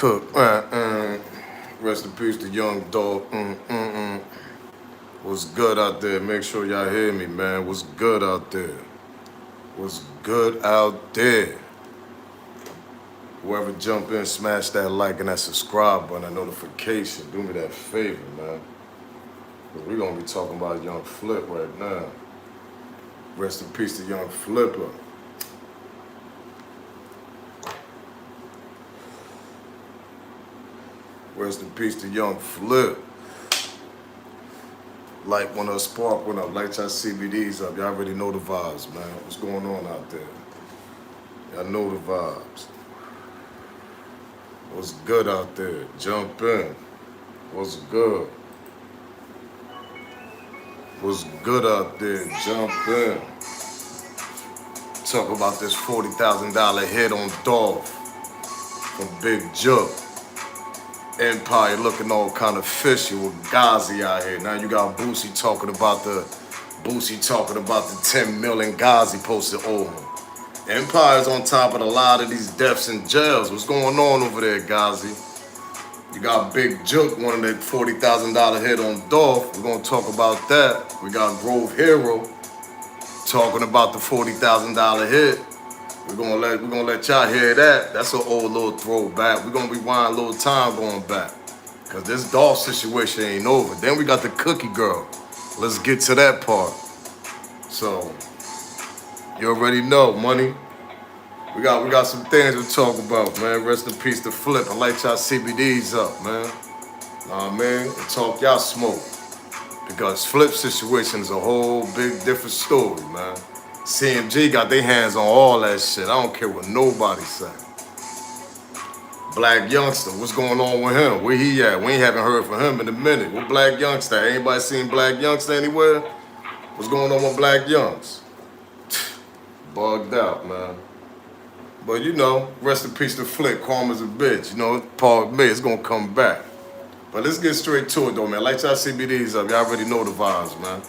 Cook. Rest in peace to Young Dolph. What's good out there? Make sure y'all hear me, man. What's good out there? What's good out there? Whoever jump in, smash that like and that subscribe button, that notification. Do me that favor, man. But we're gonna be talking about Young Flip right now. Rest in peace to Young Flipper. Rest in peace to Young Flip. Light one up, spark one up, light y'all CBDs up. Y'all already know the vibes, man. What's going on out there? Y'all know the vibes. What's good out there? Jump in. What's good? What's good out there? Jump in. Talk about this $40,000 hit on Dolph from Big Juke. Empire looking all kind of fishy with Ghazi out here. Now you got Boosie talking about the 10 million Ghazi posted over. Empire's on top of a lot of these deaths in jails. What's going on over there, Ghazi? You got Big Juke, one of that $40,000 hit on Dolph. We're gonna talk about that. We got Grove Hero talking about the $40,000 hit. We're gonna let y'all hear that. That's an old little throwback. We're gonna rewind a little time going back. Cause this Dolph situation ain't over. Then we got the cookie girl. Let's get to that part. So you already know, money. We got some things to talk about, man. Rest in peace to Flip. I light y'all CBDs up, man. Nah, man. And talk y'all smoke. Because Flip situation is a whole big different story, man. CMG got their hands on all that shit. I don't care what nobody say. Black Youngster, what's going on with him? Where he at? We ain't haven't heard from him in a minute. What Black Youngster? Anybody seen Black Youngster anywhere? What's going on with Black Youngs? Bugged out, man. But you know, rest in peace to Flip. Calm as a bitch. You know, pardon me, it's gonna come back. But let's get straight to it though, man. Light y'all CBDs up. Y'all already know the vibes, man.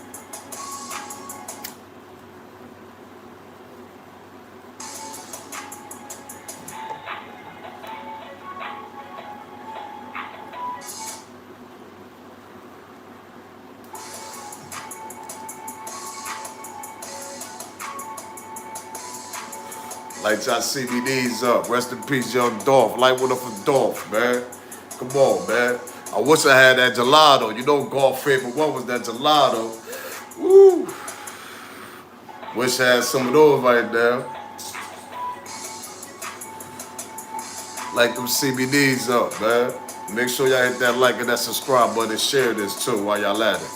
Light y'all CBDs up. Rest in peace, Young Dolph. Light one up for Dolph, man. Come on, man. I wish I had that gelato. You know, golf favorite. What was that gelato? Woo. Wish I had some of those right there. Light them CBDs up, man. Make sure y'all hit that like and that subscribe button and share this too while y'all at it.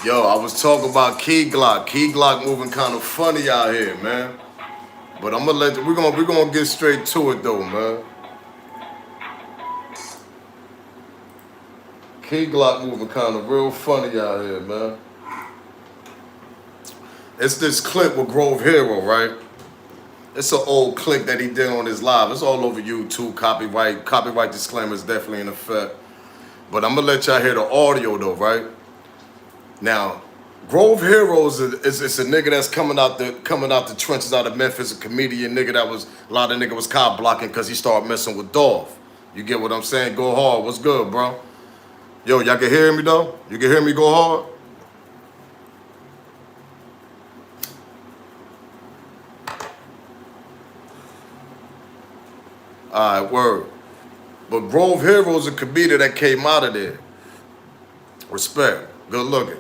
Yo, I was talking about Key Glock. Key Glock moving kind of funny out here, man. But I'm gonna let you, we're gonna get straight to it though, man. Key Glock moving kind of real funny out here, man. It's this clip with Grove Hero, right? It's an old clip that he did on his live. It's all over YouTube. Copyright disclaimer is definitely in effect. But I'm gonna let y'all hear the audio though, right? Now, Grove Heroes is a nigga that's coming out the trenches out of Memphis, a comedian nigga that was a lot of nigga was cop blocking because he started messing with Dolph. You get what I'm saying? Go hard. What's good, bro? Yo, y'all can hear me though? You can hear me go hard? Alright, word. But Grove Heroes a comedian that came out of there. Respect. Good looking.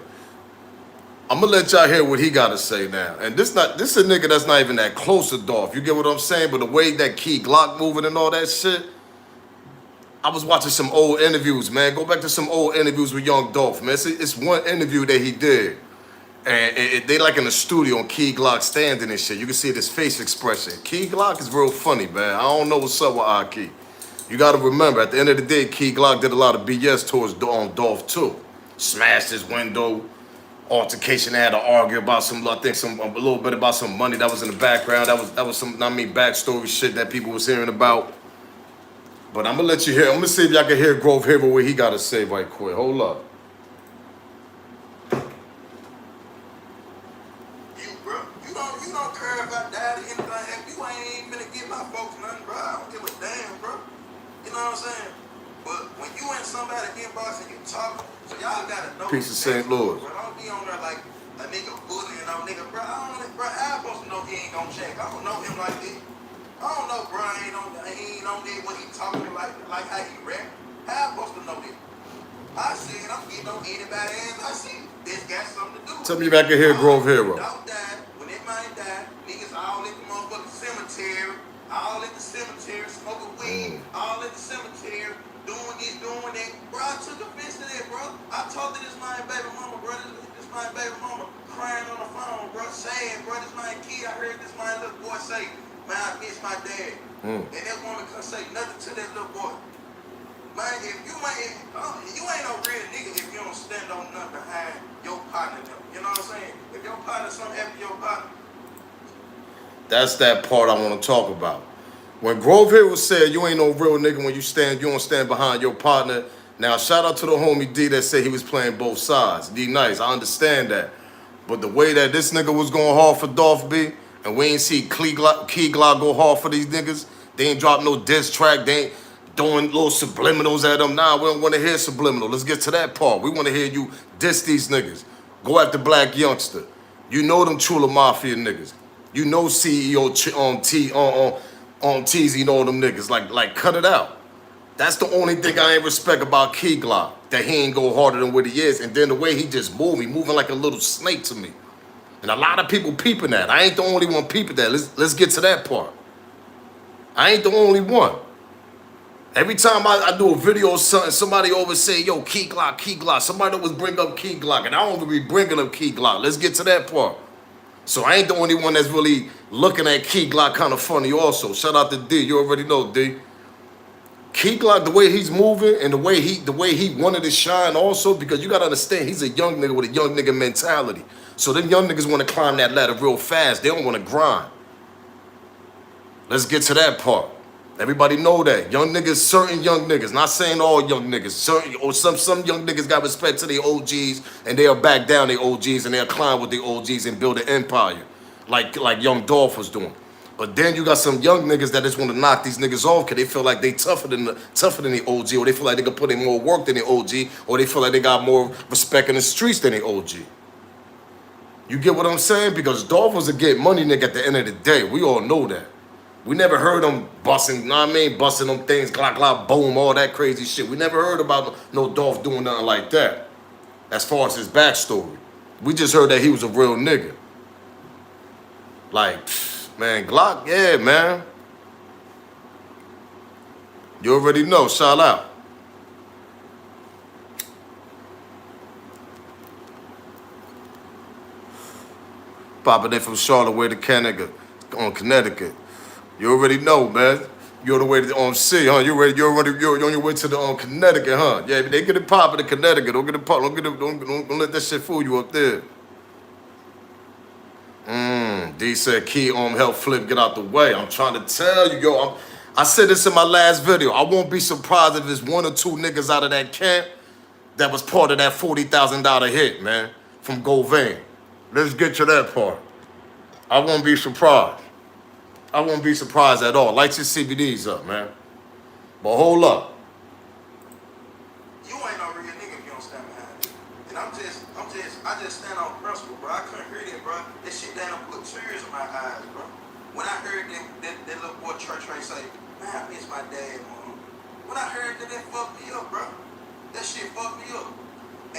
I'm gonna let y'all hear what he gotta say now. And this is a nigga that's not even that close to Dolph. You get what I'm saying? But the way that Key Glock moving and all that shit, I was watching some old interviews, man. Go back to some old interviews with Young Dolph, man. It's one interview that he did. And they like in the studio and Key Glock standing and shit. You can see his face expression. Key Glock is real funny, man. I don't know what's up with Aki. You gotta remember, at the end of the day, Key Glock did a lot of BS towards Dolph too. Smashed his window. Altercation, they had to argue about a little bit about some money that was in the background. That was some, backstory shit that people was hearing about. But I'm gonna let you hear. I'm gonna see if y'all can hear Grove Hero what he gotta say right quick. Hold up. You, bro, you don't care care if I died or anything happen. You ain't finna get my folks nothing, bro. I don't give a damn, bro. You know what I'm saying? But when you in somebody inbox and you talking, so y'all gotta know. Peace of St. Louis. Bro, don't be on there like a nigga bullying on nigga, bro. How I'm supposed to know he ain't gonna check? I don't know him like this. I don't know, bro. He ain't on there when he talking like how he rap. How I'm supposed to know this? I said I'm getting on anybody ass I see. This got something to do with it. Tell me back in here, Grove Hero. Don't die. When that man die, niggas all in the motherfucking cemetery. All in the cemetery, smoking weed. All in the cemetery, doing this, doing that. Bro, I took offense to that, bro. I talked to this my baby mama, bro. This my baby mama crying on the phone, bro. Saying, bro, this my kid. I heard this my little boy say, man, I miss my dad. And that woman couldn't say nothing to that little boy. Man, if you ain't no real nigga if you don't stand on nothing behind your partner. You know what I'm saying? If your partner something happen to your partner. That's that part I want to talk about. When Grove Hero said you ain't no real nigga when you don't stand behind your partner. Now shout out to the homie D that said he was playing both sides. D nice, I understand that. But the way that this nigga was going hard for Dolph B, and we ain't see Key Glock go hard for these niggas. They ain't drop no diss track. They ain't doing little subliminals at them. Nah, we don't want to hear subliminal. Let's get to that part. We want to hear you diss these niggas. Go after Black Youngster. You know them Chula Mafia niggas. You know CEO on TZ, know them niggas. Like cut it out. That's the only thing I ain't respect about Key Glock. That he ain't go harder than what he is. And then the way he just moving like a little snake to me. And a lot of people peeping that. I ain't the only one peeping that. Let's get to that part. I ain't the only one. Every time I do a video or something, somebody always say, yo, Key Glock. Somebody always bring up Key Glock. And I don't even be bringing up Key Glock. Let's get to that part. So I ain't the only one that's really looking at Key Glock kind of funny also. Shout out to D. You already know, D. Key Glock, the way he's moving and the way he wanted to shine also, because you got to understand, he's a young nigga with a young nigga mentality. So them young niggas want to climb that ladder real fast. They don't want to grind. Let's get to that part. Everybody know that. Young niggas, certain young niggas, not saying all young niggas, certain, or some young niggas got respect to their OGs and they'll back down their OGs and they'll climb with their OGs and build an empire like Young Dolph was doing. But then you got some young niggas that just want to knock these niggas off because they feel like they tougher than the OG, or they feel like they can put in more work than the OG, or they feel like they got more respect in the streets than the OG. You get what I'm saying? Because Dolph was a get money nigga at the end of the day. We all know that. We never heard him busting, busting them things, glock, boom, all that crazy shit. We never heard about no Dolph doing nothing like that. As far as his backstory. We just heard that he was a real nigga. Like, man, Glock, yeah, man. You already know, shout out. Popping in from Charlotte way to Connecticut. You already know, man. You're on the way to the C, huh? You're on your way to the Connecticut, huh? Yeah, they get it popping in Connecticut. Don't get it pop. Don't let that shit fool you up there. D said Key help Flip get out the way. I'm trying to tell you, yo. I said this in my last video. I won't be surprised if there's one or two niggas out of that camp that was part of that $40,000 hit, man, from Govain. Let's get to that part. I won't be surprised. I won't be surprised at all. Light your CBDs up, man. But hold up. You ain't no real nigga if you don't stand behind it. And I just stand on principle, bro. I couldn't hear that, bro. That shit down put tears in my eyes, bro. When I heard that little boy Church say, man, I miss my dad, mom. When I heard that fucked me up, bro. That shit fucked me up.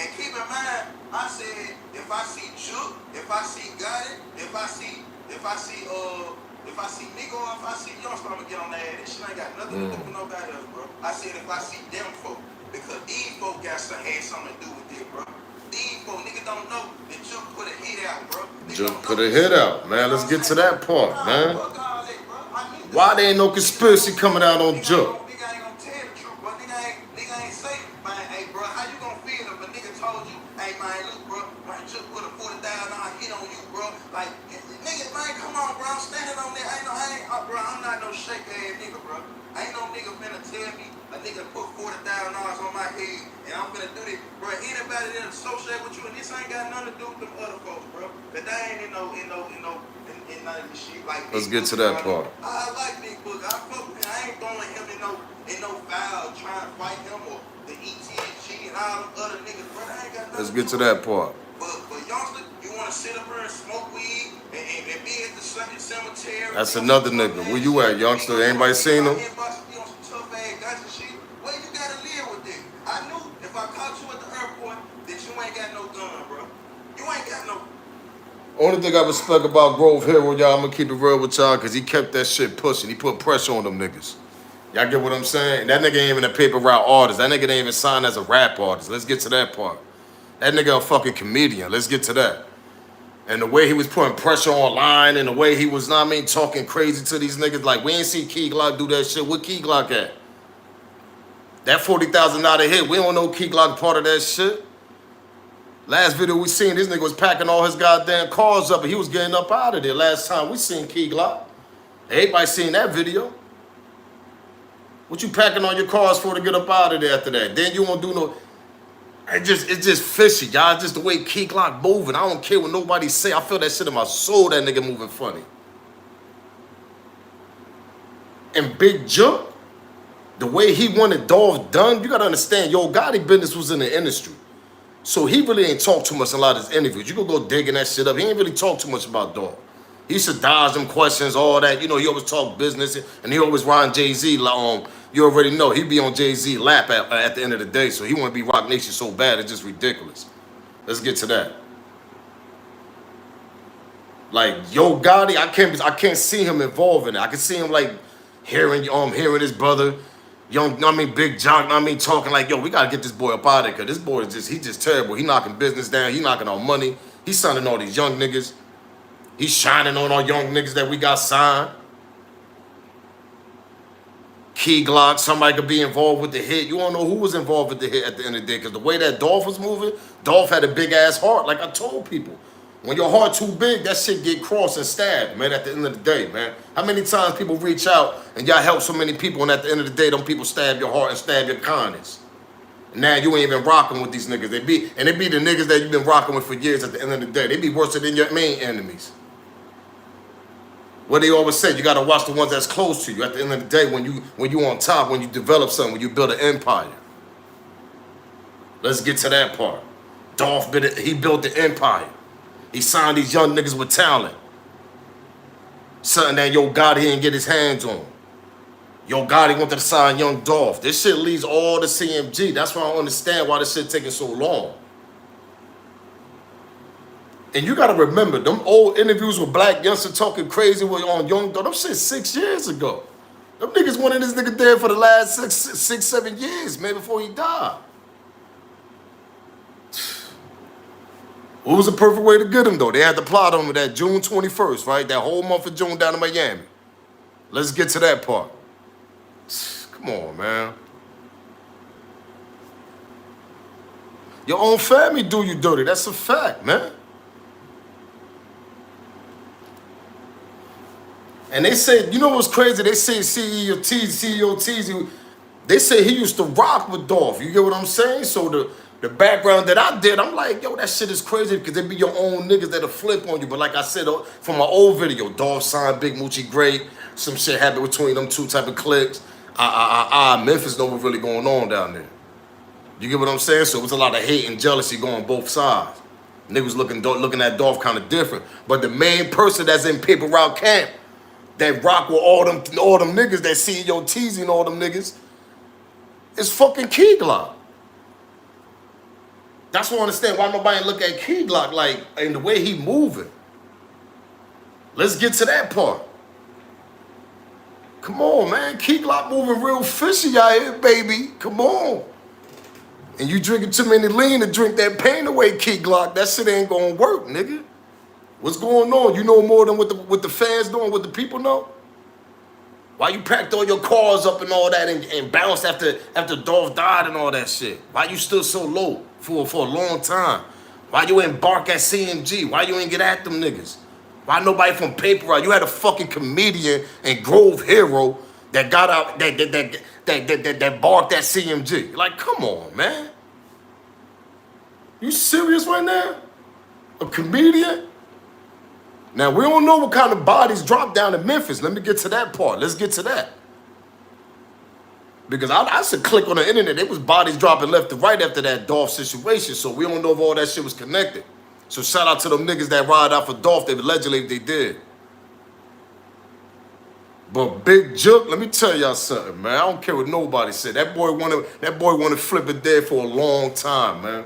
And keep in mind, I said, if I see Jook, if I see Gotti, if I see Nico, if I see Young Dolph, I'ma get on that ass. That shit ain't got nothing to do with nobody else, bro. I said if I see them folk, because these folk had something to do with it, bro. These folk, niggas don't know that Jook put a hit out, bro. Jook put a hit out, man. Let's get to that part, man. Why there ain't no conspiracy coming out on Jook? Nigga ain't gonna tell the truth, bro. Nigga ain't say, man, hey, bro, how you gonna feel if a nigga told you, hey, man, look, bro, man, Jook put a $40,000 hit on you, bro. Like, nigga, man, come on, bro. I'm standing on there. Bro, I'm not no shake ass nigga, bro. I ain't no nigga nigga finna tell me a nigga put $40,000 on my head and I'm finna do this, bro. Anybody that associate with you and this ain't got nothing to do with them other folks, bro. But they ain't in none of this shit. Like, let's get to that part. I like Big Book. I fuck with him. I ain't throwing him in no foul trying to fight him or the ETG and all them other niggas, bro. I ain't got nothing. Let's get to that part. But youngster, you want to sit up here and smoke weed and be at the cemetery. That's another nigga. Where you at, youngster? Anybody seen him? Where you gotta live with it. I knew if I caught you at the airport that you ain't got no gun, bro. You ain't got no. Only thing I respect about Grove Hero, y'all, I'm gonna keep it real with y'all, cause he kept that shit pushing. He put pressure on them niggas. Y'all get what I'm saying? That nigga ain't even a paper route artist. That nigga ain't even signed as a rap artist. Let's get to that part. That nigga a fucking comedian. Let's get to that. And the way he was putting pressure online and the way he was, I mean, talking crazy to these niggas. Like, we ain't see Key Glock do that shit. Where Key Glock at? That $40,000 hit, we don't know Key Glock part of that shit. Last video we seen, this nigga was packing all his goddamn cars up and he was getting up out of there. Last time we seen Key Glock. Everybody seen that video. What you packing all your cars for to get up out of there after that? Then you won't do no... It's just fishy, y'all. Just the way Key Glock moving. I don't care what nobody say. I feel that shit in my soul, that nigga moving funny. And Big Juke, the way he wanted Dolph done, you gotta understand, Yo Gotti business was in the industry. So he really ain't talk too much in a lot of his interviews. You could go digging that shit up. He ain't really talk too much about Dolph. He used to dodge them questions, all that. You know, he always talk business, and he always ride Jay-Z. You already know, he be on Jay-Z lap at the end of the day, so he want to be Rock Nation so bad, it's just ridiculous. Let's get to that. Like, Yo Gotti, I can't see him involved in it. I can see him, like, hearing his brother, Big Juke, talking like, yo, we got to get this boy up out of here, because this boy is he just terrible. He knocking business down. He knocking our money. He signing all these young niggas. He's shining on our young niggas that we got signed. Key Glock, somebody could be involved with the hit. You don't know who was involved with the hit at the end of the day, because the way that Dolph was moving, Dolph had a big-ass heart, like I told people. When your heart too big, that shit get crossed and stabbed, man, at the end of the day, man. How many times people reach out and y'all help so many people, and at the end of the day, them people stab your heart and stab your kindness. And now you ain't even rocking with these niggas. They be the niggas that you've been rocking with for years at the end of the day. They be worse than your main enemies. What they always say, you gotta watch the ones that's close to you. At the end of the day, when you on top, when you develop something, when you build an empire. Let's get to that part. Dolph, he built the empire. He signed these young niggas with talent. Something that Yo Gotti didn't get his hands on. Yo Gotti wanted to sign Young Dolph. This shit leads all to CMG. That's why I don't understand why this shit taking so long. And you gotta remember, them old interviews with Black Youngster talking crazy on Young Dolph, them shit 6 years ago. Them niggas wanted this nigga dead for the last 7 years, man, before he died. What was the perfect way to get him, though? They had the plot on him that June 21st, right? That whole month of June down in Miami. Let's get to that part. Come on, man. Your own family do you dirty. That's a fact, man. And they say, you know what's crazy? They say CEO Teasy, they say he used to rock with Dolph. You get what I'm saying? So the background that I did, I'm like, yo, that shit is crazy because they be your own niggas that'll flip on you. But like I said, from my old video, Dolph signed Big Moochie Great. Some shit happened between them two type of cliques. Memphis know what's really going on down there. You get what I'm saying? So it was a lot of hate and jealousy going both sides. Niggas looking at Dolph kind of different. But the main person that's in Paper Route Camp, that rock with all them niggas, that CEO teasing all them niggas, is fucking Key Glock. That's why I understand why nobody look at Key Glock like, and the way he moving. Let's get to that part. Come on, man. Key Glock moving real fishy out here, baby. Come on. And you drinking too many lean to drink that pain away, Key Glock. That shit ain't gonna work, nigga. What's going on? You know more than what the fans know and what the people know? Why you packed all your cars up and all that and bounced after Dolph died and all that shit? Why you still so low for a long time? Why you ain't bark at CMG? Why you ain't get at them niggas? Why nobody from Paper Route? You had a fucking comedian and Grove Hero that got out, that barked at CMG. Like, come on, man. You serious right now? A comedian? Now, we don't know what kind of bodies dropped down in Memphis. Let me get to that part. Let's get to that. Because I should click on the internet. There was bodies dropping left to right after that Dolph situation. So we don't know if all that shit was connected. So shout out to them niggas that ride out for Dolph. They allegedly they did. But Big Juke, let me tell y'all something, man. I don't care what nobody said. That boy wanted flip it dead for a long time, man.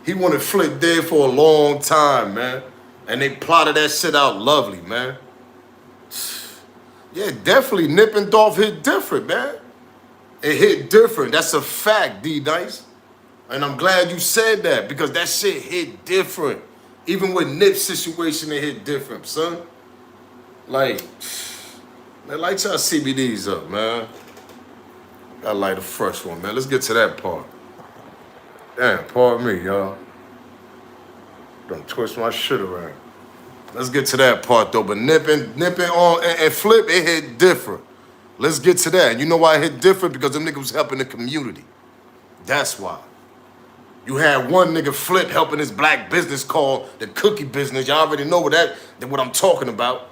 He wanted flip dead for a long time, man. And they plotted that shit out lovely, man. Yeah, definitely Nip and Dolph hit different, man. It hit different. That's a fact, D-Nice. And I'm glad you said that because that shit hit different. Even with Nip's situation, it hit different, son. Like, man, light y'all CBDs up, man. Gotta light a fresh one, man. Let's get to that part. Damn, pardon me, y'all. Don't twist my shit around. Let's get to that part, though. But nipping on and flip, it hit different. Let's get to that. And you know why it hit different? Because them niggas was helping the community. That's why. You had one nigga flip helping this black business called the cookie business. Y'all already know what I'm talking about.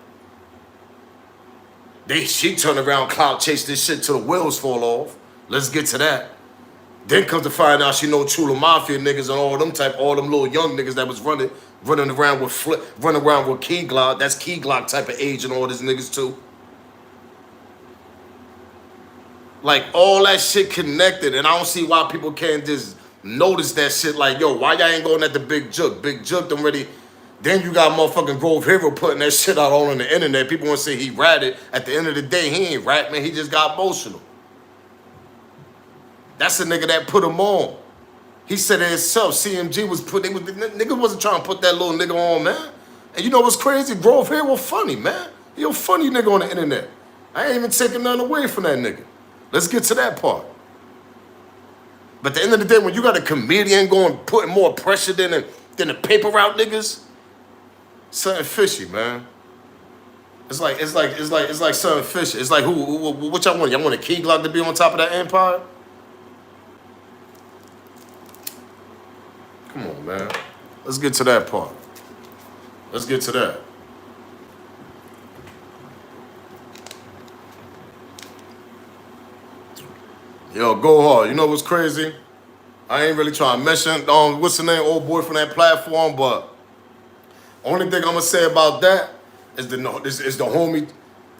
She turned around, clout chased this shit till the wheels fall off. Let's get to that. Then comes to find out she know Chula Mafia niggas and all them little young niggas that was running around with Key Glock. That's Key Glock type of age and all these niggas too. Like all that shit connected, and I don't see why people can't just notice that shit. Like, yo, why y'all ain't going at the Big Juke? Big Juke done already. Then you got motherfucking Grove Hero putting that shit out all on the internet. People want to say he ratted. At the end of the day, he ain't rat, man. He just got emotional. That's a nigga that put him on. He said it himself. CMG was the nigga wasn't trying to put that little nigga on, man. And you know what's crazy? Grove Hero funny, man. He a funny nigga on the internet. I ain't even taking nothing away from that nigga. Let's get to that part. But at the end of the day, when you got a comedian going putting more pressure than the paper route niggas, something fishy, man. It's like something fishy. It's like what y'all want? Y'all want a Key Glock to be on top of that empire? Come on, man. Let's get to that part. Let's get to that. Yo, go hard. You know what's crazy? I ain't really trying to mention what's the name, old boy from that platform, but only thing I'm gonna say about that is the homie.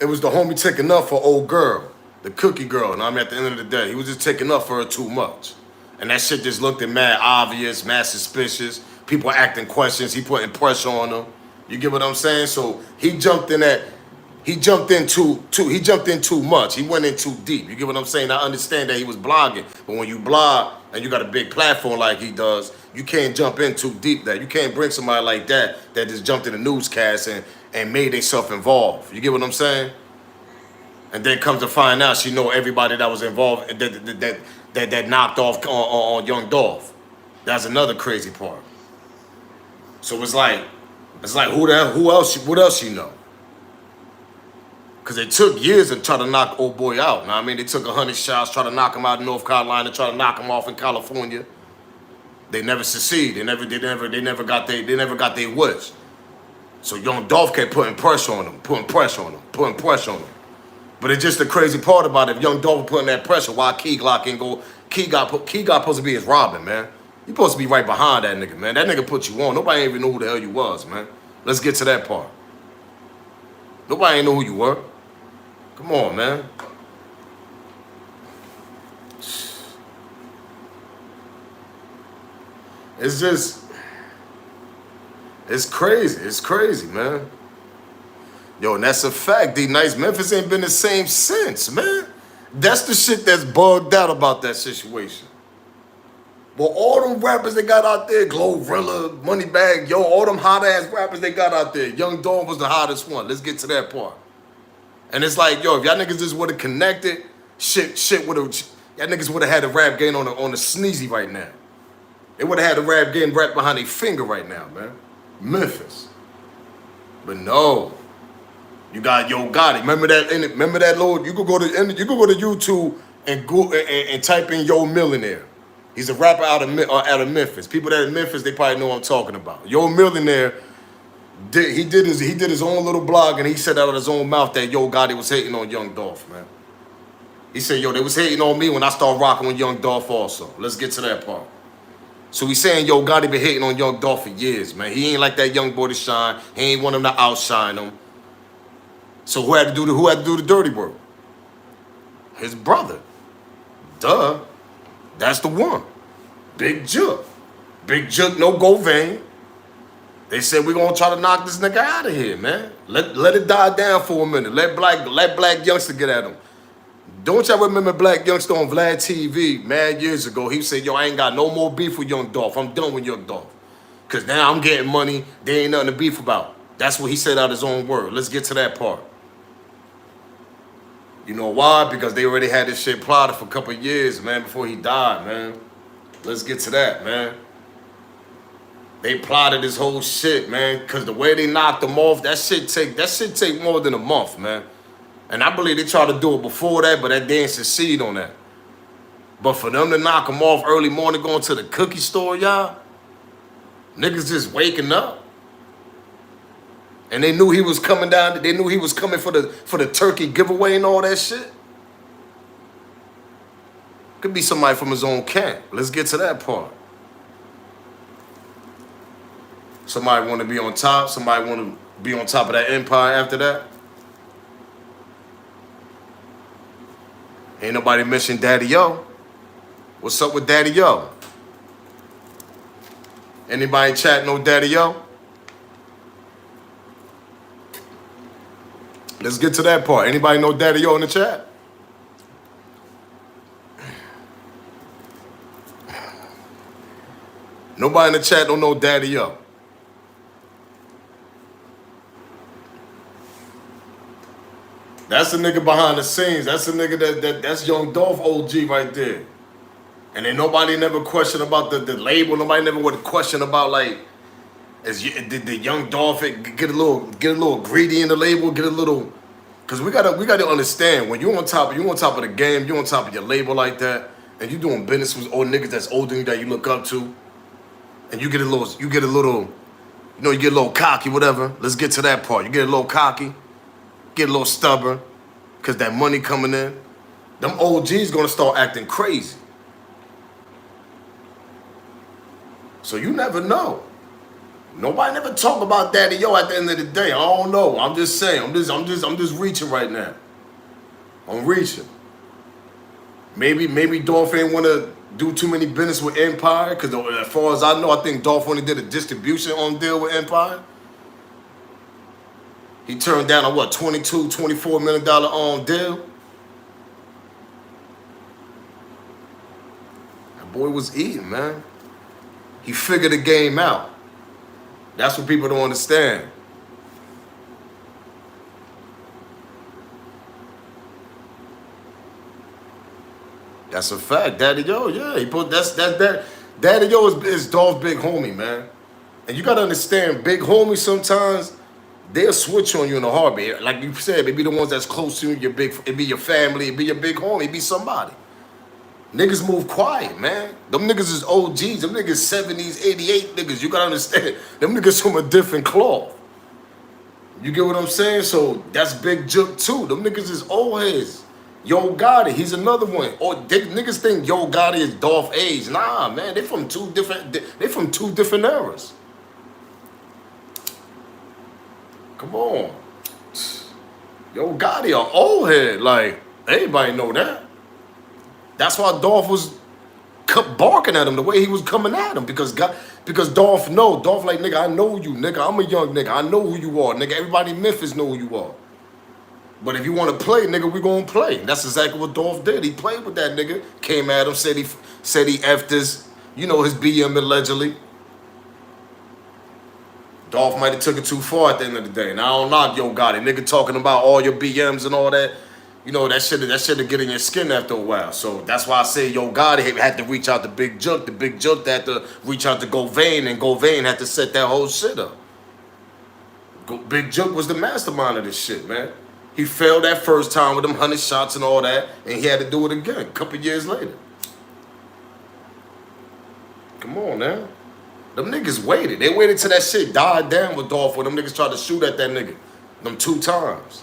It was the homie taking up for old girl, the cookie girl. And I mean, at the end of the day, he was just taking up for her too much, and that shit just looked mad obvious, mad suspicious. People acting questions. He putting pressure on them. You get what I'm saying? So he jumped in too much. He went in too deep. You get what I'm saying? I understand that he was blogging, but when you blog and you got a big platform like he does, you can't jump in too deep. That you can't bring somebody like that just jumped in the newscast and made themselves involved. You get what I'm saying? And then comes to find out she know everybody that was involved that knocked off on Young Dolph. That's another crazy part. So it's like what else you know? Because it took years to try to knock old boy out. Now, I mean, they took 100 shots, try to knock him out in North Carolina, try to knock him off in California. They never succeeded. They never got their wish. So Young Dolph kept putting pressure on him. But it's just the crazy part about it. If Young Dolph putting that pressure, why Key Glock ain't go? Key Glock supposed to be his Robin, man. You supposed to be right behind that nigga, man. That nigga put you on. Nobody even knew who the hell you was, man. Let's get to that part. Nobody ain't know who you were. Come on, man. It's crazy. It's crazy, man. Yo, and that's a fact, D-Nice. Memphis ain't been the same since, man. That's the shit that's bugged out about that situation. But all them rappers they got out there, Glorilla, Moneybag, yo, all them hot-ass rappers they got out there, Young Dolph was the hottest one. Let's get to that part. And it's like, yo, if y'all niggas just would have connected, shit would have, y'all niggas would have had the rap game on the sneezy right now. They would have had the rap game right behind their finger right now, man. Memphis. But no. You got Yo Gotti. Remember that? Remember that Lord? You could go to YouTube and go and type in Yo Millionaire. He's a rapper out of Memphis. People that in Memphis, they probably know what I'm talking about. Yo Millionaire. He did his own little blog, and he said out of his own mouth that Yo Gotti was hating on Young Dolph, man. He said, yo, they was hating on me when I started rocking with Young Dolph also. Let's get to that part. So he's saying Yo Gotti been hating on Young Dolph for years, man. He ain't like that young boy to shine. He ain't want him to outshine him. So who had to do the dirty work? His brother. Duh. That's the one. Big Juke. Big Juke, no go vein. They said we're gonna try to knock this nigga out of here, man. Let it die down for a minute. Let black youngster get at him. Don't y'all remember Black Youngster on Vlad TV mad years ago? He said, yo, I ain't got no more beef with Young Dolph. I'm done with Young Dolph. Because now I'm getting money. There ain't nothing to beef about. That's what he said out his own word. Let's get to that part. You know why? Because they already had this shit plotted for a couple of years, man, before he died, man. Let's get to that, man. They plotted this whole shit, man, because the way they knocked him off, that shit take more than a month, man. And I believe they tried to do it before that, but they didn't succeed on that. But for them to knock him off early morning going to the cookie store, y'all, niggas just waking up. And they knew he was coming down, they knew he was coming for the turkey giveaway and all that shit. Could be somebody from his own camp. Let's get to that part. Somebody want to be on top, somebody want to be on top of that empire after that. Ain't nobody mentioned Daddy Yo. What's up with Daddy Yo? Anybody chat know Daddy Yo? Let's get to that part. Anybody know Daddy Yo in the chat? Nobody in the chat don't know Daddy Yo. That's the nigga behind the scenes. That's the nigga that's Young Dolph OG right there. And then nobody never questioned about the label. Nobody never would question about like, did the Young Dolph get a little greedy in the label, get a little, because we gotta understand when you on top of the game, you on top of your label like that, and you doing business with old niggas that's older than you that you look up to, and you get a little, you get a little cocky, whatever. Let's get to that part. You get a little cocky. Get a little stubborn, because that money coming in. Them OGs gonna start acting crazy. So you never know. Nobody never talk about Daddy Yo at the end of the day. I don't know. I'm just saying. I'm just reaching right now. I'm reaching. Maybe Dolph ain't wanna do too many business with Empire, because as far as I know, I think Dolph only did a distribution on deal with Empire. He turned down a $24 million deal. That boy was eating, man. He figured the game out. That's what people don't understand. That's a fact. Daddy Yo, yeah, he put that. Daddy Yo is Dolph's big homie, man. And you gotta understand, big homie sometimes. They'll switch on you in a heartbeat. Like you said, it be the ones that's close to you, it be your family, it be your big homie, it be somebody. Niggas move quiet, man. Them niggas is OGs. Them niggas 70s, 88 niggas. You gotta understand. Them niggas from a different cloth. You get what I'm saying? So that's Big Juke too. Them niggas is old heads. Yo Gotti, he's another one. Or niggas think Yo Gotti is Dolph age. Nah, man, they from two different eras. Come on. Yo Gotti, an old head. Like, everybody know that. That's why Dolph was barking at him the way he was coming at him. Because Dolph like, nigga, I know you, nigga. I'm a young nigga. I know who you are, nigga. Everybody in Memphis know who you are. But if you want to play, nigga, we gonna play. That's exactly what Dolph did. He played with that nigga. Came at him, said he effed his, his BM allegedly. Dolph might have took it too far at the end of the day. And I don't knock Yo Gotti. Nigga talking about all your BMs and all that. That shit get in your skin after a while. So that's why I say Yo Gotti had to reach out to Big Juke. The Big Juke had to reach out to Govain, and Govain had to set that whole shit up. Big Juke was the mastermind of this shit, man. He failed that first time with them 100 shots and all that, and he had to do it again a couple years later. Come on, man. Them niggas waited. They waited till that shit died down with Dolph when them niggas tried to shoot at that nigga. Them 2 times.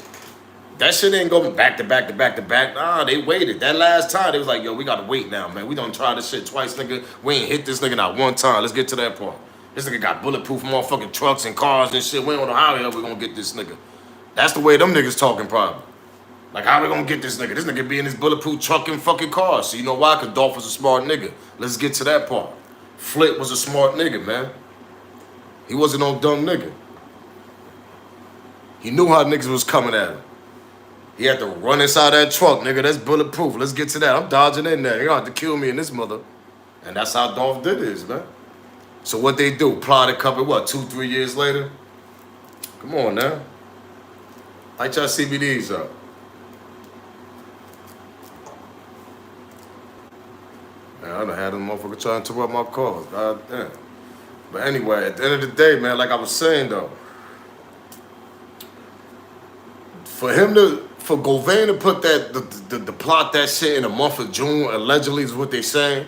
That shit ain't going back to back to back to back. Nah, they waited. That last time, they was like, yo, we gotta wait now, man. We done tried this shit twice, nigga. We ain't hit this nigga not one time. Let's get to that part. This nigga got bulletproof motherfucking trucks and cars and shit. We don't know how the hell we gonna get this nigga. That's the way them niggas talking probably. Like, how we gonna get this nigga? This nigga be in his bulletproof truck and fucking cars. So you know why? Because Dolph was a smart nigga. Let's get to that part. Flip was a smart nigga, man. He wasn't no dumb nigga. He knew how niggas was coming at him. He had to run inside that truck, nigga. That's bulletproof. Let's get to that. I'm dodging in there. You got to kill me in this mother. And that's how Dolph did his, man. So what they do? Plot a couple, what, 2-3 years later? Come on now. Light y'all CBDs up. Man, I done had them motherfucker trying to interrupt my calls. God damn. But anyway, at the end of the day, man, like I was saying though, for Govain to put that, the plot that shit in the month of June, allegedly is what they saying.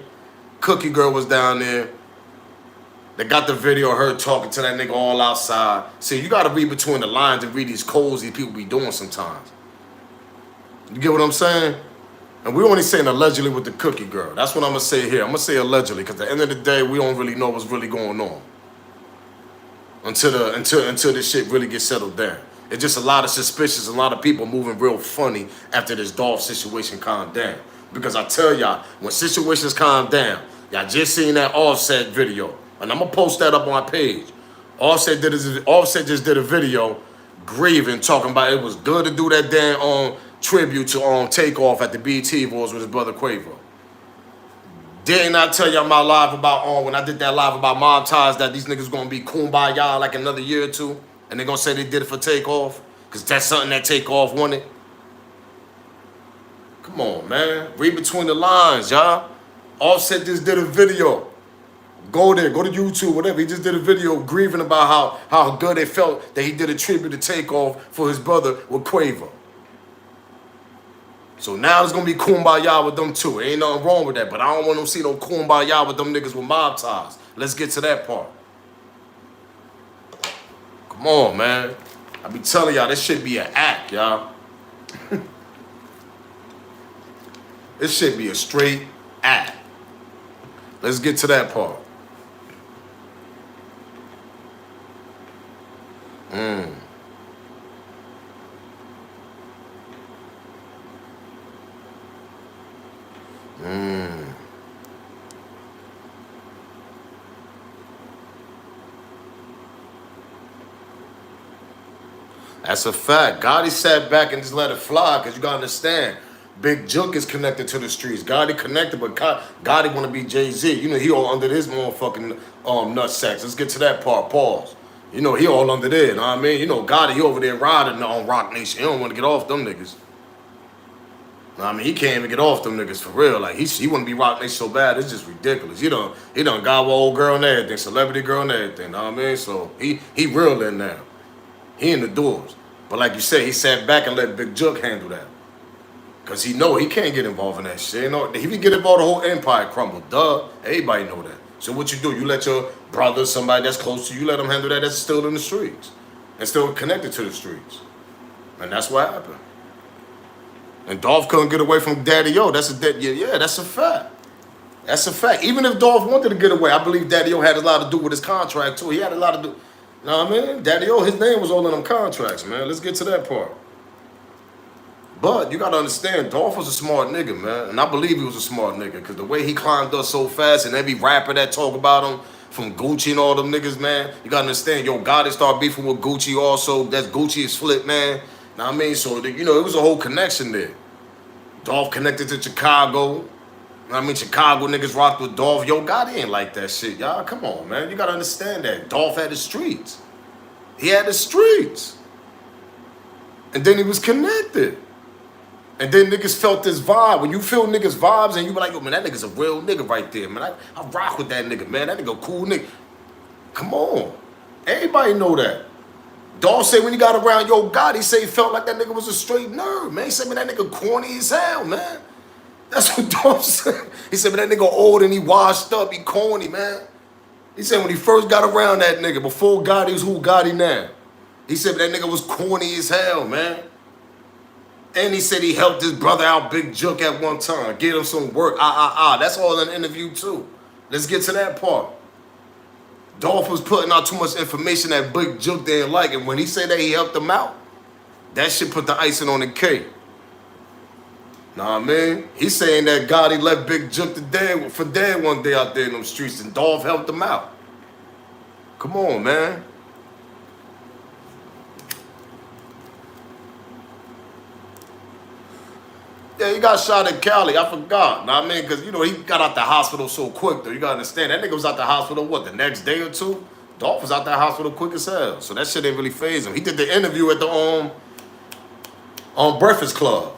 Cookie Girl was down there. They got the video of her talking to that nigga all outside. See, you gotta read between the lines and read these codes these people be doing sometimes. You get what I'm saying? And we only saying allegedly with the Cookie Girl. That's what I'm gonna say here. I'm gonna say allegedly, because at the end of the day, we don't really know what's really going on. Until this shit really gets settled down. It's just a lot of suspicious, a lot of people moving real funny after this Dolph situation calmed down. Because I tell y'all, when situations calm down, y'all just seen that Offset video. And I'm gonna post that up on my page. Offset just did a video grieving, talking about it was good to do that damn tribute to Takeoff at the BT Awards with his brother Quavo. Didn't I tell y'all my live about when I did that live about mob ties that these niggas gonna be kumbaya like another year or two? And they gonna say they did it for Takeoff? Cause that's something that Takeoff wanted? Come on, man. Read between the lines, y'all. Offset just did a video. Go there, go to YouTube, whatever. He just did a video grieving about how good it felt that he did a tribute to Takeoff for his brother with Quavo. So now it's gonna be kumbaya with them too. Ain't nothing wrong with that, but I don't want them to see no kumbaya with them niggas with mob ties. Let's get to that part. Come on, man. I be telling y'all, this shit be an act, y'all. This shit be a straight act. Let's get to that part. That's a fact. Gotti sat back and just let it fly, because you gotta understand, Big Juke is connected to the streets. Gotti connected, but Gotti wanna be Jay-Z. You know, he all under his motherfucking nutsacks. Let's get to that part. Pause. You know, he all under there, you know what I mean? You know, Gotti, he over there riding on Rock Nation. He don't want to get off them niggas. I mean, he can't even get off them niggas for real. Like, he want to be Rock Nation so bad, it's just ridiculous. He done got with old girl and everything, celebrity girl and everything, you know what I mean? So, he real in now. He in the doors. But like you said, he sat back and let Big Juke handle that. Because he know he can't get involved in that shit. You know, if he get involved, the whole empire crumble. Duh. Everybody know that. So what you do, you let your brother, somebody that's close to you, let them handle that that's still in the streets. And still connected to the streets. And that's what happened. And Dolph couldn't get away from Daddy O. That's a fact. That's a fact. Even if Dolph wanted to get away, I believe Daddy O had a lot to do with his contract too. He had a lot to do. You know what I mean? Daddy O, his name was all in them contracts, man. Let's get to that part. But you gotta understand, Dolph was a smart nigga, man. And I believe he was a smart nigga, because the way he climbed up so fast, and every rapper that talk about him, from Gucci and all them niggas, man, you gotta understand, yo, Gotti started beefing with Gucci also. That's Gucci's Flip, man. Know what I mean? So, you know, it was a whole connection there. Dolph connected to Chicago. You know what I mean? Chicago niggas rocked with Dolph. Yo, Gotti ain't like that shit, y'all. Come on, man. You gotta understand that. Dolph had the streets. He had the streets. And then he was connected. And then niggas felt this vibe. When you feel niggas' vibes and you be like, yo, man, that nigga's a real nigga right there, man. I rock with that nigga, man. That nigga a cool nigga. Come on. Everybody know that. Dolph said when he got around Yo Gotti, he said he felt like that nigga was a straight nerd, man. He said, man, that nigga corny as hell, man. That's what Dolph said. He said, man, that nigga old and he washed up, he corny, man. He said when he first got around that nigga, before Gotti was who Gotti now, he said that nigga was corny as hell, man. And he said he helped his brother out, Big Juke, at one time, get him some work, That's all in the interview, too. Let's get to that part. Dolph was putting out too much information that Big Juke didn't like, and when he said that he helped him out, that shit put the icing on the cake. Know what I mean? He's saying that Gotti left Big Juke for dead one day out there in them streets, and Dolph helped him out. Come on, man. Yeah, he got shot in Cali. I forgot. Know what I mean? Because, you know, he got out the hospital so quick, though. You got to understand. That nigga was out the hospital, what, the next day or two? Dolph was out the hospital quick as hell. So that shit didn't really faze him. He did the interview at the Breakfast Club.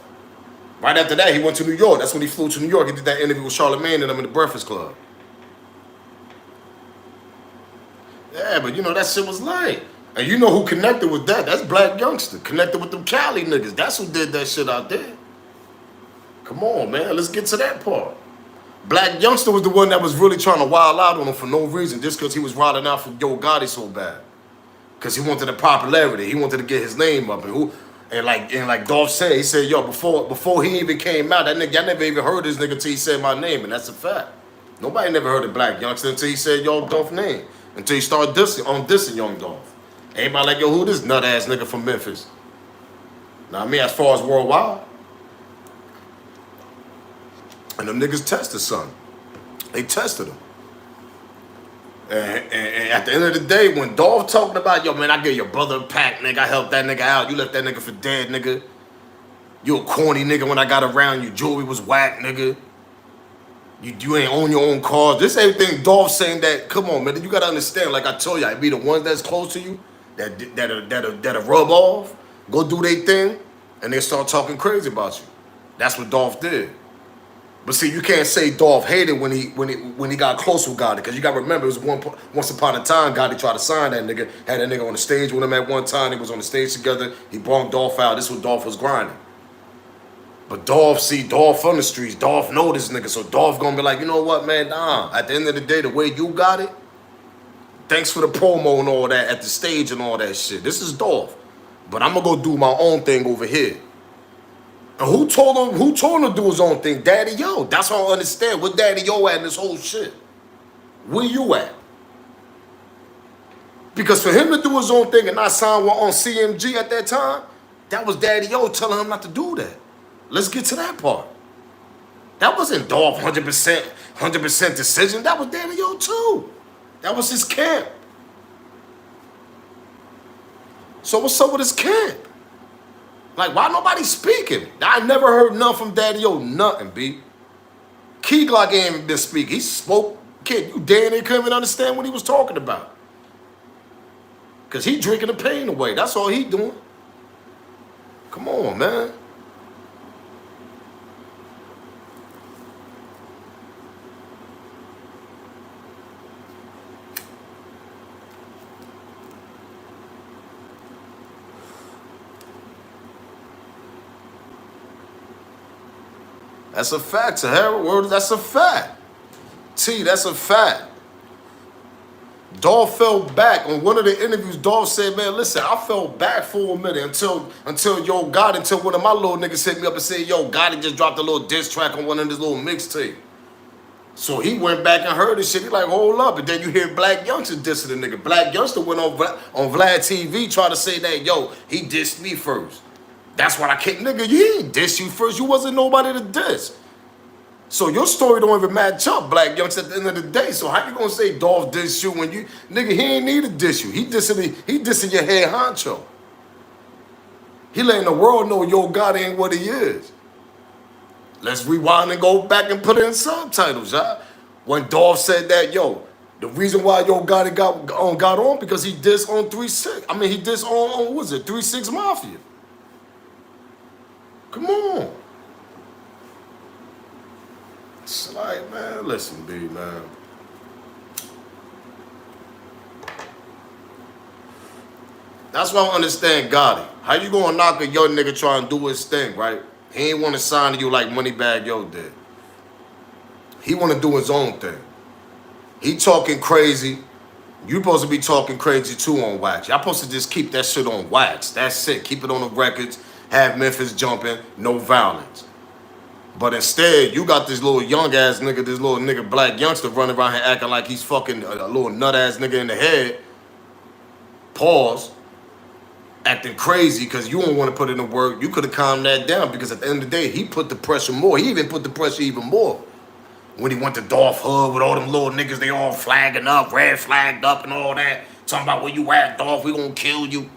Right after that, he went to New York. That's when he flew to New York. He did that interview with Charlamagne and them in the Breakfast Club. Yeah, but, you know, that shit was lame. And you know who connected with that? That's Black Youngster. Connected with them Cali niggas. That's who did that shit out there. Come on, man. Let's get to that part. Black Youngster was the one that was really trying to wild out on him for no reason, just because he was riding out for Yo Gotti so bad. Because he wanted the popularity. He wanted to get his name up. And like Dolph said, he said, yo, before he even came out, that nigga, I never even heard this nigga until he said my name, and that's a fact. Nobody never heard of Black Youngster until he said Young Dolph name. Until he started dissing Young Dolph. Everybody like, yo, who this nut ass nigga from Memphis? Now I mean, as far as worldwide. And them niggas tested son. They tested him. And at the end of the day, when Dolph talking about, yo, man, I gave your brother a pack, nigga, I helped that nigga out. You left that nigga for dead, nigga. You a corny nigga when I got around you. Jewelry was whack, nigga. You ain't own your own cars. This everything Dolph saying that, come on, man, you gotta understand, like I told you, I be the ones that's close to you, that'll rub off, go do their thing, and they start talking crazy about you. That's what Dolph did. But see, you can't say Dolph hated when he got close with Gotti, because you gotta remember it was once upon a time Gotti tried to sign that nigga, had that nigga on the stage with him at one time. They was on the stage together. He brought Dolph out. This was Dolph was grinding. But Dolph from the streets. Dolph know this nigga, so Dolph gonna be like, you know what, man? Nah. At the end of the day, the way you got it, thanks for the promo and all that at the stage and all that shit. This is Dolph, but I'm gonna go do my own thing over here. And who told him to do his own thing? Daddy Yo. That's what I don't understand. Where Daddy Yo at in this whole shit? Where you at? Because for him to do his own thing and not sign one on CMG at that time, that was Daddy Yo telling him not to do that. Let's get to that part. That wasn't Dolph 100% decision. That was Daddy Yo too. That was his camp. So what's up with his camp? Like, why nobody speaking? I never heard nothing from Daddy Yo, nothing, B. Key Glock ain't even been speaking. He spoke, kid, you damn near couldn't even understand what he was talking about. Because he drinking the pain away. That's all he doing. Come on, man. That's a fact, Sahara. Word, that's a fact. T, that's a fact. Dolph fell back. On one of the interviews, Dolph said, man, listen, I fell back for a minute until one of my little niggas hit me up and said, yo, Gotti just dropped a little diss track on one of his little mixtape. So he went back and heard this shit. He like, hold up. And then you hear Black Youngster dissing the nigga. Black Youngster went on Vlad TV trying to say that, yo, he dissed me first. That's what I can't, nigga, you ain't diss you first. You wasn't nobody to diss. So your story don't even match up, Black Youngster, at the end of the day. So how you gonna say Dolph diss you when you, nigga, he ain't need to diss you. He dissing your head honcho. He letting the world know Yo Gotti ain't what he is. Let's rewind and go back and put it in subtitles, y'all. When Dolph said that, yo, the reason why Yo Gotti got on because he dissed on 3-6. I mean, he dissed on what was it, 3-6 Mafia. Come on. It's like, man, listen, B, man. That's why I don't understand Gotti. How you gonna knock a young nigga trying to do his thing, right? He ain't want to sign to you like Moneybagg Yo did. He want to do his own thing. He talking crazy. You supposed to be talking crazy too on wax. Y'all supposed to just keep that shit on wax. That's it. Keep it on the records. Have Memphis jumping. No violence. But instead, you got this little young ass nigga, this little nigga black youngster running around here acting like he's fucking a little nut ass nigga in the head. Pause. Acting crazy because you don't want to put in the work. You could have calmed that down because at the end of the day, he put the pressure more. He even put the pressure even more. When he went to Dolph Hood with all them little niggas, they all flagging up, red flagged up and all that. Talking about where you at, Dolph, we gonna kill you.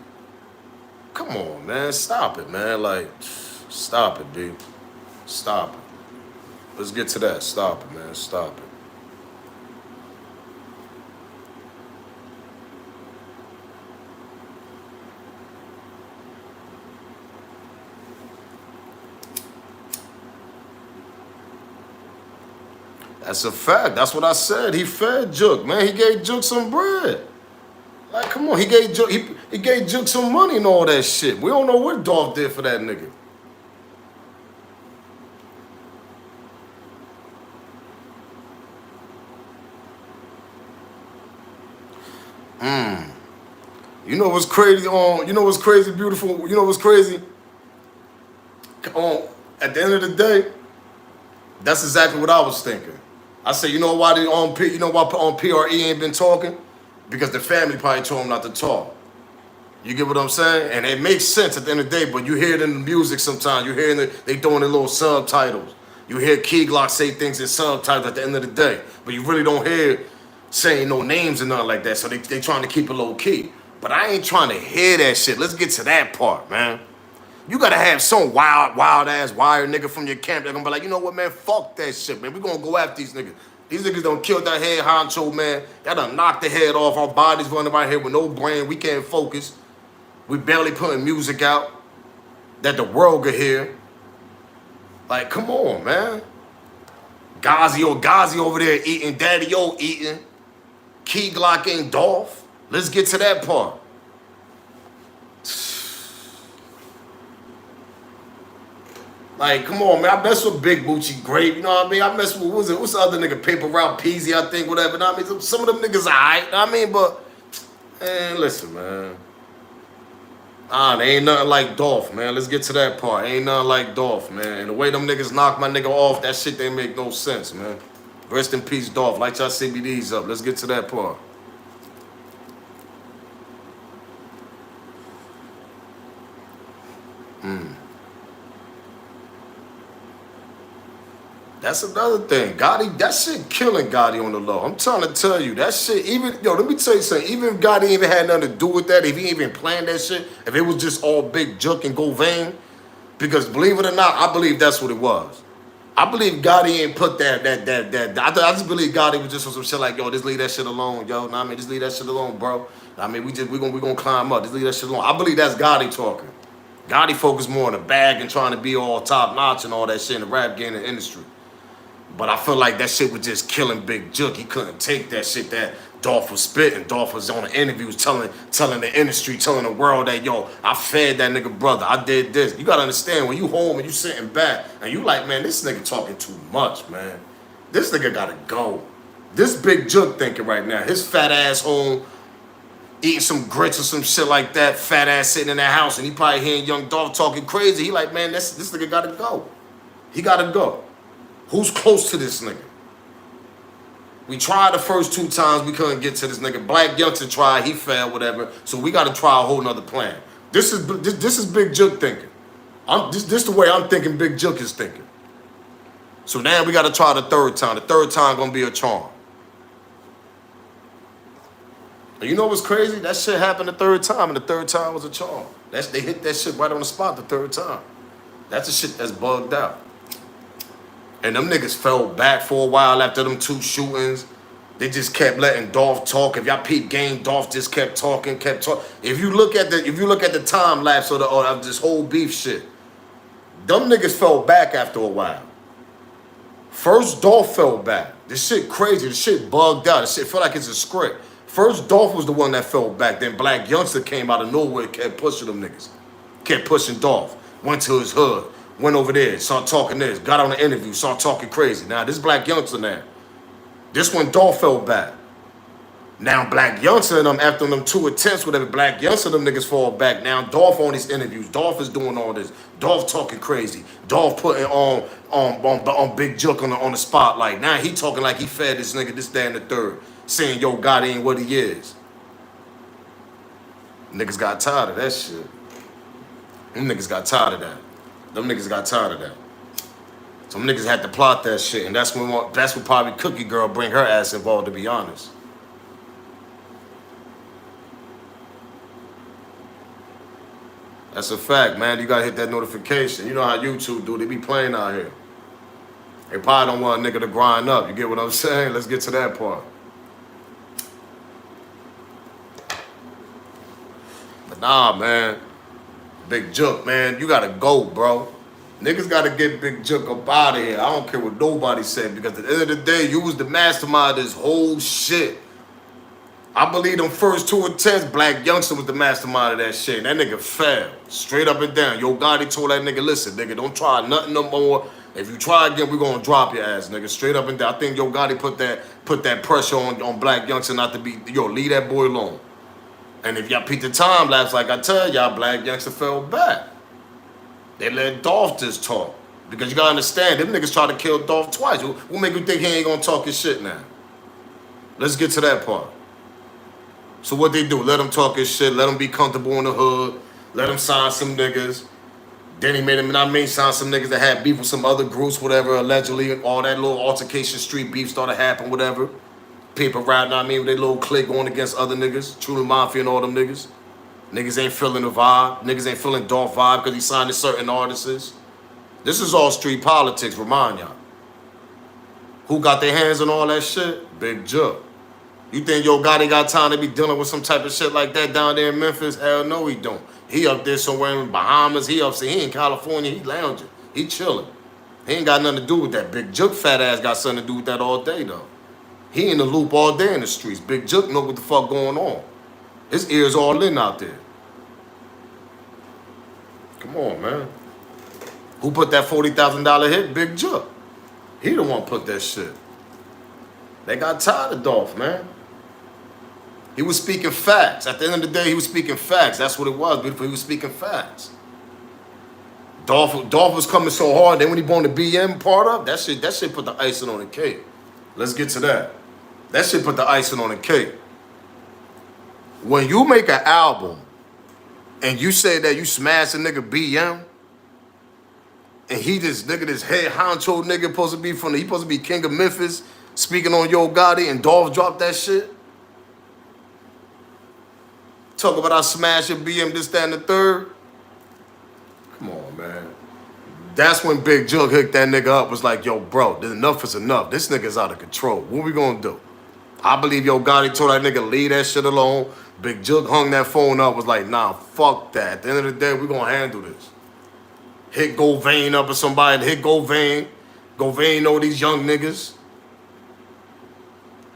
Come on, man. Stop it, man. Like, stop it, dude. Stop it. Let's get to that. Stop it, man. Stop it. That's a fact. That's what I said. He fed Jook, man. He gave Jook some bread. Like, come on. He gave Jook, he gave Jook some money and all that shit. We don't know what Dolph did for that nigga. You know what's crazy? You know what's crazy, beautiful? You know what's crazy? At the end of the day, that's exactly what I was thinking. I said, you know why on PRE ain't been talking? Because the family probably told him not to talk. You get what I'm saying? And it makes sense at the end of the day, but you hear it in the music sometimes. You hear they throwing in little subtitles. You hear Key Glock say things in subtitles at the end of the day, but you really don't hear saying no names and nothing like that. So they trying to keep it low key. But I ain't trying to hear that shit. Let's get to that part, man. You gotta have some wild ass wire nigga from your camp that gonna be like, you know what, man, fuck that shit, man. We gonna go after these niggas. These niggas done killed that head honcho, man. That done knocked the head off. Our bodies running around here with no brain. We can't focus. We barely putting music out that the world could hear. Like, come on, man. Ghazi over there eating. Daddy O eating. Key Glock ain't Dolph. Let's get to that part. Like, come on, man. I mess with Big Boochie Grape, you know what I mean? I mess with, what's the other nigga? Paper Route Peasy, I think, whatever. You know what I mean? Some of them niggas alright, you know what I mean? But, man, listen, man. They ain't nothing like Dolph, man. Let's get to that part. Ain't nothing like Dolph, man. And the way them niggas knock my nigga off, that shit, they make no sense, man. Rest in peace, Dolph. Light y'all CBDs up. Let's get to that part. That's another thing. Gotti, that shit killing Gotti on the low. I'm trying to tell you, that shit, let me tell you something. Even if Gotti even had nothing to do with that, if he even planned that shit, if it was just all Big Juke and Go Vain, because believe it or not, I believe that's what it was. I believe Gotti ain't put that. I just believe Gotti was just on some shit like, yo, just leave that shit alone, yo. Nah, I mean, just leave that shit alone, bro. I mean, we gonna climb up. Just leave that shit alone. I believe that's Gotti talking. Gotti focused more on the bag and trying to be all top notch and all that shit in the rap game and industry. But I feel like that shit was just killing Big Juke. He couldn't take that shit that Dolph was spitting. Dolph was on the interviews telling the industry, telling the world that, yo, I fed that nigga brother. I did this. You gotta understand, when you home and you sitting back and you like, man, this nigga talking too much, man. This nigga gotta go. This Big Juke thinking right now. His fat ass home, eating some grits or some shit like that, fat ass sitting in that house, and he probably hearing Young Dolph talking crazy. He like, man, this nigga gotta go. He gotta go. Who's close to this nigga? We tried the first 2 times, we couldn't get to this nigga. Black Youngster tried, he failed, whatever. So we gotta try a whole nother plan. This is Big Juke thinking. This the way I'm thinking Big Juke is thinking. So now we gotta try the 3rd time. The 3rd time gonna be a charm. And you know what's crazy? That shit happened the 3rd time, and the 3rd time was a charm. They hit that shit right on the spot the 3rd time. That's the shit that's bugged out. And them niggas fell back for a while after them 2 shootings. They just kept letting Dolph talk. If y'all peep game, Dolph just kept talking. If you look at the time lapse of this whole beef shit, them niggas fell back after a while. First, Dolph fell back. This shit crazy. This shit bugged out. This shit felt like it's a script. First, Dolph was the one that fell back. Then Black Youngster came out of nowhere, kept pushing them niggas. Kept pushing Dolph. Went to his hood. Went over there, started talking this. Got on the interview, started talking crazy. Now, this Black Youngster now. This when Dolph fell back. Now, Black Youngster and them, after them 2 attempts, whatever, Black Youngster, them niggas fall back. Now, Dolph on these interviews. Dolph is doing all this. Dolph talking crazy. Dolph putting on Big Juke on the spotlight. Now, he talking like he fed this nigga, this, that, and the third. Saying, yo, Gotti ain't what he is. Niggas got tired of that shit. Them niggas got tired of that. Them niggas got tired of that. Some niggas had to plot that shit, and that's when probably Cookie Girl bring her ass involved, to be honest. That's a fact, man. You gotta hit that notification. You know how YouTube do. They be playing out here. They probably don't want a nigga to grind up. You get what I'm saying? Let's get to that part. But nah, man. Big Juke, man. You gotta go, bro. Niggas gotta get Big Juke up out of here. I don't care what nobody said, because at the end of the day, you was the mastermind of this whole shit. I believe them first 2 attempts, Black Youngster was the mastermind of that shit. And that nigga fell. Straight up and down. Yo Gotti told that nigga, listen, nigga, don't try nothing no more. If you try again, we're gonna drop your ass, nigga. Straight up and down. I think Yo Gotti put that pressure on Black Youngster not to be, yo, leave that boy alone. And if y'all peep the time lapse, like I tell y'all, Black Youngster fell back. They let Dolph just talk. Because you gotta understand, them niggas tried to kill Dolph twice. What make you think he ain't gonna talk his shit now? Let's get to that part. So what they do? Let him talk his shit. Let him be comfortable in the hood. Let him sign some niggas. Then he made him, sign some niggas that had beef with some other groups, whatever, allegedly. All that little altercation, street beef started happening, whatever. People riding, with their little clique going against other niggas. Truly Mafia and all them niggas. Niggas ain't feeling the vibe. Niggas ain't feeling Dolph vibe because he signed to certain artists. This is all street politics, remind y'all. Who got their hands on all that shit? Big Juke. You think Yo Gotti got time to be dealing with some type of shit like that down there in Memphis? Hell no, he don't. He up there somewhere in Bahamas. He in California. He lounging. He chilling. He ain't got nothing to do with that. Big Juke fat ass got something to do with that all day, though. He in the loop all day in the streets. Big Juke know what the fuck going on. His ears all in out there. Come on, man. Who put that $40,000 hit? Big Juke. He the one put that shit. They got tired of Dolph, man. He was speaking facts. At the end of the day, he was speaking facts. That's what it was, beautiful. He was speaking facts. Dolph was coming so hard. Then when he brought the BM part up, that shit put the icing on the cake. Let's get to that. That shit put the icing on the cake. When you make an album and you say that you smash a nigga BM, and he this head honcho nigga supposed to be king of Memphis, speaking on Yo Gotti, and Dolph dropped that shit. Talk about I smash your BM, this, that, and the third. Come on, man. That's when Big Juke hooked that nigga up. Was like, yo, bro, enough is enough. This nigga's out of control. What we gonna do? I believe Yo Gotti told that nigga leave that shit alone. Big Juke hung that phone up. Was like, nah, fuck that. At the end of the day, we gonna handle this. Hit Govain up or somebody. Hit Govain. Govain know these young niggas.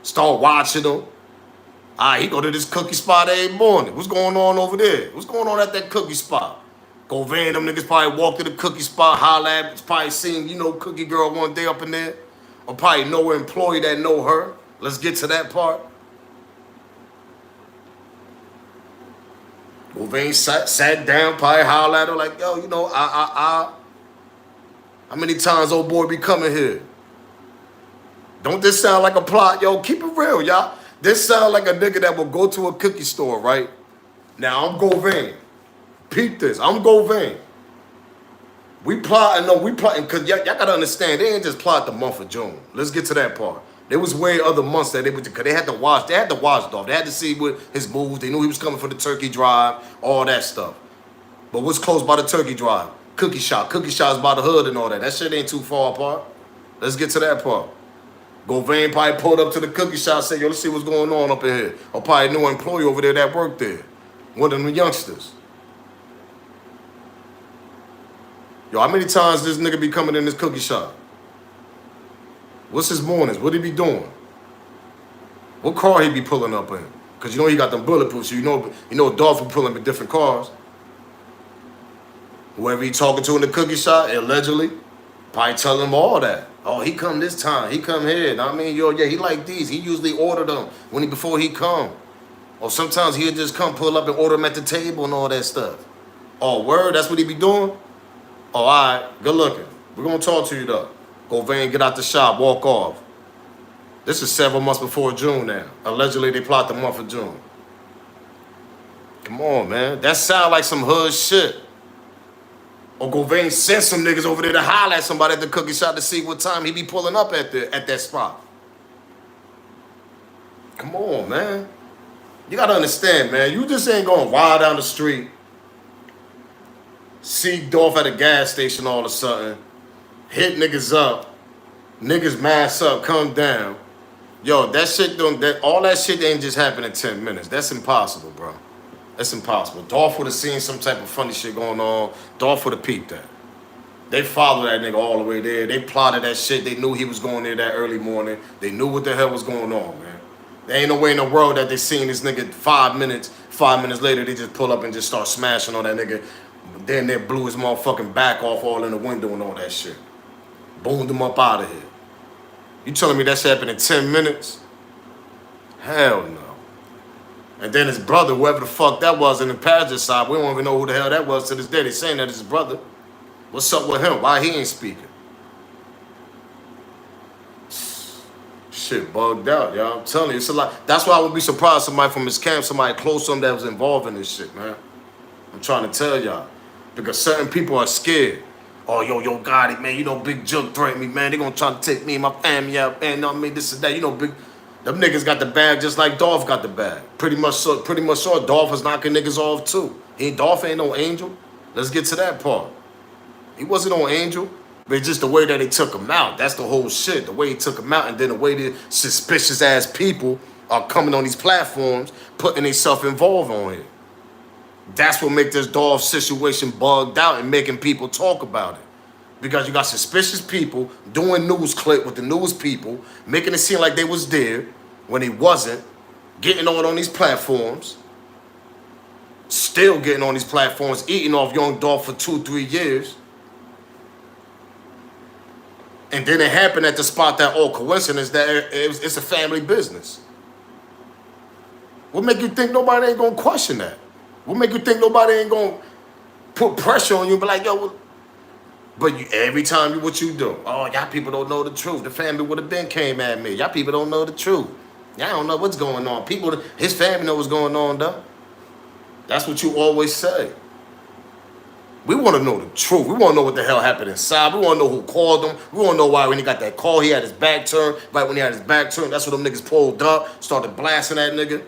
Start watching them. He go to this cookie spot every morning. What's going on over there? What's going on at that cookie spot? Go van, them niggas probably walk to the cookie spot, holla at, probably seen, Cookie Girl one day up in there. Or probably know an employee that know her. Let's get to that part. Go van sat down, probably holla at her like, yo, how many times old boy be coming here? Don't this sound like a plot? Yo, keep it real, y'all. This sound like a nigga that will go to a cookie store, right? Now, I'm Govain. Peep this. I'm Govain. We plotting, because y'all got to understand, they ain't just plot the month of June. Let's get to that part. There was way other months that because they had to watch Dolph. They had to see what his moves. They knew he was coming for the turkey drive, all that stuff. But what's close by the turkey drive? Cookie shop. Cookie shop's by the hood and all that. That shit ain't too far apart. Let's get to that part. Govain probably pulled up to the cookie shop and said, yo, let's see what's going on up in here. Or probably knew an employee over there that worked there. One of them youngsters. Yo, how many times this nigga be coming in this cookie shop? What's his mornings? What he be doing? What car he be pulling up in? Cause you know he got them bulletproof, so you know Dolph will pull him in different cars. Whoever he talking to in the cookie shop, allegedly, probably telling him all that. Oh, he come this time, he come here. Know what I mean, yo, yeah, he like these. He usually order them before he come. Or sometimes he'll just come pull up and order them at the table and all that stuff. Oh, word, that's what he be doing? Oh, all right, good looking. We're gonna talk to you though. Go Van, get out the shop, walk off. This is several months before June now. Allegedly, they plot the month of June. Come on, man. That sound like some hood shit. Or Govain sent some niggas over there to holler at somebody at the cookie shop to see what time he be pulling up at that spot. Come on, man. You gotta understand, man. You just ain't going wild down the street, see Dolph at a gas station all of a sudden, hit niggas up, niggas mask up, come down. Yo, that shit all that shit ain't just happen in 10 minutes. That's impossible, bro. That's impossible. Dolph would have seen some type of funny shit going on. Dolph would have peeped that. They followed that nigga all the way there. They plotted that shit. They knew he was going there that early morning. They knew what the hell was going on, man. There ain't no way in the world that they seen this nigga 5 minutes. 5 minutes later, they just pull up and just start smashing on that nigga. Then they blew his motherfucking back off all in the window and all that shit. Boomed him up out of here. You telling me that shit happened in 10 minutes? Hell no. And then his brother, whoever the fuck that was in the passenger side, we don't even know who the hell that was to this day. They saying that it's his brother. What's up with him? Why he ain't speaking? Shit bugged out, y'all. I'm telling you, it's a lot. That's why I would be surprised somebody from his camp, somebody close to him that was involved in this shit, man. I'm trying to tell y'all. Because certain people are scared. Oh, yo, Gotti, man, you know Big Juke threatened me, man. They gonna try to take me and my family out, man. You know what I mean? This and that. You know, them niggas got the bag just like Dolph got the bag. Pretty much so Dolph is knocking niggas off too. Dolph ain't no angel. Let's get to that part. He wasn't no angel. But it's just the way that they took him out. That's the whole shit. The way he took him out, and then the way the suspicious ass people are coming on these platforms, putting themselves involved on it. That's what makes this Dolph situation bugged out and making people talk about it. Because you got suspicious people doing news clip with the news people, making it seem like they was there when he wasn't, getting on these platforms, still getting on these platforms, eating off Young Dolph for 2-3 years. And then it happened at the spot that all coincidence that it's a family business. What make you think nobody ain't gonna question that? What make you think nobody ain't gonna put pressure on you and be like, yo, but every time what you do, oh, y'all people don't know the truth. The family would have been came at me. Y'all people don't know the truth. Y'all don't know what's going on. His family know what's going on, though. That's what you always say. We want to know the truth. We want to know what the hell happened inside. We want to know who called him. We want to know why when he got that call, he had his back turned. Right when he had his back turned, that's when them niggas pulled up, started blasting that nigga.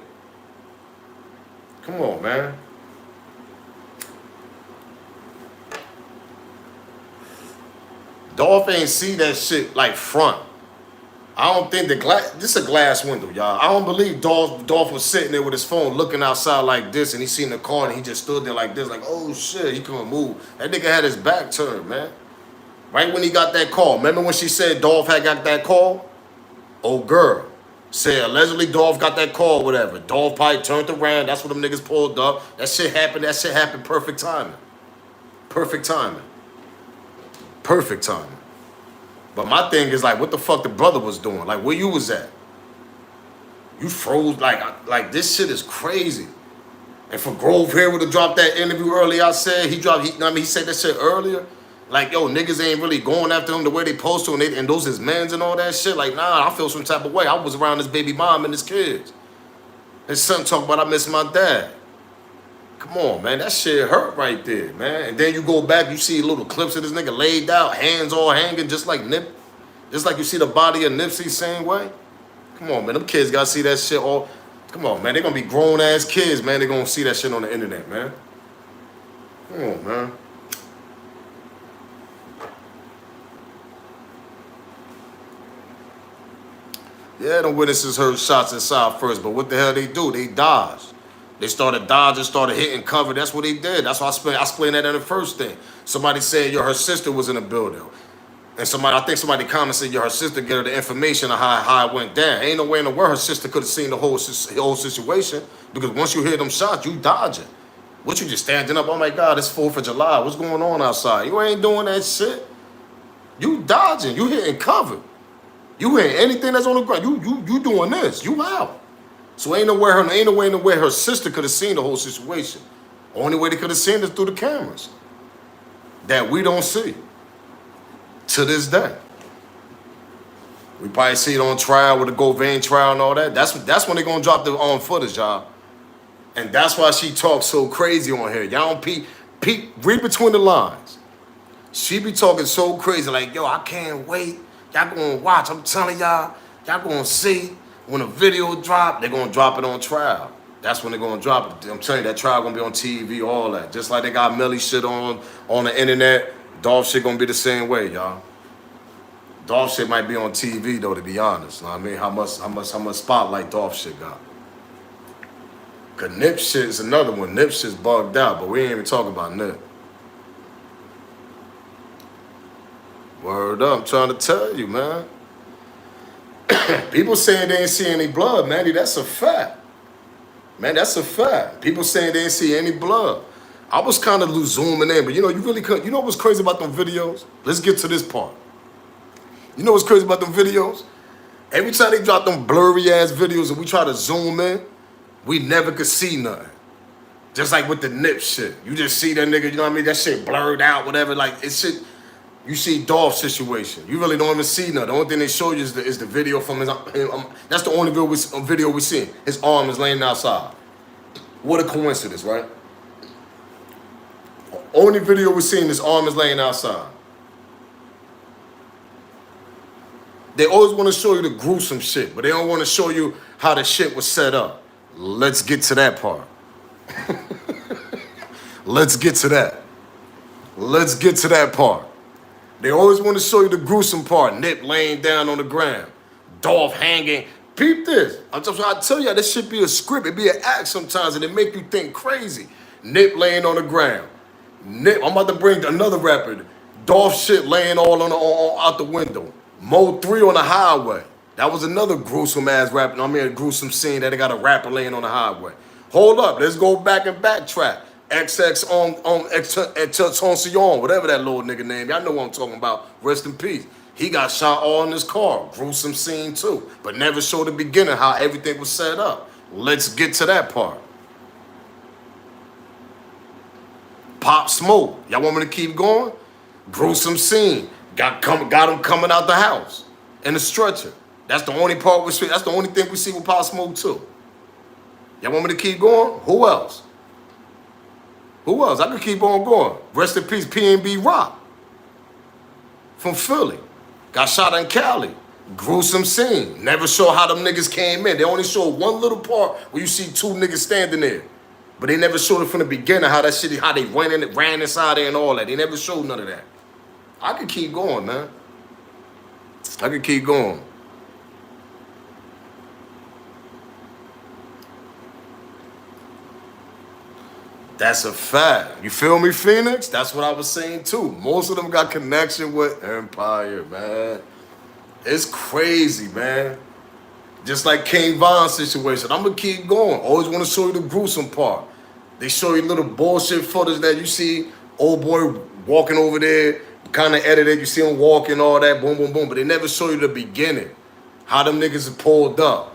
Come on, man. Dolph ain't see that shit like front. I don't think this is a glass window, y'all. I don't believe Dolph was sitting there with his phone looking outside like this and he seen the car and he just stood there like this, like, oh shit, he couldn't move. That nigga had his back turned, man. Right when he got that call. Remember when she said Dolph had got that call? Oh girl. Said allegedly Dolph got that call, whatever. Dolph probably turned around. That's when them niggas pulled up. That shit happened perfect timing. Perfect timing. Perfect timing. But my thing is like, what the fuck the brother was doing? Like, where you was at? You froze, like this shit is crazy. And for Grove here would have dropped that interview earlier, I said, he said that shit earlier. Like, yo, niggas ain't really going after him the way they supposed to, and those his mans and all that shit. Like, nah, I feel some type of way. I was around his baby mom and his kids. His son talk about I miss my dad. Come on, man, that shit hurt right there, man. And then you go back, you see little clips of this nigga laid out, hands all hanging, just like you see the body of Nipsey same way. Come on, man, them kids gotta see that shit all. Come on, man, they gonna be grown ass kids, man. They gonna see that shit on the internet, man. Come on, man. Yeah, the witnesses heard shots inside first, but what the hell they do? They dodged. They started dodging, started hitting cover. That's what they did. That's why I explained that in the first thing. Somebody said, yo, her sister was in the building. And I think somebody commented, her sister gave her the information of how it went down. Ain't no way in the world her sister could have seen the whole situation, because once you hear them shots, you dodging. What, you just standing up? Oh my God, it's 4th of July. What's going on outside? You ain't doing that shit. You dodging. You hitting cover. You hitting anything that's on the ground. You doing this. You out. So ain't no way in the way her sister could have seen the whole situation. Only way they could have seen it is through the cameras that we don't see to this day. We probably see it on trial with the Govain trial and all that. That's when they're gonna drop the footage, y'all. And that's why she talks so crazy on here. Y'all don't read between the lines. She be talking so crazy, like, yo, I can't wait. Y'all gonna watch. I'm telling y'all gonna see when a video drop, they're gonna drop it on trial. That's when they're gonna drop it. I'm telling you, that trial gonna be on TV, all that. Just like they got Millie shit on the internet, Dolph shit gonna be the same way, y'all. Dolph shit might be on TV though, to be honest. You know what I mean? How much spotlight Dolph shit got. Cause Nip shit is another one. Nip shit's bugged out, but we ain't even talking about Nip. Word up, I'm trying to tell you, man. People saying they ain't see any blood, Manny. That's a fact. Man, that's a fact. People saying they didn't see any blood. I was kind of zooming in, but you really couldn't. You know what's crazy about them videos? Let's get to this part. You know what's crazy about them videos? Every time they drop them blurry ass videos and we try to zoom in, we never could see nothing. Just like with the Nip shit. You just see that nigga, you know what I mean? That shit blurred out, whatever. Like, it's shit. You see Dolph's situation. You really don't even see nothing. The only thing they show you is the video from his. That's the only video we see. His arm is laying outside. What a coincidence, right? Only video we seen, his arm is laying outside. They always want to show you the gruesome shit, but they don't want to show you how the shit was set up. Let's get to that part. Let's get to that. Let's get to that part. They always want to show you the gruesome part. Nip laying down on the ground. Dolph hanging. Peep this. I tell you, this should be a script. It be an act sometimes, and it make you think crazy. Nip laying on the ground. Nip, I'm about to bring another rapper. Dolph shit laying all out the window. Mo 3 on the highway. That was another gruesome ass rapper. I mean, a gruesome scene that they got a rapper laying on the highway. Hold up, let's go back and backtrack. XX on Extension, whatever that little nigga name. Y'all know what I'm talking about. Rest in peace. He got shot all in his car. Gruesome scene too. But never showed the beginning how everything was set up. Let's get to that part. Pop Smoke. Y'all want me to keep going? Gruesome scene. Got him coming out the house in a stretcher. That's the only part we see. That's the only thing we see with Pop Smoke too. Y'all want me to keep going? Who else? Who else? I could keep on going. Rest in peace, PNB Rock from Philly. Got shot in Cali. Gruesome scene. Never show how them niggas came in. They only show one little part where you see 2 niggas standing there. But they never showed it from the beginning, how that shit, how they ran inside there and all that. They never showed none of that. I could keep going, man. I could keep going. That's a fact. You feel me, Phoenix? That's what I was saying too. Most of them got connection with Empire, man. It's crazy, man. Just like King Von's situation. I'm gonna keep going. Always want to show you the gruesome part. They show you little bullshit footage that you see old boy walking over there, kind of edited. You see him walking, all that, boom, boom, boom. But they never show you the beginning. How them niggas are pulled up.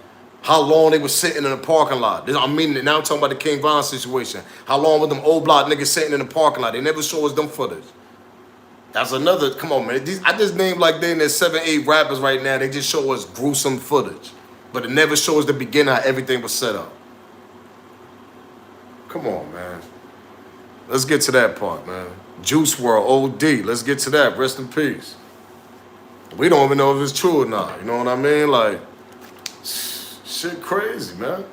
How long they were sitting in the parking lot. Now I'm talking about the King Von situation. How long were them old block niggas sitting in the parking lot? They never show us them footage. That's another, come on, man. I just named like they in there 7, 8 rappers right now. They just show us gruesome footage. But it never shows the beginning how everything was set up. Come on, man. Let's get to that part, man. Juice WRLD, OD. Let's get to that. Rest in peace. We don't even know if it's true or not. You know what I mean? Like, shit crazy, man.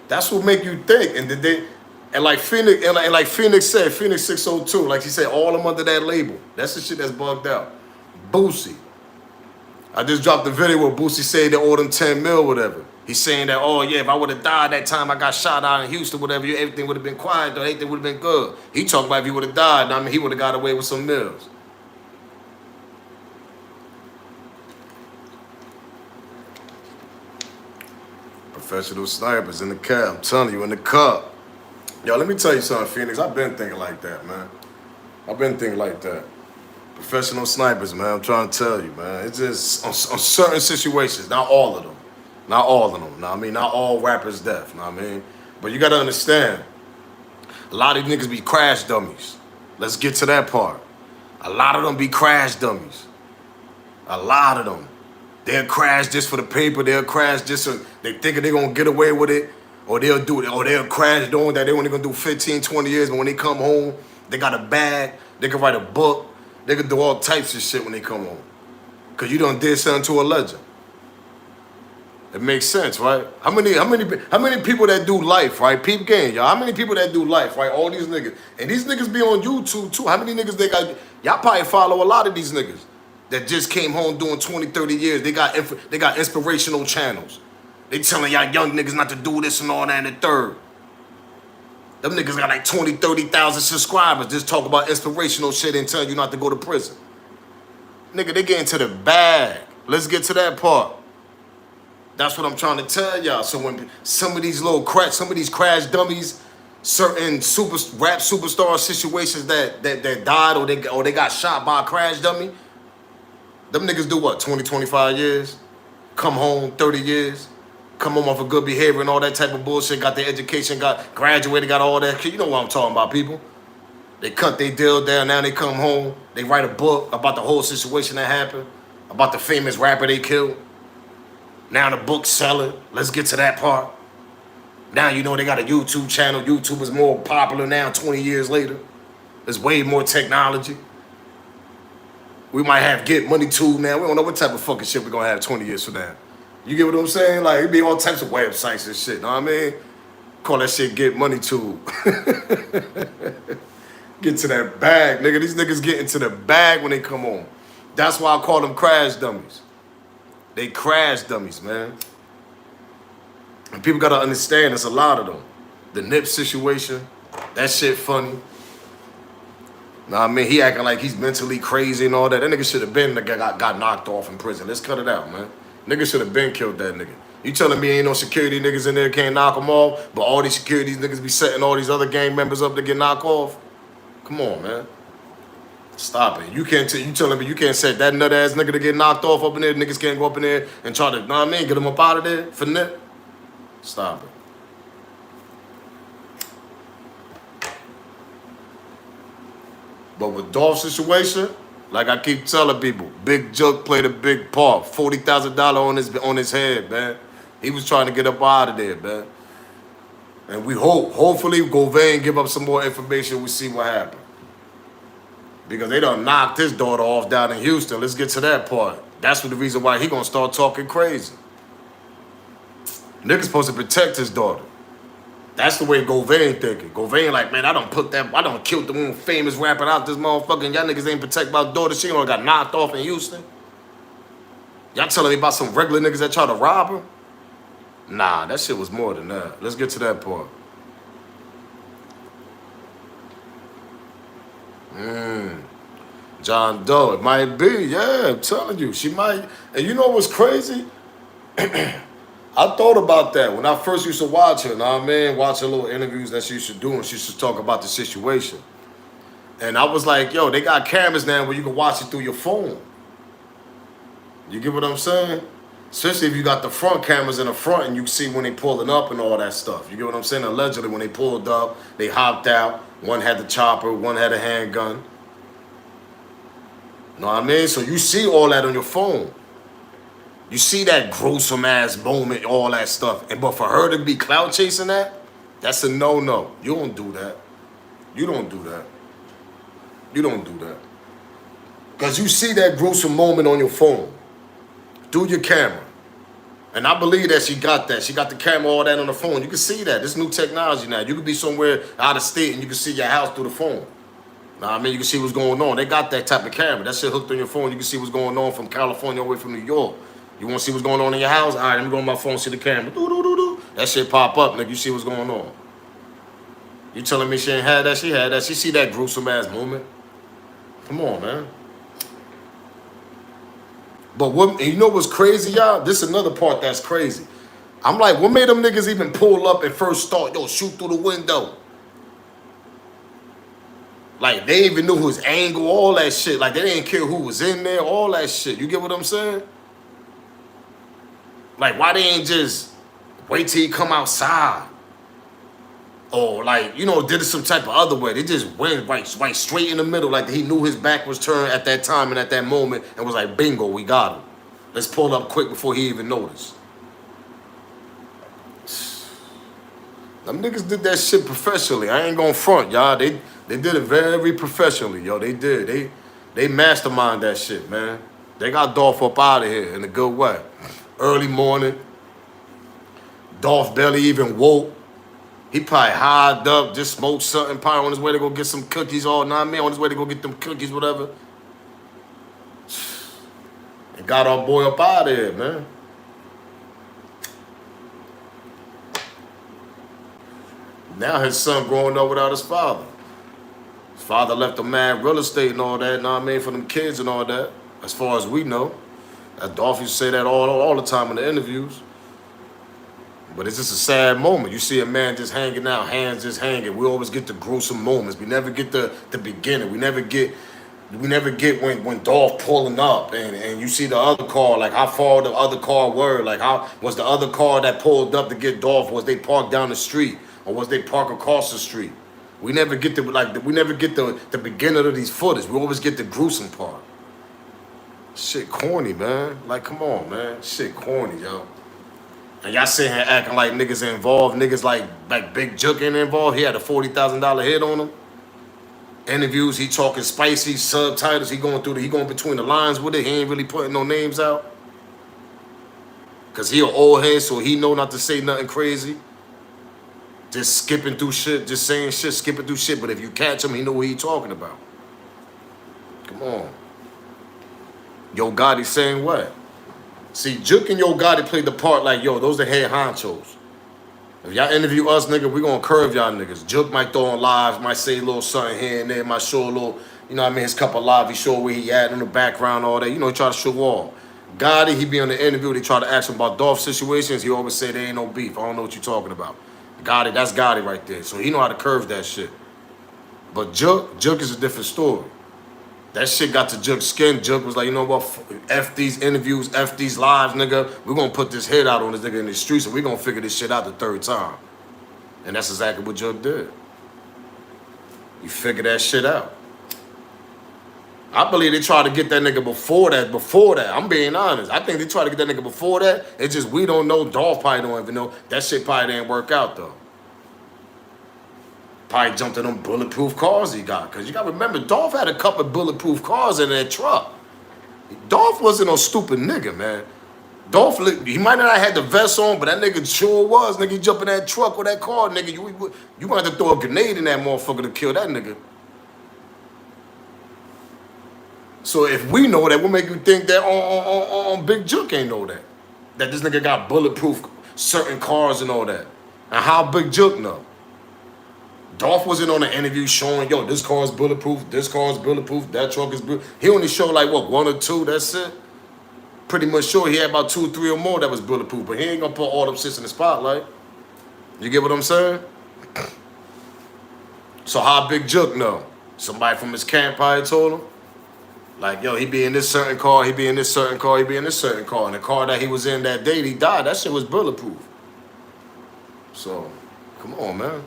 That's what make you think. And like Phoenix, and like Phoenix said, Phoenix 602, like he said, all them under that label. That's the shit that's bugged out. Boosie. I just dropped the video where Boosie said they owed him 10 mil, whatever. He's saying that, oh yeah, if I would have died that time I got shot out in Houston, whatever, everything would have been quiet, though, everything would have been good. He talking about if he would have died, I mean, he would have got away with some mills. Professional snipers in the car. I'm telling you, in the car. Yo, let me tell you something, Phoenix. I've been thinking like that, man. I've been thinking like that. Professional snipers, man. I'm trying to tell you, man. It's just on certain situations, not all of them. Not all of them. Know what I mean? Not all rappers deaf. Know what I mean? But you got to understand, a lot of these niggas be crash dummies. Let's get to that part. A lot of them be crash dummies. A lot of them. They'll crash just for the paper. They'll crash just so they think they're going to get away with it. Or they'll do it. Or they'll crash doing that. They only going to do 15, 20 years. But when they come home, they got a bag. They can write a book. They can do all types of shit when they come home. Because you done did something to a legend. It makes sense, right? How many people that do life, right? Peep game, y'all. How many people that do life, right? All these niggas. And these niggas be on YouTube, too. How many niggas they got? Y'all probably follow a lot of these niggas that just came home doing 20, 30 years. They got inspirational channels. They telling y'all young niggas not to do this and all that and the third. Them niggas got like 20, 30,000 subscribers. Just talk about inspirational shit and tell you not to go to prison. Nigga, they get into the bag. Let's get to that part. That's what I'm trying to tell y'all. So when some of these crash dummies, certain rap superstar situations that died or they got shot by a crash dummy, them niggas do what, 20, 25 years? Come home, 30 years? Come home off of good behavior and all that type of bullshit, got their education, got graduated, got all that. You know what I'm talking about, people. They cut their deal down, now they come home, they write a book about the whole situation that happened, about the famous rapper they killed. Now the book's selling. Let's get to that part. Now you know they got a YouTube channel. YouTube is more popular now 20 years later. There's way more technology. We might have Get Money Tube now. We don't know what type of fucking shit we're going to have 20 years from now. You get what I'm saying? Like, it be all types of websites and shit. Know what I mean? Call that shit Get Money Tube. Get to that bag, nigga. These niggas get into the bag when they come on. That's why I call them crash dummies. They crash dummies, man. And people gotta understand there's a lot of them. The Nip situation, that shit funny. Know what I mean? He acting like he's mentally crazy and all that. That nigga should have been got knocked off in prison. Let's cut it out, man. Nigga should have been killed that nigga. You telling me ain't no security niggas in there can't knock them off, but all these security niggas be setting all these other gang members up to get knocked off? Come on, man. Stop it. You telling me you can't set that nut ass nigga to get knocked off up in there? Niggas can't go up in there and try to, know what I mean, get him up out of there for Nip? Stop it. But with Dolph's situation, like I keep telling people, Big Juke played a big part. $40,000 on his head, man. He was trying to get up out of there, man. And we hopefully Govain give up some more information. We see what happens. Because they done knocked his daughter off down in Houston. Let's get to that part. That's the reason why he gonna start talking crazy. Nigga's supposed to protect his daughter. That's the way Govain thinking. Govain like, man, I done killed the one famous rapper out this motherfucking, y'all niggas ain't protect my daughter. She only got knocked off in Houston. Y'all telling me about some regular niggas that try to rob her? Nah, that shit was more than that. Let's get to that part. Young Dolph, it might be, yeah, I'm telling you. She might, and you know what's crazy? I thought about that when I first used to watch her, know what I mean? Watch her little interviews that she used to do, and she used to talk about the situation. And I was like, yo, they got cameras now where you can watch it through your phone. You get what I'm saying? Especially if you got the front cameras in the front and you see when they pulling up and all that stuff. You get what I'm saying? Allegedly, when they pulled up, they hopped out. One had the chopper, one had a handgun. Know what I mean? So you see all that on your phone. You see that gruesome ass moment, all that stuff. But for her to be clout chasing that, that's a no-no. You don't do that. You don't do that. You don't do that. Because you see that gruesome moment on your phone through your camera. And I believe that she got that. She got the camera, all that on the phone. You can see that. This new technology now. You could be somewhere out of state and you can see your house through the phone. Know what I mean? You can see what's going on. They got that type of camera. That shit hooked on your phone. You can see what's going on from California away from New York. You want to see what's going on in your house? All right, let me go on my phone, see the camera. Doo-doo-doo-doo. That shit pop up, nigga. You see what's going on. You telling me she ain't had that? She had that. She see that gruesome ass moment. Come on, man. But what, and you know what's crazy, y'all? This is another part that's crazy. I'm like, what made them niggas even pull up and first start, yo, shoot through the window? Like, they even knew his angle, all that shit. Like, they didn't care who was in there, all that shit. You get what I'm saying? Like, why they ain't just wait till he come outside? Or, like, you know, did it some type of other way. They just went right straight in the middle. Like, he knew his back was turned at that time and at that moment and was like, bingo, we got him. Let's pull up quick before he even noticed. Them niggas did that shit professionally. I ain't gonna front, y'all. They did it very professionally, yo. They did. They mastermind that shit, man. They got Dolph up out of here in a good way. Early morning. Dolph barely even woke. He probably hived up, just smoked something, probably on his way to go get some cookies, all nine man, on his way to go get them cookies, whatever. And got our boy up out of here, man. Now his son growing up without his father. His father left him mad real estate and all that, know what I mean, for them kids and all that, as far as we know. Dolph used to say that all the time in the interviews. But it's just a sad moment. You see a man just hanging out, hands just hanging. We always get the gruesome moments. We never get the beginning. We never get when Dolph pulling up and you see the other car, like how far the other car were, like how was the other car that pulled up to get Dolph, was they parked down the street or was they parked across the street? We never get the beginning of these footage. We always get the gruesome part. Shit corny, man. Like, come on, man. Shit corny, yo. And y'all sitting here acting like niggas involved. Niggas like Big Juke ain't involved. He had a $40,000 hit on him. Interviews, he talking spicy, subtitles. He going between the lines with it. He ain't really putting no names out. Cause he an old head, so he know not to say nothing crazy. Just skipping through shit, just saying shit, skipping through shit. But if you catch him, he know what he talking about. Come on. Yo Gotti saying what? See, Jook and Yo Gotti played the part like, yo, those the head honchos. If y'all interview us, nigga, we gonna curve y'all niggas. Jook might throw on lives, might say a little something here and there, might show a little, you know what I mean, his couple of live, he show where he at in the background, all that. You know, he try to show all. Gotti, he be on the interview, they try to ask him about Dolph situations, he always say there ain't no beef. I don't know what you talking about. Gotti, that's Gotti right there. So he know how to curve that shit. But Jook is a different story. That shit got to Jook's skin. Jook was like, you know what, F these interviews, F these lives, nigga. We're going to put this head out on this nigga in the streets and we're going to figure this shit out the third time. And that's exactly what Jook did. He figured that shit out. I believe they tried to get that nigga before that. I'm being honest. I think they tried to get that nigga before that. It's just we don't know. Dolph probably don't even know. That shit probably didn't work out, though. Probably jumped in them bulletproof cars he got. Because you got to remember, Dolph had a couple bulletproof cars in that truck. Dolph wasn't no stupid nigga, man. Dolph, he might not have had the vest on, but that nigga sure was. Nigga, you jump in that truck with that car, nigga, you gonna have to throw a grenade in that motherfucker to kill that nigga. So if we know that, what make you think that on Big Juke ain't know that? That this nigga got bulletproof certain cars and all that. And how Big Juke know? Dolph wasn't on the interview showing, yo, this car is bulletproof, that truck is bulletproof. He only showed like, what, 1 or 2, that's it? Pretty much sure he had about 2 or 3 or more that was bulletproof, but he ain't gonna put all them shits in the spotlight. You get what I'm saying? So how Big Juke know? Somebody from his camp probably told him. Like, yo, he be in this certain car, he be in this certain car, he be in this certain car. And the car that he was in that day, he died, that shit was bulletproof. So, come on, man.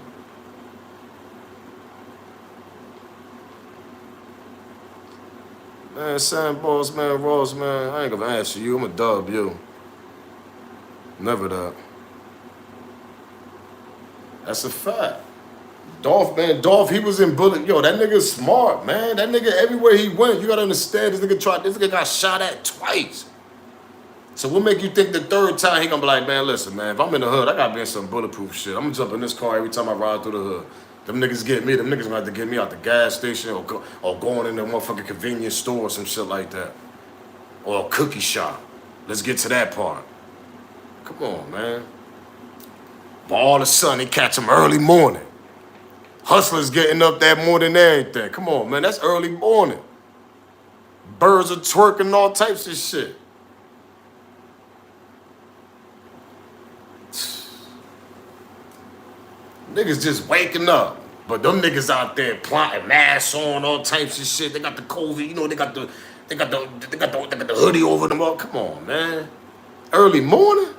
Man, Sam Boss, man, Ross, man, I ain't gonna answer you. I'm a dub you. Never that. That's a fact. Dolph, man, he was in bullet. Yo, that nigga's smart, man. That nigga, everywhere he went, you gotta understand, this nigga got shot at twice. So what make you think the third time he gonna be like, man, listen, man, if I'm in the hood, I gotta be in some bulletproof shit. I'm gonna jump in this car every time I ride through the hood. Them niggas get me. Them niggas gonna have to get me out the gas station or going in the motherfucking convenience store or some shit like that. Or a cookie shop. Let's get to that part. Come on, man. But all of a sudden, they catch him early morning. Hustlers getting up that more than anything. Come on, man. That's early morning. Birds are twerking, all types of shit. Niggas just waking up. But them niggas out there plotting, masks on, all types of shit. They got the COVID, you know, they got the hoodie over them all. Come on, man. Early morning?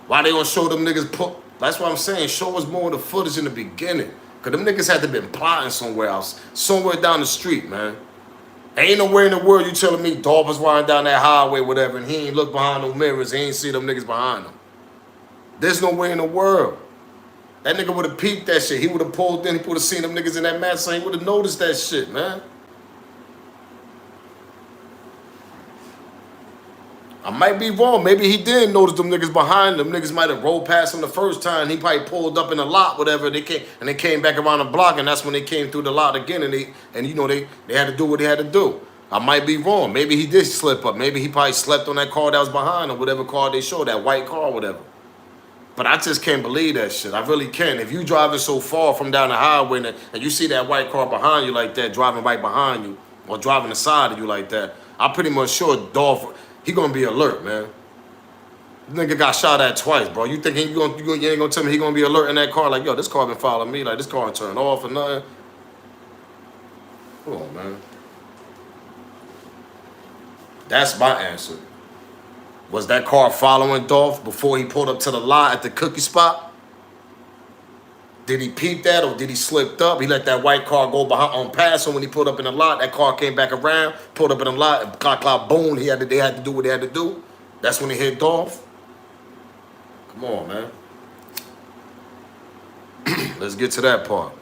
Why they gonna show them niggas put? That's what I'm saying. Show us more of the footage in the beginning. Cause them niggas had to been plotting somewhere else. Somewhere down the street, man. Ain't nowhere in the world you telling me Dolph was riding down that highway, whatever, and he ain't look behind no mirrors. He ain't see them niggas behind him. There's no way in the world. That nigga would have peeped that shit. He would have pulled in. He would have seen them niggas in that match. So he would have noticed that shit, man. I might be wrong. Maybe he did notice them niggas behind him. Niggas might have rolled past him the first time. He probably pulled up in the lot, whatever. They came back around the block, and that's when they came through the lot again. And you know they had to do what they had to do. I might be wrong. Maybe he did slip up. Maybe he probably slept on that car that was behind him, whatever car they showed, that white car, whatever. But I just can't believe that shit. I really can't. If you driving so far from down the highway and you see that white car behind you like that, driving right behind you, or driving the side of you like that, I'm pretty much sure Dolph, he gonna be alert, man. Nigga got shot at twice, bro. You think you ain't gonna tell me he gonna be alert in that car? Like, yo, this car been following me. Like, this car ain't turned off or nothing. Come on, man. That's my answer. Was that car following Dolph before he pulled up to the lot at the cookie spot? Did he peep that or did he slip up? He let that white car go behind on past him when he pulled up in the lot. That car came back around, pulled up in the lot, and clock, boom, they had to do what they had to do. That's when he hit Dolph. Come on, man. Let's get to that part.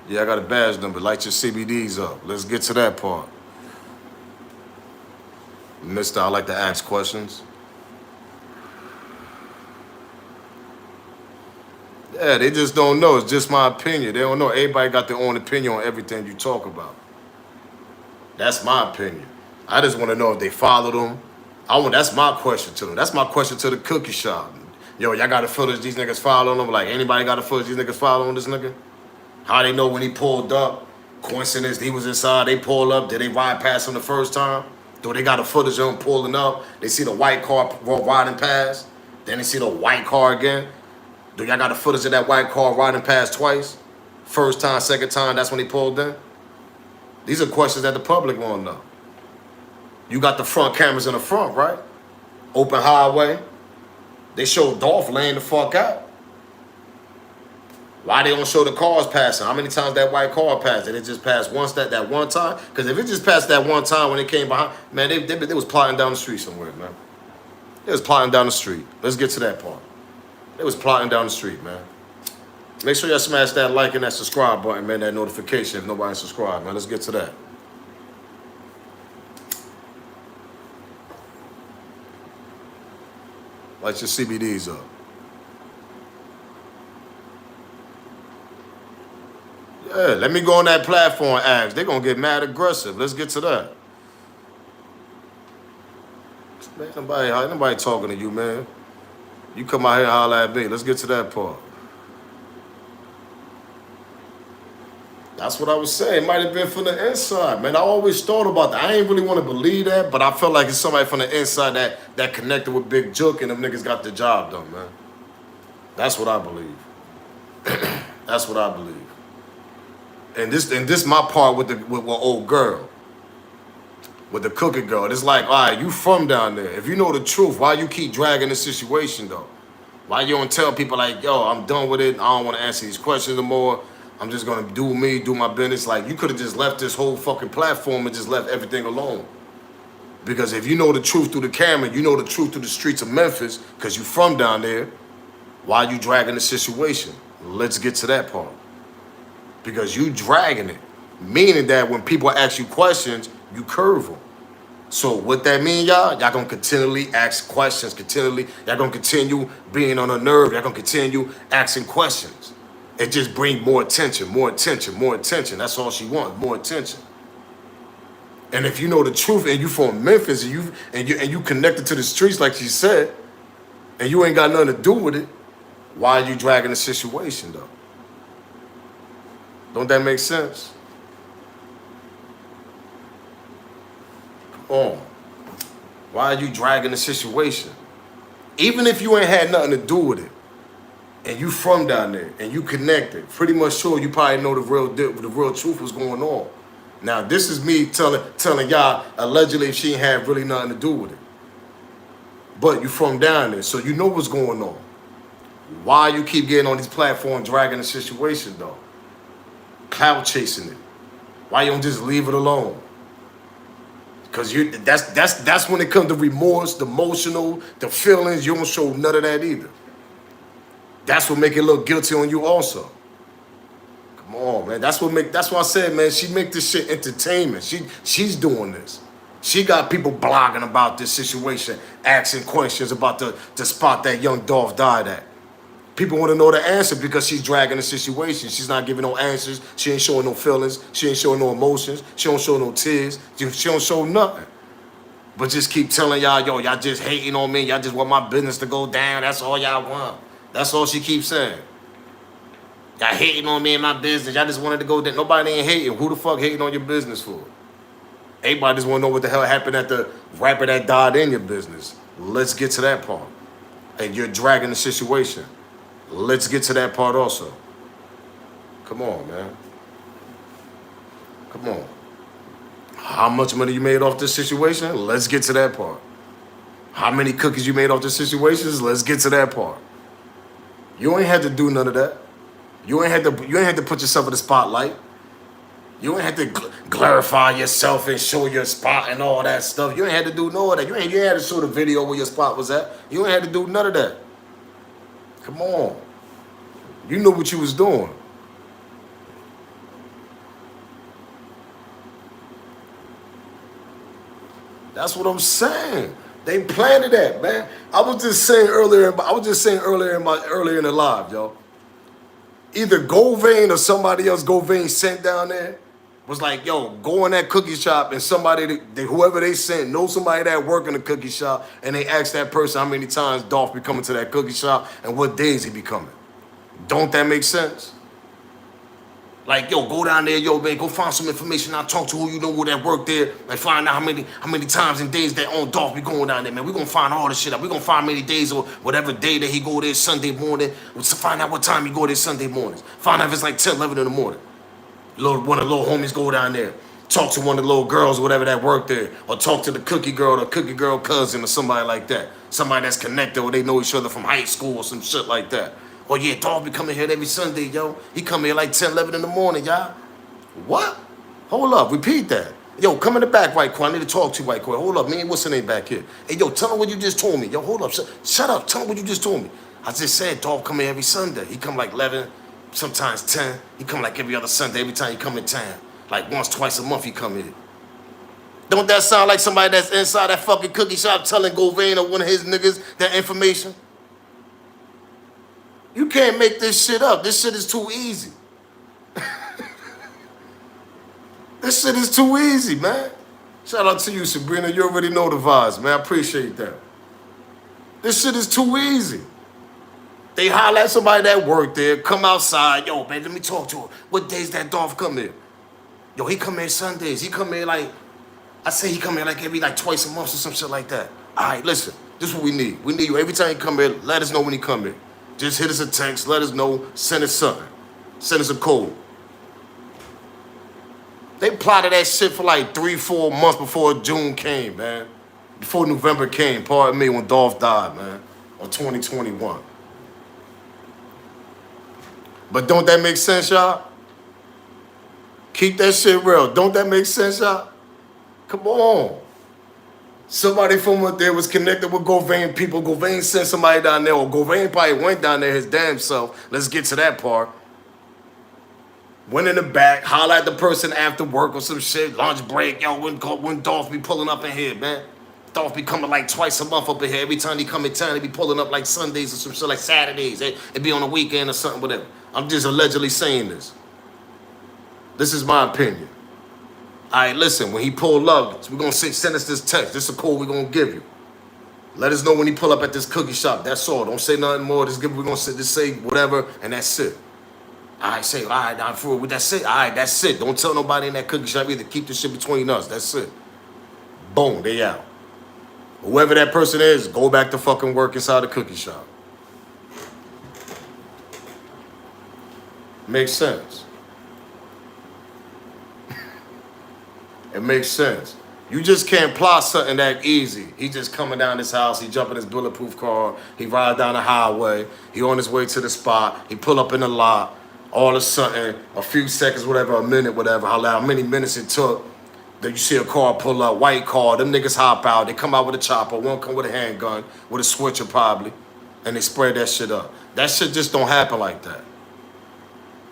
Yeah, I got a badge number. Light your CBDs up. Let's get to that part. Mister, I like to ask questions. Yeah, they just don't know. It's just my opinion. They don't know. Everybody got their own opinion on everything you talk about. That's my opinion. I just want to know if they followed them. That's my question to them. That's my question to the cookie shop. Yo, y'all got the footage these niggas following them? Like, anybody got the footage these niggas following this nigga? How they know when he pulled up? Coincidence, he was inside, they pulled up. Did they ride past him the first time? Do they got the footage of him pulling up? They see the white car riding past. Then they see the white car again. Do y'all got the footage of that white car riding past twice? First time, second time, that's when he pulled in? These are questions that the public want to know. You got the front cameras in the front, right? Open highway. They showed Dolph laying the fuck out. Why they don't show the cars passing? How many times that white car passed? Did it just pass once that one time? Because if it just passed that one time when it came behind, man, they was plotting down the street somewhere, man. They was plotting down the street. Let's get to that part. They was plotting down the street, man. Make sure y'all smash that like and that subscribe button, man, that notification if nobody subscribed, man. Let's get to that. Light your CBDs up. Yeah, let me go on that platform, ads. They're going to get mad aggressive. Let's get to that. Man, nobody talking to you, man. You come out here and holler at me. Let's get to that part. That's what I was saying. It might have been from the inside, man. I always thought about that. I ain't really want to believe that, but I felt like it's somebody from the inside that connected with Big Juke and them niggas got the job done, man. That's what I believe. That's what I believe. And this my part with old girl. With the cookie girl. It's like, all right, you from down there. If you know the truth, why you keep dragging the situation, though? Why you don't tell people like, yo, I'm done with it. I don't want to answer these questions no more. I'm just going to do me, do my business. Like, you could have just left this whole fucking platform and just left everything alone. Because if you know the truth through the camera, you know the truth through the streets of Memphis, because you from down there, why you dragging the situation? Let's get to that part. Because you dragging it. Meaning that when people ask you questions, you curve them. So what that mean, y'all? Y'all gonna continually ask questions, y'all gonna continue being on a nerve, y'all gonna continue asking questions. It just bring more attention, more attention, more attention. That's all she wants, more attention. And if you know the truth and you from Memphis and you connected to the streets like she said, and you ain't got nothing to do with it, why are you dragging the situation though? Don't that make sense? Come on. Why are you dragging the situation? Even if you ain't had nothing to do with it, and you from down there, and you connected, pretty much sure you probably know the real truth was going on. Now, this is me telling y'all, allegedly, she ain't had really nothing to do with it. But you from down there, so you know what's going on. Why you keep getting on these platforms dragging the situation, though? Cloud chasing it. Why you don't just leave it alone? Because that's when it comes to remorse, the emotional, the feelings. You don't show none of that either. That's what make it look guilty on you also. Come on, man. That's why I said, man, she make this shit entertainment. She's doing this. She got people blogging about this situation, asking questions about the spot that Young Dolph died at. People want to know the answer because she's dragging the situation. She's not giving no answers. She ain't showing no feelings. She ain't showing no emotions. She don't show no tears. She don't show nothing. But just keep telling y'all, yo, y'all just hating on me. Y'all just want my business to go down. That's all y'all want. That's all she keeps saying. Y'all hating on me and my business. Y'all just wanted to go down. Nobody ain't hating. Who the fuck hating on your business for? Everybody just want to know what the hell happened at the rapper that died in your business. Let's get to that part. And you're dragging the situation. Let's get to that part also. Come on, man. Come on. How much money you made off this situation? Let's get to that part. How many cookies you made off this situation? Let's get to that part. You ain't had to do none of that. You ain't had to put yourself in the spotlight. You ain't had to glorify yourself and show your spot and all that stuff. You ain't had to do none of that. You ain't had to show the video where your spot was at. You ain't had to do none of that. Come on. You knew what you was doing. That's what I'm saying. They planted that, man. I was just saying earlier in the live, yo. Either Govain or somebody else Govain sent down there was like, yo, go in that cookie shop and whoever they sent, know somebody that work in the cookie shop, and they ask that person how many times Dolph be coming to that cookie shop and what days he be coming. Don't that make sense? Like, yo, go down there, yo, man, go find some information. I'll talk to who you know that work there. Like, find out how many times and days that on Dolph be going down there, man. We're going to find all this shit out. We're going to find many days or whatever day that he go there Sunday morning. To find out what time he go there Sunday mornings. Find out if it's like 10, 11 in the morning. One of the little homies go down there. Talk to one of the little girls or whatever that work there. Or talk to the cookie girl or cookie girl cousin or somebody like that. Somebody that's connected or they know each other from high school or some shit like that. Oh, yeah, Dolph be coming here every Sunday, yo. He come here like 10, 11 in the morning, y'all. What? Hold up, repeat that. Yo, come in the back, White Core. I need to talk to you, White Core. Hold up, man, what's the name back here? Hey, yo, tell him what you just told me. Yo, hold up, shut up. Tell him what you just told me. I just said Dolph come here every Sunday. He come like 11, sometimes 10. He come like every other Sunday, every time he come in town. Like once, twice a month he come here. Don't that sound like somebody that's inside that fucking cookie shop telling Govain or one of his niggas that information? You can't make this shit up. This shit is too easy. This shit is too easy, man. Shout out to you, Sabrina. You already know the vibes, man. I appreciate that. This shit is too easy. They holler at somebody that work there, come outside. Yo, man, let me talk to him. What days that Dolph come here? Yo, he come here Sundays. He come here like, I say he come here like every like twice a month or some shit like that. All right, listen. This is what we need. We need you every time you come here, let us know when you come here. Just hit us a text, let us know, send us something. Send us a code. They plotted that shit for like 3-4 months before June came, man. Before November came, pardon me, when Dolph died, man. Or 2021. But don't that make sense, y'all? Keep that shit real. Don't that make sense, y'all? Come on. Somebody from up there was connected with Govain people. Govain sent somebody down there, or Govain probably went down there his damn self. Let's get to that part. Went in the back, holler at the person after work or some shit, lunch break. Yo, when Dolph be pulling up in here, man. Dolph be coming like twice a month up in here. Every time he come in town, he be pulling up like Sundays or some shit, like Saturdays. It be on a weekend or something, whatever. I'm just allegedly saying this. This is my opinion. All right, listen, when he pull up, we're going to send us this text. This is a code we're going to give you. Let us know when he pull up at this cookie shop. That's all. Don't say nothing more. We're going to just say whatever, and that's it. All right, say, all right, I'm through with that's it. All right, that's it. Don't tell nobody in that cookie shop either. Keep this shit between us. That's it. Boom, they out. Whoever that person is, go back to fucking work inside the cookie shop. Makes sense. It makes sense. You just can't plot something that easy. He just coming down his house. He jumping his bulletproof car. He ride down the highway. He on his way to the spot. He pull up in the lot. All of a sudden, a few seconds, whatever, a minute, whatever, how many minutes it took, then you see a car pull up, white car. Them niggas hop out. They come out with a chopper. One come with a handgun, with a switcher probably, and they spray that shit up. That shit just don't happen like that.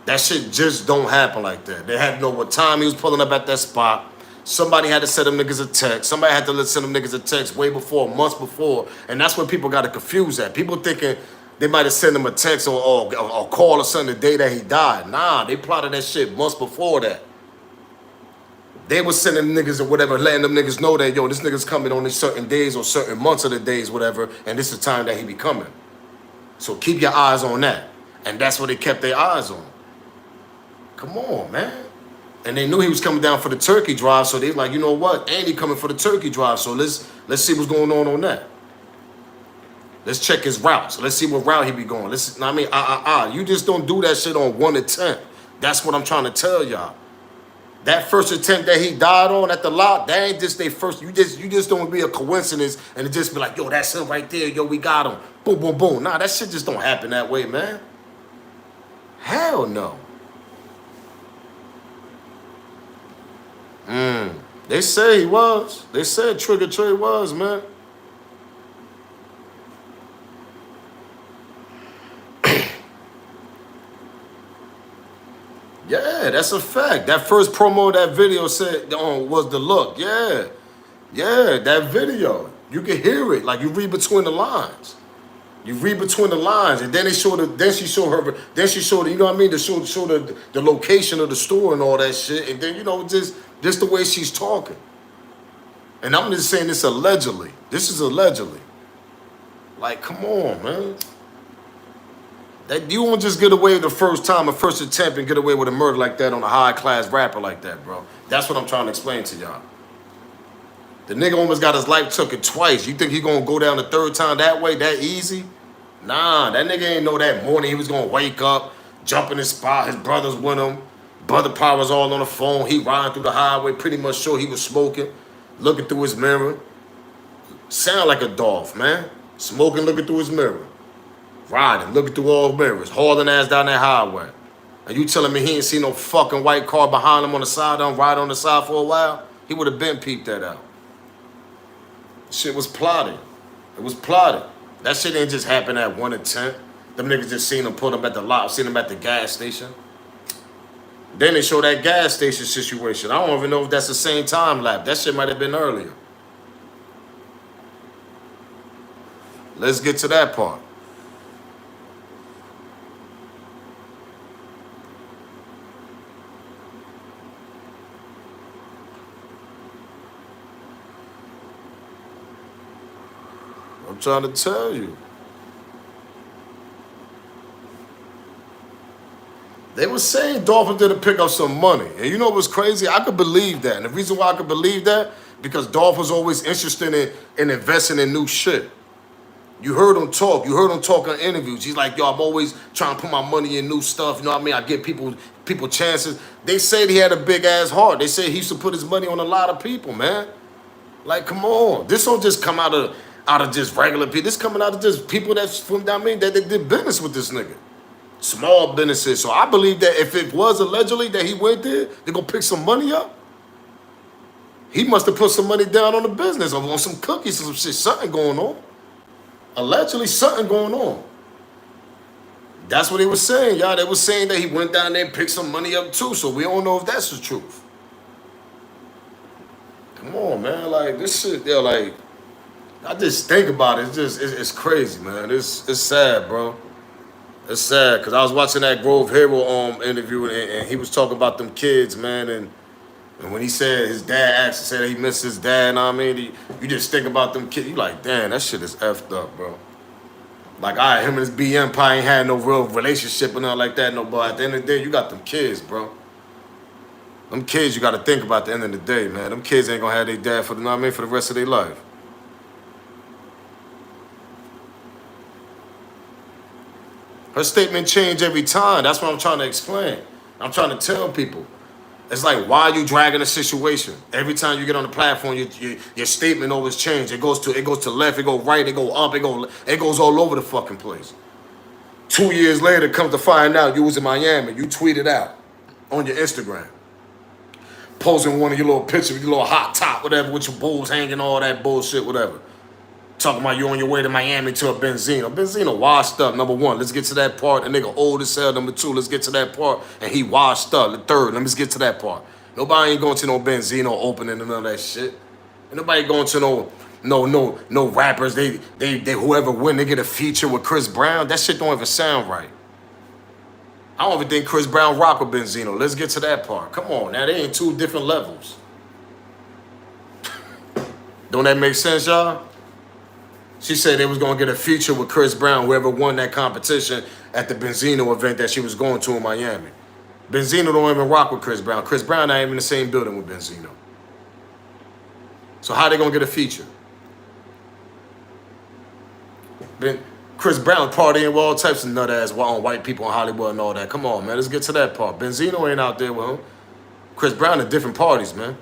That shit just don't happen like that. They had to know what time he was pulling up at that spot. Somebody had to send them niggas a text. Somebody had to send them niggas a text way before, months before. And that's what people got to confuse at. People thinking they might have sent him a text or call or something the day that he died. Nah, they plotted that shit months before that. They was sending niggas or whatever, letting them niggas know that, yo, this nigga's coming on these certain days or certain months of the days, whatever, and this is the time that he be coming. So keep your eyes on that. And that's what they kept their eyes on. Come on, man. And they knew he was coming down for the turkey drive, so they like, you know what? And he coming for the turkey drive, so let's see what's going on that. Let's check his routes. Let's see what route he be going. You just don't do that shit on one attempt. That's what I'm trying to tell y'all. That first attempt that he died on at the lot, that ain't just their first. You just don't be a coincidence and it just be like, yo, that's him right there. Yo, we got him. Boom, boom, boom. Nah, that shit just don't happen that way, man. Hell no. They say he was. They said Trigger Trey was, man. Yeah, that's a fact. That first promo of that video said was the look. Yeah, that video. You can hear it. Like you read between the lines. You read between the lines, and then they showed she showed the, you know what I mean, to show the location of the store and all that shit, and then just the way she's talking. And I'm just saying this allegedly. This is allegedly. Like, come on, man. That you won't just get away the first time, a first attempt, and get away with a murder like that on a high-class rapper like that, bro. That's what I'm trying to explain to y'all. The nigga almost got his life taken twice. You think he gonna go down the third time that way, that easy? Nah, that nigga ain't know that morning he was gonna wake up, jump in his spot, his brother's with him. Brother Power's all on the phone. He riding through the highway, pretty much sure he was smoking, looking through his mirror. Sound like a Dolph, man. Smoking, looking through his mirror. Riding, looking through all mirrors, hauling ass down that highway. And you telling me he ain't seen no fucking white car behind him on the side, ride on the side for a while? He would have been peeped that out. Shit was plotted. It was plotted. That shit ain't just happen at one attempt. Them niggas just seen him put him at the lot, seen him at the gas station. Then they show that gas station situation. I don't even know if that's the same time lapse. That shit might have been earlier. Let's get to that part. I'm trying to tell you. They were saying Dolph did to pick up some money. And you know what's crazy? I could believe that. And the reason why I could believe that, because Dolph was always interested in investing in new shit. You heard him talk. You heard him talk on interviews. He's like, yo, I'm always trying to put my money in new stuff. You know what I mean? I give people chances. They said he had a big-ass heart. They said he used to put his money on a lot of people, man. Like, come on. This don't just come out of just regular people. This coming out of just people that did business with this nigga. Small businesses. So I believe that if it was allegedly that he went there, they're gonna pick some money up. He must have put some money down on the business or on some cookies or some shit. Something going on. Allegedly something going on. That's what they were saying, y'all. They were saying that he went down there and picked some money up too. So we don't know if that's the truth. Come on, man. Like this shit, they're like, I just think about it. It's crazy, man. It's sad, bro. It's sad because I was watching that Grove Hero interview and he was talking about them kids, man. And when he said his dad said he missed his dad, you know what I mean? You just think about them kids. You like, damn, that shit is effed up, bro. Like, all right, him and his BM probably ain't had no real relationship or nothing like that, no. But at the end of the day, you got them kids, bro. Them kids you got to think about at the end of the day, man. Them kids ain't gonna have their dad for the, you know what I mean, for the rest of their life. Her statement changed every time. That's what I'm trying to explain. I'm trying to tell people. It's like, why are you dragging a situation? Every time you get on the platform, your statement always changes. It goes to left, it goes right, it goes up, it goes all over the fucking place. 2 years later, come to find out you was in Miami. You tweeted out on your Instagram, posing one of your little pictures, your little hot top, whatever, with your bulls hanging, all that bullshit, whatever. Talking about you on your way to Miami to a Benzino. Benzino washed up, number one. Let's get to that part. The nigga old as hell, number two. Let's get to that part. And he washed up. The third, let me get to that part. Nobody ain't going to no Benzino opening and none of that shit. Ain't nobody going to no rappers. They whoever win, they get a feature with Chris Brown. That shit don't even sound right. I don't even think Chris Brown rock with Benzino. Let's get to that part. Come on, now they ain't two different levels. Don't that make sense, y'all? She said they was going to get a feature with Chris Brown, whoever won that competition at the Benzino event that she was going to in Miami. Benzino don't even rock with Chris Brown. Chris Brown not even in the same building with Benzino. So how they going to get a feature? Chris Brown partying with all types of nut ass on white people in Hollywood and all that. Come on, man. Let's get to that part. Benzino ain't out there with him. Chris Brown at different parties, man.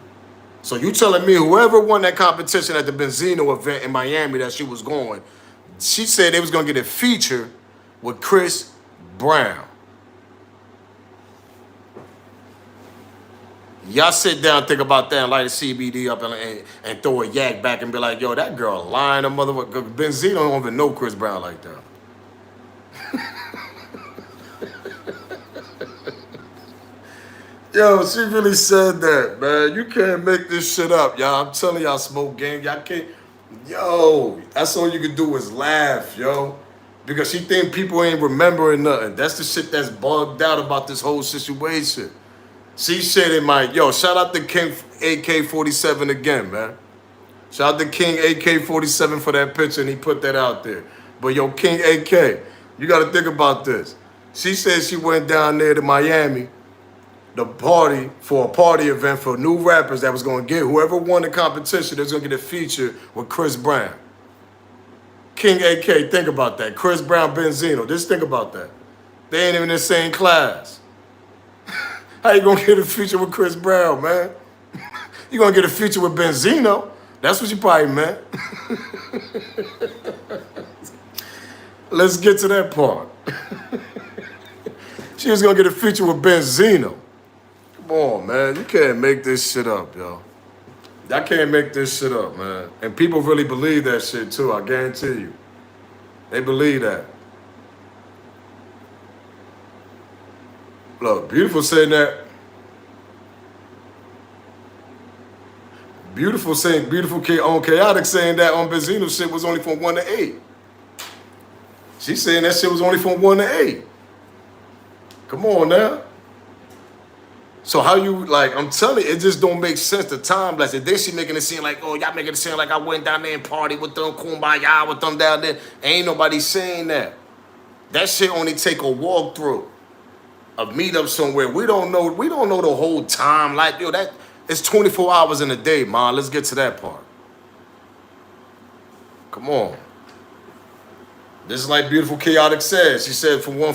So you telling me whoever won that competition at the Benzino event in Miami that she was going, she said they was going to get a feature with Chris Brown. Y'all sit down and think about that and light a CBD up and throw a yak back and be like, yo, that girl lying, a motherfucker. Benzino don't even know Chris Brown like that. Yo, she really said that, man. You can't make this shit up, y'all. I'm telling y'all, smoke game. Y'all can't. Yo, that's all you can do is laugh, yo. Because she think people ain't remembering nothing. That's the shit that's bugged out about this whole situation. She said it might. Yo, shout out to King AK-47 again, man. Shout out to King AK-47 for that picture, and he put that out there. But yo, King AK, you got to think about this. She said she went down there to Miami, the party, for a party event for new rappers that was going to get, whoever won the competition, that's going to get a feature with Chris Brown. King AK, think about that. Chris Brown, Benzino, just think about that. They ain't even in the same class. How you going to get a feature with Chris Brown, man? You going to get a feature with Benzino. That's what you probably meant. Let's get to that part. She was going to get a feature with Benzino. Come on, man. You can't make this shit up, yo. I can't make this shit up, man. And people really believe that shit, too. I guarantee you. They believe that. Look, Beautiful saying that. Beautiful on Chaotic saying that on Benzino shit was only from 1 to 8. She's saying that shit was only from 1 to 8. Come on now. So how you, like, I'm telling you, it just don't make sense, the time lapse. And then she making it seem like, oh, y'all making it seem like I went down there and party with them, kumbaya with them down there. Ain't nobody saying that. That shit only take a walkthrough, a meetup somewhere. We don't know the whole time. Like, yo, that it's 24 hours in a day, man. Let's get to that part. Come on. This is like Beautiful Chaotic said. She said from 1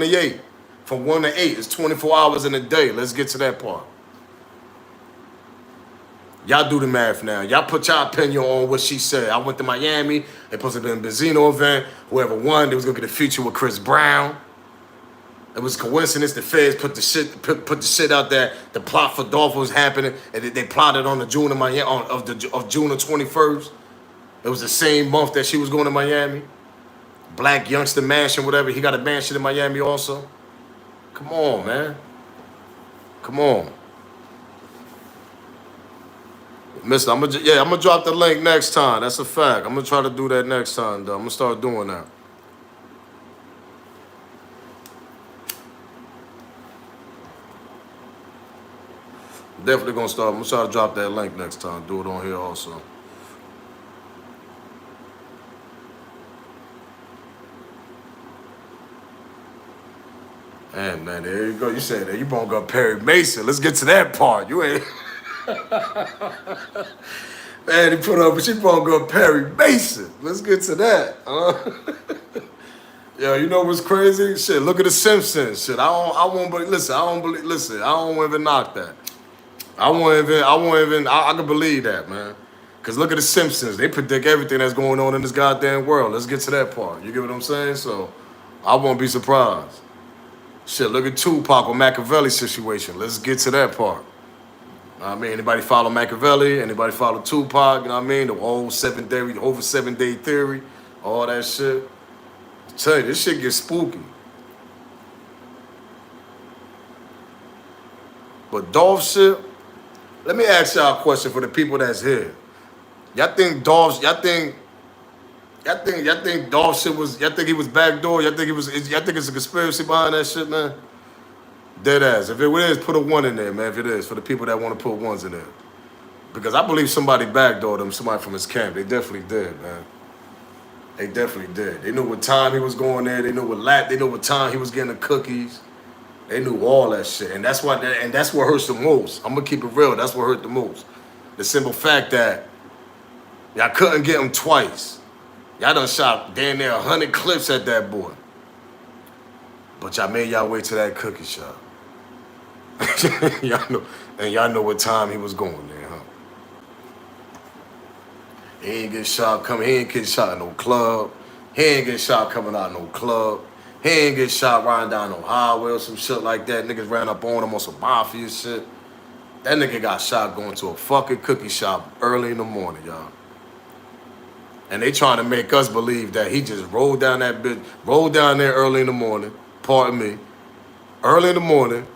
to 8. From 1 to 8, it's 24 hours in a day. Let's get to that part. Y'all do the math now. Y'all put y'all opinion on what she said. I went to Miami. They supposed to be in a Benzino event. Whoever won, they was gonna get a feature with Chris Brown. It was coincidence. The feds put the shit out there. The plot for Dolph was happening, and they plotted on the June of Miami of June of 21st. It was the same month that she was going to Miami. Black Youngster Mansion, whatever. He got a mansion in Miami also. Come on, man. Come on. Mister, I'm gonna drop the link next time. That's a fact. I'm gonna try to do that next time, though. I'm gonna start doing that. Definitely gonna start. I'm gonna try to drop that link next time. Do it on here also. And man, there you go. You said that you brought up Perry Mason. Let's get to that part. You ain't. Man, he put up, but she brought up Perry Mason. Let's get to that. Yo, you know what's crazy? Shit, look at the Simpsons. Shit, I won't believe. Listen, I don't even knock that. I can believe that, man. Cause look at the Simpsons. They predict everything that's going on in this goddamn world. Let's get to that part. You get what I'm saying? So, I won't be surprised. Shit, look at Tupac or Machiavelli situation. Let's get to that part. I mean, anybody follow Machiavelli? Anybody follow Tupac? You know what I mean? The whole 7-day theory, all that shit. I tell you, this shit gets spooky. But Dolph shit, let me ask y'all a question for the people that's here. Y'all think Dolph shit was, y'all think he was backdoor? Y'all think it's a conspiracy behind that shit, man? Dead ass. If it is, put a 1 in there, man. If it is, for the people that want to put 1s in there. Because I believe somebody backdoored him, somebody from his camp. They definitely did, man. They definitely did. They knew what time he was going there. They knew what time he was getting the cookies. They knew all that shit. And that's what hurts the most. I'm gonna keep it real. That's what hurt the most. The simple fact that y'all couldn't get him twice. Y'all done shot damn near 100 clips at that boy. But y'all made y'all way to that cookie shop. y'all know what time he was going there, huh? He ain't get shot in no club. He ain't get shot coming out no club. He ain't get shot riding down no highway or some shit like that. Niggas ran up on him on some mafia shit. That nigga got shot going to a fucking cookie shop early in the morning, y'all. And they trying to make us believe that he just rolled down there early in the morning, pardon me, early in the morning,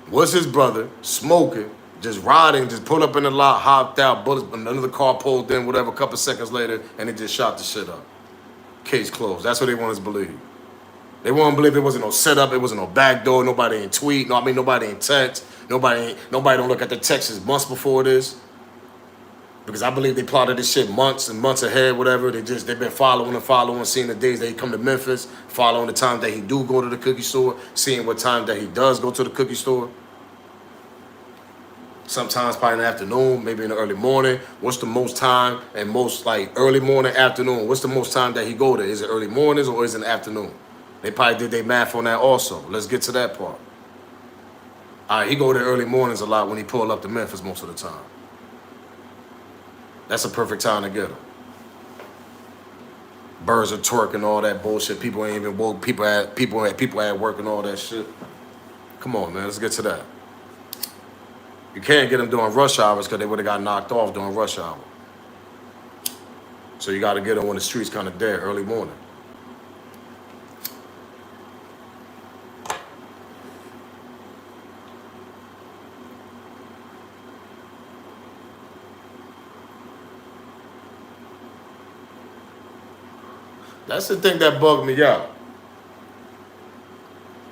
was his brother, smoking, just riding, just pulled up in the lot, hopped out, bullets, another car pulled in, whatever, a couple seconds later, and they just shot the shit up. Case closed. That's what they want us to believe. They want to believe there wasn't no setup, it wasn't no backdoor, nobody ain't tweet, nobody ain't text, nobody don't look at the texts months before this. Because I believe they plotted this shit months and months ahead, whatever. They've been following, seeing the days that he come to Memphis, following the time that he do go to the cookie store, seeing what time that he does go to the cookie store. Sometimes probably in the afternoon, maybe in the early morning. What's the most time and most like early morning, afternoon? What's the most time that he go there? Is it early mornings or is it in the afternoon? They probably did their math on that also. Let's get to that part. All right, he go there early mornings a lot when he pull up to Memphis most of the time. That's a perfect time to get him. Birds are twerking, all that bullshit. People ain't even woke. People at work and all that shit. Come on, man. Let's get to that. You can't get them during rush hours because they would have got knocked off during rush hour. So you got to get them when the street's kind of dead, early morning. That's the thing that bugged me out.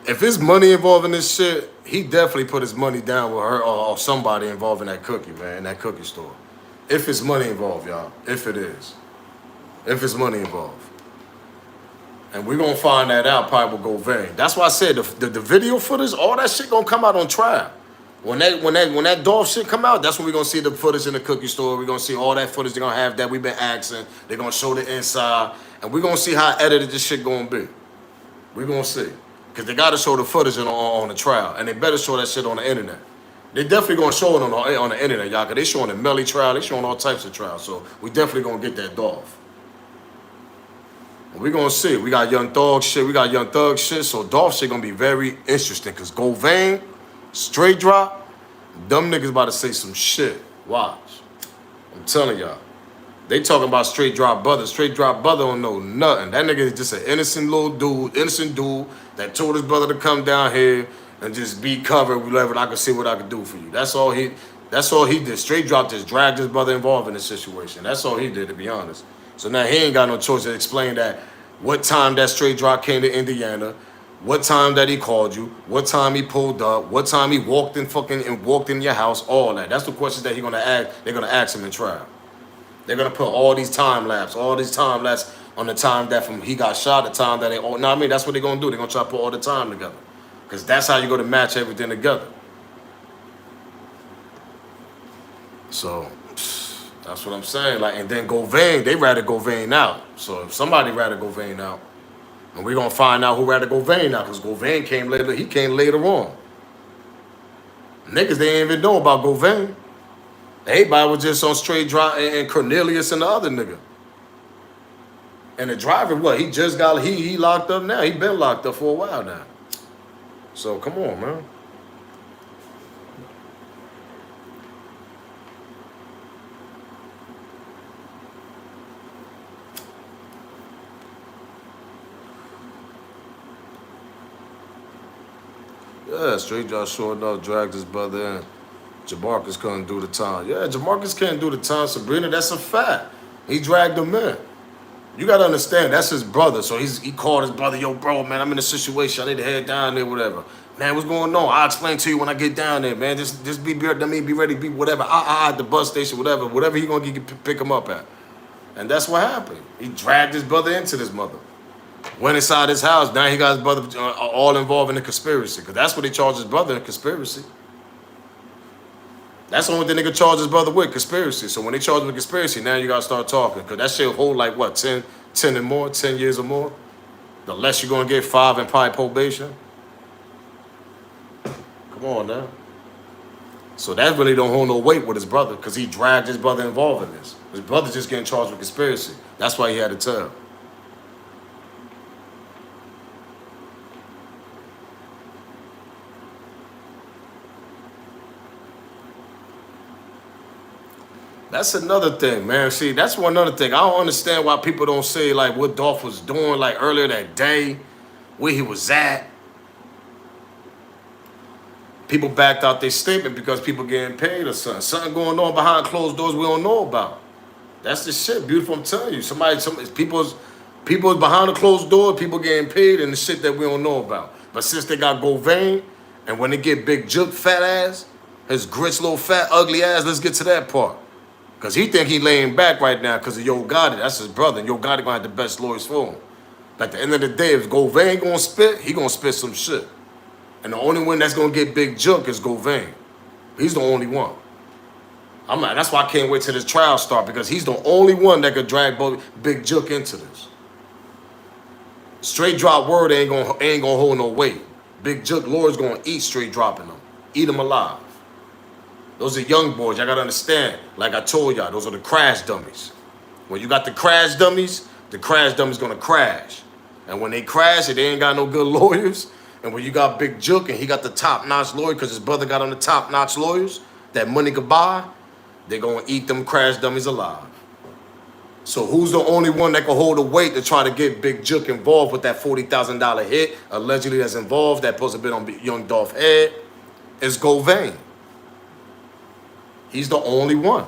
If there's money involved in this shit, he definitely put his money down with her or somebody involved in that cookie, man, in that cookie store. If it's money involved, y'all. If it is. If it's money involved. And we're going to find that out probably will go vain. That's why I said the video footage, all that shit going to come out on trial. When that Dolph shit come out, that's when we're going to see the footage in the cookie store. We're going to see all that footage they're going to have that we've been asking. They're going to show the inside. And we're going to see how edited this shit going to be. We're going to see. Because they got to show the footage on the trial. And they better show that shit on the internet. They definitely going to show it on the internet, y'all. Because they showing the Melly trial. They showing all types of trials. So we definitely going to get that Dolph. And we're going to see. We got Young Thug shit. So Dolph shit going to be very interesting. Because Govain, straight drop, them niggas about to say some shit. Watch. I'm telling y'all. They talking about straight drop brother. Straight drop brother don't know nothing. That nigga is just an innocent dude that told his brother to come down here and just be covered, whatever. I can see what I can do for you. That's all he did. Straight drop just dragged his brother involved in the situation. That's all he did, to be honest. So now he ain't got no choice to explain that what time that straight drop came to Indiana, what time that he called you, what time he pulled up, what time he walked in your house, all that. That's the questions that they're gonna ask him in trial. They're gonna put all these time lapse on the time that from he got shot, the time that that's what they're gonna do. They're gonna try to put all the time together. Because that's how you go to match everything together. So that's what I'm saying. Like, and then Govain, they rather Govain out. So if somebody rather Govain out, And we're gonna find out who rather Govain now, because Govain came later, he came later on. Niggas, they ain't even know about Govain. Everybody was just on straight drive and Cornelius and the other nigga. And the driver, what? He just got, he locked up now. He been locked up for a while now. So come on, man. Yeah, straight drive sure enough dragged his brother in. Jamarcus couldn't do the time. Yeah, Jamarcus can't do the time, Sabrina. That's a fact. He dragged him in. You gotta understand, that's his brother. So he called his brother, yo, bro, man, I'm in a situation. I need to head down there, whatever. Man, what's going on? I'll explain to you when I get down there, man. Just be ready, be whatever. At the bus station, whatever he gonna pick him up at. And that's what happened. He dragged his brother into this mother. Went inside his house. Now he got his brother all involved in the conspiracy. Because that's what they charged his brother in, conspiracy. That's the only thing they could charge his brother with, conspiracy. So when they charge him with conspiracy, now you got to start talking. Because that shit hold like, what, 10 and more, 10 years or more? The less you're going to get, 5 and probably probation. Come on now. So that really don't hold no weight with his brother, because he dragged his brother involved in this. His brother just getting charged with conspiracy. That's why he had to tell. That's another thing, man. See, that's one other thing. I don't understand why people don't say, like, what Dolph was doing, like, earlier that day, where he was at. People backed out their statement because people getting paid or something. Something going on behind closed doors we don't know about. That's the shit, beautiful, I'm telling you. People's behind the closed door, people getting paid and the shit that we don't know about. But since they got Govain, and when they get Big Juke fat ass, his grits little fat, ugly ass, let's get to that part. Because he think he laying back right now because of Yo Gotti. That's his brother. And Yo Gotti gonna have the best lawyers for him. But at the end of the day, if Govain gonna spit, he gonna spit some shit. And the only one that's gonna get Big Juke is Govain. He's the only one. That's why I can't wait till this trial start, because he's the only one that could drag Big Juke into this. Straight drop word ain't gonna hold no weight. Big Juke lawyers gonna eat straight dropping them. Eat them alive. Those are young boys. Y'all gotta understand. Like I told y'all, those are the crash dummies. When you got the crash dummies gonna crash. And when they crash, they ain't got no good lawyers. And when you got Big Juke and he got the top-notch lawyer because his brother got on the top-notch lawyers that money could buy, they gonna eat them crash dummies alive. So who's the only one that can hold the weight to try to get Big Juke involved with that $40,000 hit, allegedly that's involved, that supposed to be on Young Dolph head? It's Govain. He's the only one.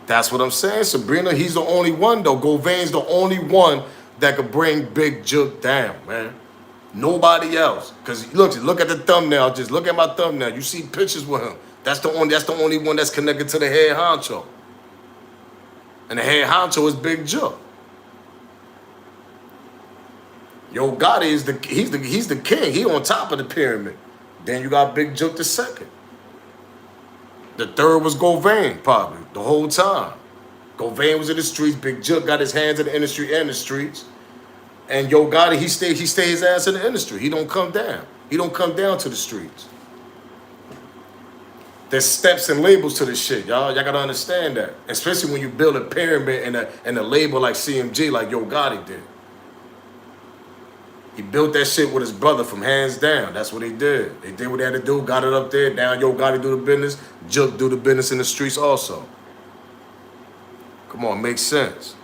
That's what I'm saying, Sabrina. He's the only one, though. Govain's the only one that could bring Big Juke down, man. Nobody else. Because look at the thumbnail. Just look at my thumbnail. You see pictures with him. That's the only one that's connected to the head honcho. And the head honcho is Big Juke. Yo Gotti is he's the king. He on top of the pyramid. Then you got Big Juke the second. The third was Govain, probably, the whole time. Govain was in the streets. Big Juke got his hands in the industry and the streets. And Yo Gotti, he stayed his ass in the industry. He don't come down. He don't come down to the streets. There's steps and labels to this shit, y'all. Y'all gotta understand that. Especially when you build a pyramid and a label like CMG, like Yo Gotti did. He built that shit with his brother from hands down. That's what they did. They did what they had to do, got it up there. Now Yo Gotti do the business. Juke do the business in the streets also. Come on, makes sense.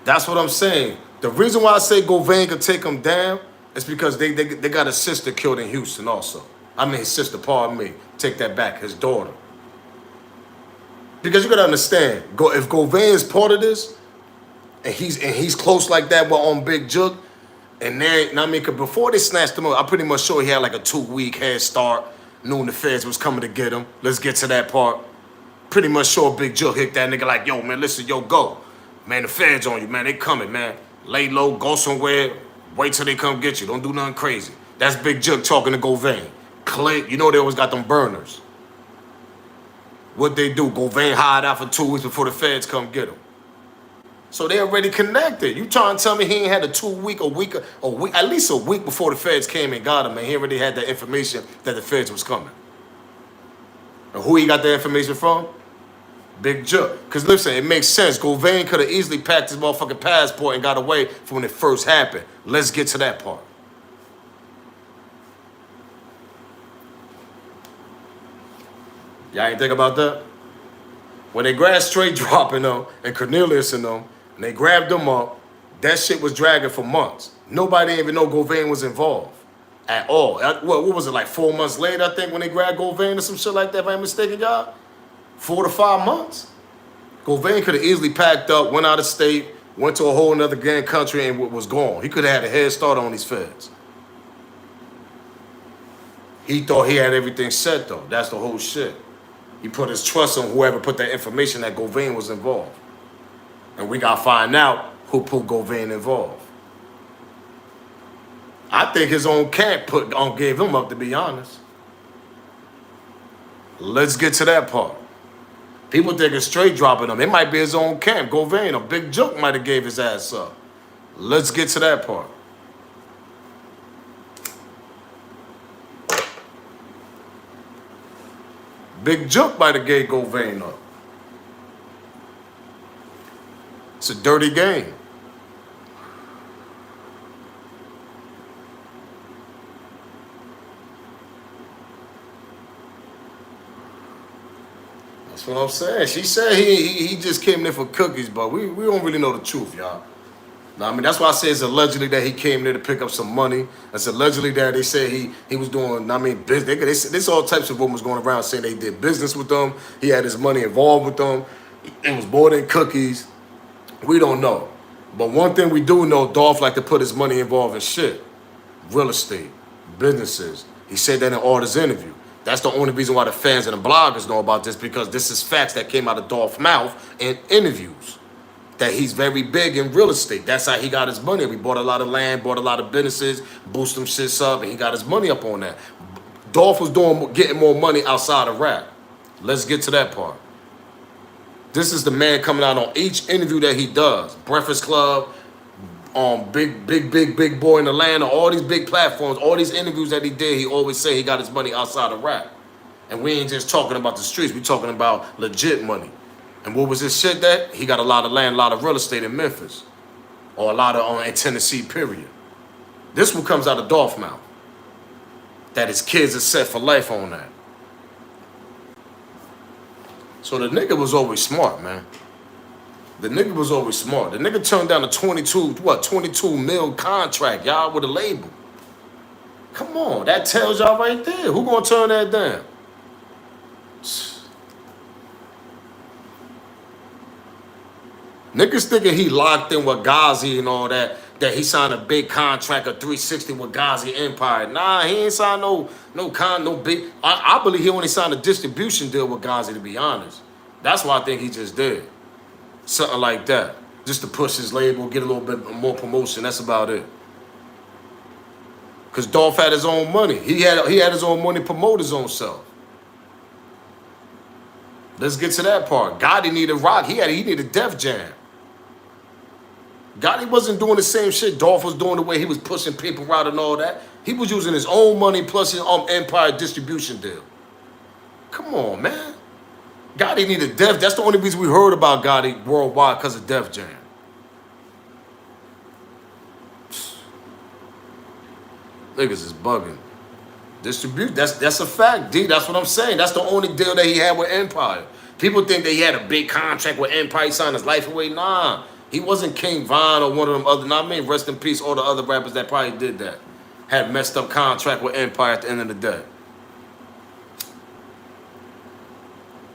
That's what I'm saying. The reason why I say Govain could take him down is because they got a sister killed in Houston also. I mean his sister, pardon me. Take that back, his daughter. Because you gotta understand, if Govain is part of this, and he's close like that on Big Juke, and then, I mean, cause before they snatched him up, I'm pretty much sure he had like a 2-week head start, knowing the feds was coming to get him. Let's get to that part. Pretty much sure Big Juke hit that nigga like, yo, man, listen, yo, go. Man, the feds on you, man, they coming, man. Lay low, go somewhere, wait till they come get you. Don't do nothing crazy. That's Big Juke talking to Govain. Click, you know they always got them burners. What they do? Govain hide out for 2 weeks before the feds come get him. So they already connected. You trying to tell me he ain't had a 2 week, a week, at least a week before the feds came and got him, and he already had that information that the feds was coming. And who he got the information from? Big Juke. Because listen, it makes sense. Govain could have easily packed his motherfucking passport and got away from when it first happened. Let's get to that part. Y'all ain't think about that? When they grabbed Straight Dropping them and Cornelius and them, and they grabbed them up, that shit was dragging for months. Nobody didn't even know Govain was involved at all. What was it, like 4 months later, I think, when they grabbed Govain or some shit like that, if I ain't mistaken, y'all? 4 to 5 months? Govain could have easily packed up, went out of state, went to a whole nother gang country and was gone. He could have had a head start on these feds. He thought he had everything set, though. That's the whole shit. He put his trust on whoever put that information that Govain was involved. And we got to find out who put Govain involved. I think his own camp gave him up, to be honest. Let's get to that part. People think it's Straight Dropping him. It might be his own camp. Govain or Big Juke might have gave his ass up. Let's get to that part. Big Juke might have gave Govain up. It's a dirty game. That's what I'm saying. She said he just came there for cookies, but we don't really know the truth, y'all. Now, I mean, that's why I say it's allegedly that he came there to pick up some money. It's allegedly that they say he was doing, I mean, business. There's all types of rumors going around saying they did business with them. He had his money involved with them. It was more than cookies. We don't know. But one thing we do know, Dolph like to put his money involved in shit. Real estate, businesses. He said that in all his interview. That's the only reason why the fans and the bloggers know about this, because this is facts that came out of Dolph's mouth in interviews. That he's very big in real estate. That's how he got his money. He bought a lot of land, bought a lot of businesses, boosted them shits up, and he got his money up on that. Dolph was getting more money outside of rap. Let's get to that part. This is the man coming out on each interview that he does. Breakfast Club, big boy in Atlanta, all these big platforms, all these interviews that he did, he always say he got his money outside of rap. And we ain't just talking about the streets, we talking about legit money. And what was this shit that? He got a lot of land, a lot of real estate in Memphis. Or a lot of in Tennessee, period. This one comes out of Dolph's mouth. That his kids are set for life on that. So the nigga was always smart, man. The nigga was always smart. The nigga turned down a 22 mil contract, y'all, with a label. Come on, that tells y'all right there. Who gonna turn that down? Niggas thinking he locked in with Ghazi and all that he signed a big contract of 360 with Ghazi Empire. Nah, he ain't signed no big. I believe he only signed a distribution deal with Ghazi, to be honest. That's what I think he just did. Something like that. Just to push his label, get a little bit more promotion. That's about it. Because Dolph had his own money. He had his own money to promote his own self. Let's get to that part. Gotti needed rock. He needed Def Jam. Gotti wasn't doing the same shit Dolph was doing, the way he was pushing people out and all that. He was using his own money plus his Empire distribution deal. Come on, man. Gotti needed Def. That's the only reason we heard about Gotti worldwide, because of Def Jam. Niggas is bugging. Distribute, that's a fact, D. That's what I'm saying. That's the only deal that he had with Empire. People think that he had a big contract with Empire, he signed his life away. Nah, he wasn't King Von or one of them other, I mean, rest in peace, all the other rappers that probably did that. Had messed up contract with Empire at the end of the day.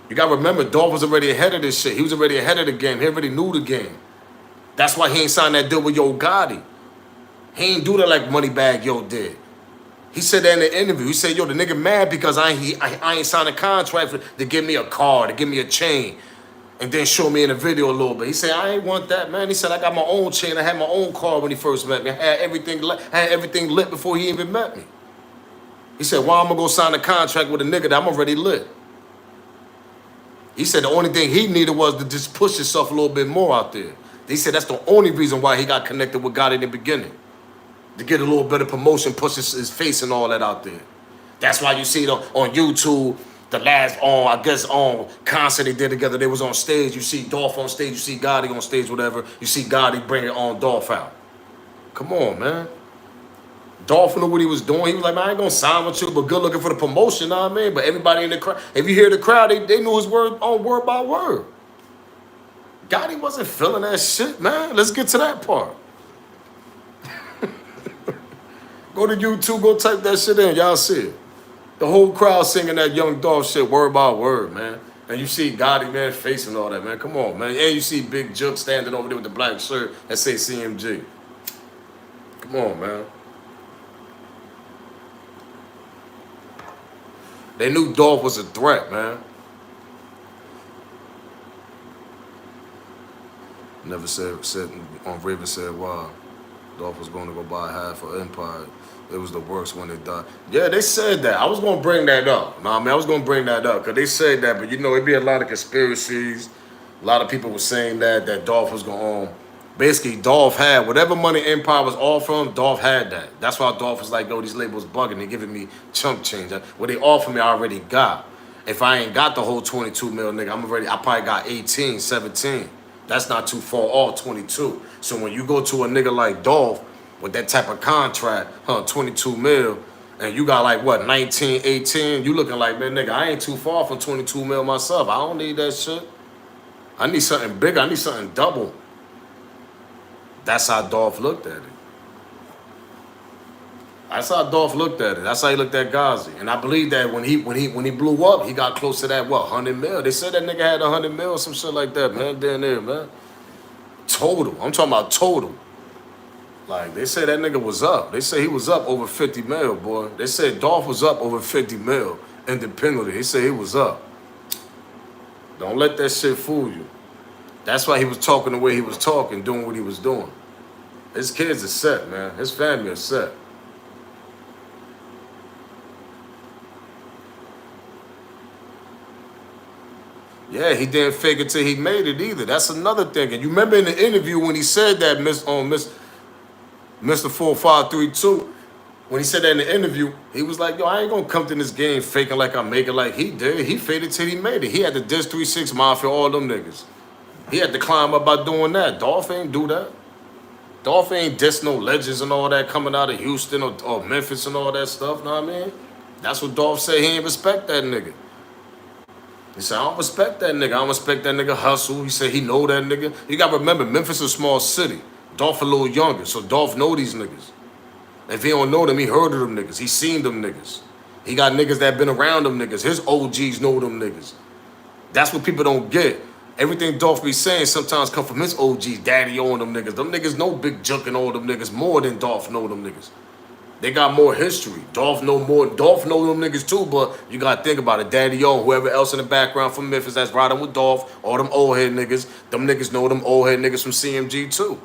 You gotta remember, Dolph was already ahead of this shit. He was already ahead of the game. He already knew the game. That's why he ain't signed that deal with Yo Gotti. He ain't do that like Moneybagg Yo did. He said that in the interview. He said, yo, the nigga mad because I ain't signed a contract to give me a car, to give me a chain, and then show me in the video a little bit. He said, I ain't want that, man. He said, I got my own chain. I had my own car when he first met me. I had everything lit before he even met me. He said, why am I going to sign a contract with a nigga that I'm already lit? He said the only thing he needed was to just push himself a little bit more out there. He said that's the only reason why he got connected with God in the beginning. To get a little better promotion, push his face and all that out there. That's why you see it on YouTube, the last concert they did together, they was on stage. You see Dolph on stage, you see Gotti on stage, whatever. You see Gotti bringing on Dolph out. Come on, man. Dolph knew what he was doing. He was like, man, I ain't gonna sign with you, but good looking for the promotion, you know what I mean? But everybody in the crowd, if you hear the crowd, they knew his word by word. Gotti wasn't feeling that shit, man. Let's get to that part. Go to YouTube, go type that shit in, y'all see it. The whole crowd singing that Young Dolph shit word by word, man. And you see Gotti, man, facing all that, man. Come on, man. And you see Big Juke standing over there with the black shirt that say CMG. Come on, man. They knew Dolph was a threat, man. Never said on Raven said why Dolph was going to go buy half of Empire. It was the worst when they died. Yeah, they said that. I was going to bring that up. Nah, I mean, I was going to bring that up because they said that, but you know, it'd be a lot of conspiracies. A lot of people were saying that Dolph was going to basically, Dolph had whatever money Empire was offering, Dolph had that. That's why Dolph was like, yo, these labels bugging. They're giving me chump change. What they offer me, I already got. If I ain't got the whole 22 mil, nigga, I probably got 18, 17. That's not too far off 22. So when you go to a nigga like Dolph with that type of contract, 22 mil, and you got like, what, 19, 18, you looking like, man, nigga, I ain't too far from 22 mil myself. I don't need that shit. I need something bigger. I need something double. That's how Dolph looked at it. That's how Dolph looked at it. That's how he looked at Ghazi. And I believe that when he blew up, he got close to that, what, 100 mil? They said that nigga had 100 mil or some shit like that, man, down there, man. Total. I'm talking about total. Like, they say that nigga was up. They say he was up over 50 mil, boy. They said Dolph was up over 50 mil independently. They say he was up. Don't let that shit fool you. That's why he was talking the way he was talking, doing what he was doing. His kids are set, man. His family is set. Yeah, he didn't fake it till he made it either. That's another thing. And you remember in the interview when he said that, Mr. 4532, when he said that in the interview, he was like, yo, I ain't gonna come to this game faking like I make it like he did. He faded till he made it. He had to diss 3-6 Mafia, all them niggas. He had to climb up by doing that. Dolph ain't do that. Dolph ain't diss no legends and all that coming out of Houston or Memphis and all that stuff, know what I mean? That's what Dolph said. He ain't respect that nigga. He said, I don't respect that nigga. I don't respect that nigga hustle. He said he know that nigga. You gotta remember, Memphis is a small city. Dolph a little younger, so Dolph know these niggas. If he don't know them, he heard of them niggas. He seen them niggas. He got niggas that been around them niggas. His OGs know them niggas. That's what people don't get. Everything Dolph be saying sometimes come from his OGs, Daddy on them niggas. Them niggas know Big Juke and all them niggas more than Dolph know them niggas. They got more history. Dolph know more. Dolph know them niggas too, but you gotta think about it. Daddy O, whoever else in the background from Memphis that's riding with Dolph, all them old head niggas, them niggas know them old head niggas from CMG too.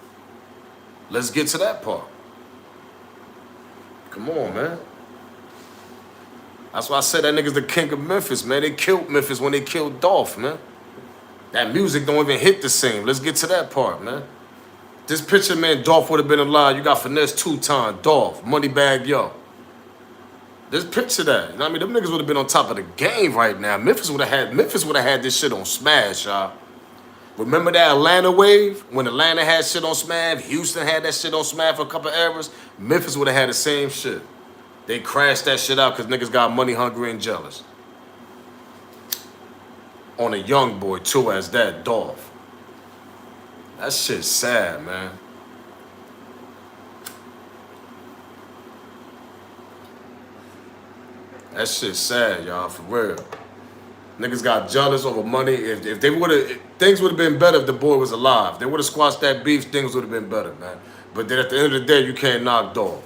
Let's get to that part. Come on, man. That's why I said that nigga's the king of Memphis, man. They killed Memphis when they killed Dolph, man. That music don't even hit the same. Let's get to that part, man. This picture, man, Dolph would have been alive. You got Finesse 2-time, Dolph, Moneybag Yo. Just picture that. You know what I mean? Them niggas would have been on top of the game right now. Memphis would have had this shit on Smash, y'all. Remember that Atlanta wave? When Atlanta had shit on Smash, Houston had that shit on Smash for a couple eras, Memphis would have had the same shit. They crashed that shit out because niggas got money hungry and jealous. On a young boy, too, as that Dolph. That shit's sad, man. That shit's sad, y'all, for real. Niggas got jealous over money. If they would've, things would have been better if the boy was alive. They would have squashed that beef, things would have been better, man. But then at the end of the day, you can't knock Dolph.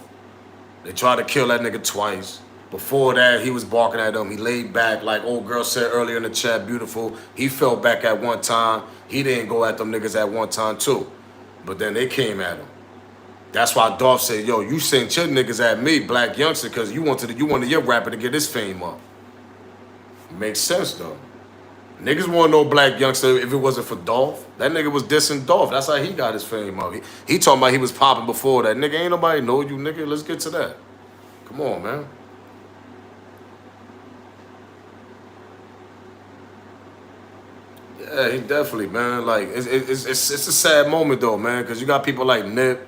They tried to kill that nigga twice. Before that, he was barking at them. He laid back, like old girl said earlier in the chat, beautiful. He fell back at one time. He didn't go at them niggas at one time, too. But then they came at him. That's why Dolph said, yo, you sent your niggas at me, black youngster, because you wanted your rapper to get his fame up. Makes sense, though. Niggas want no black youngster if it wasn't for Dolph. That nigga was dissing Dolph. That's how he got his fame out. He talking about he was popping before that. Nigga, ain't nobody know you, nigga. Let's get to that. Come on, man. Yeah, he definitely, man. Like, it's a sad moment, though, man, because you got people like Nip.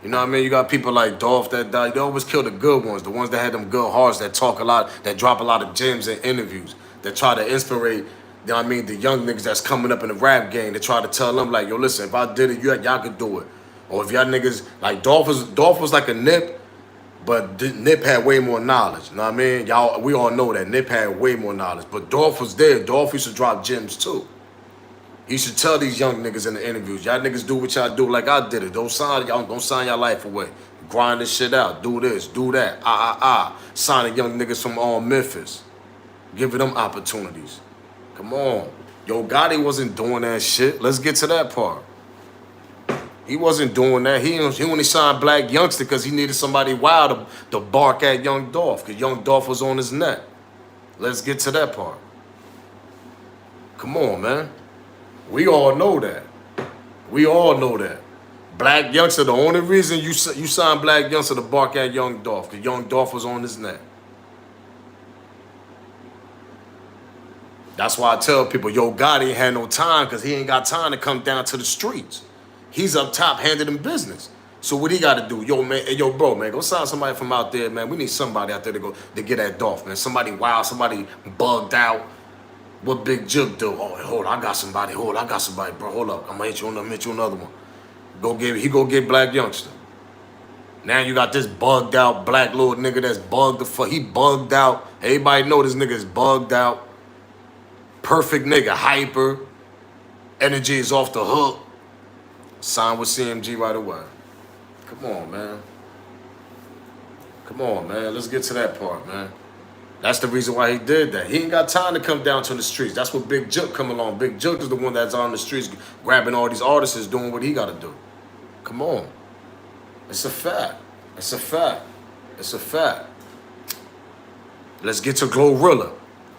You know what I mean? You got people like Dolph that die. They always kill the good ones, the ones that had them good hearts, that talk a lot, that drop a lot of gems in interviews, that try to inspire, you know what I mean, the young niggas that's coming up in the rap game, that try to tell them, like, yo, listen, if I did it, y'all could do it. Or if y'all niggas, like, Dolph was like a Nip, but Nip had way more knowledge. You know what I mean? Y'all, we all know that Nip had way more knowledge. But Dolph was there. Dolph used to drop gems, too. You should tell these young niggas in the interviews, y'all niggas do what y'all do like I did it. Don't sign y'all life away. Grind this shit out. Do this, do that. Signing young niggas from Memphis. Giving them opportunities. Come on. Yo, Gotti wasn't doing that shit. Let's get to that part. He wasn't doing that. He only signed Black Youngster because he needed somebody wild to bark at Young Dolph, because Young Dolph was on his neck. Let's get to that part. Come on, man. We all know that. We all know that. Black Youngster, the only reason you signed Black Youngster to bark at Young Dolph, because Young Dolph was on his neck. That's why I tell people, yo, Gotti ain't had no time because he ain't got time to come down to the streets. He's up top handling business. So what he got to do? Yo, man, hey, yo, bro, man, go sign somebody from out there, man. We need somebody out there to get at Dolph, man. Somebody wild, somebody bugged out. What Big Juke do? Oh, hold on, I got somebody, bro. Hold up. I'm gonna hit you another one. He go get Black Youngster. Now you got this bugged out black little nigga that's bugged the fuck. He bugged out. Everybody know this nigga is bugged out. Perfect nigga, hyper. Energy is off the hook. Sign with CMG right away. Come on, man. Come on, man. Let's get to that part, man. That's the reason why he did that. He ain't got time to come down to the streets. That's what Big Juke come along. Big Juke is the one that's on the streets grabbing all these artists, doing what he got to do. Come on. It's a fact. It's a fact. It's a fact. Let's get to Glorilla.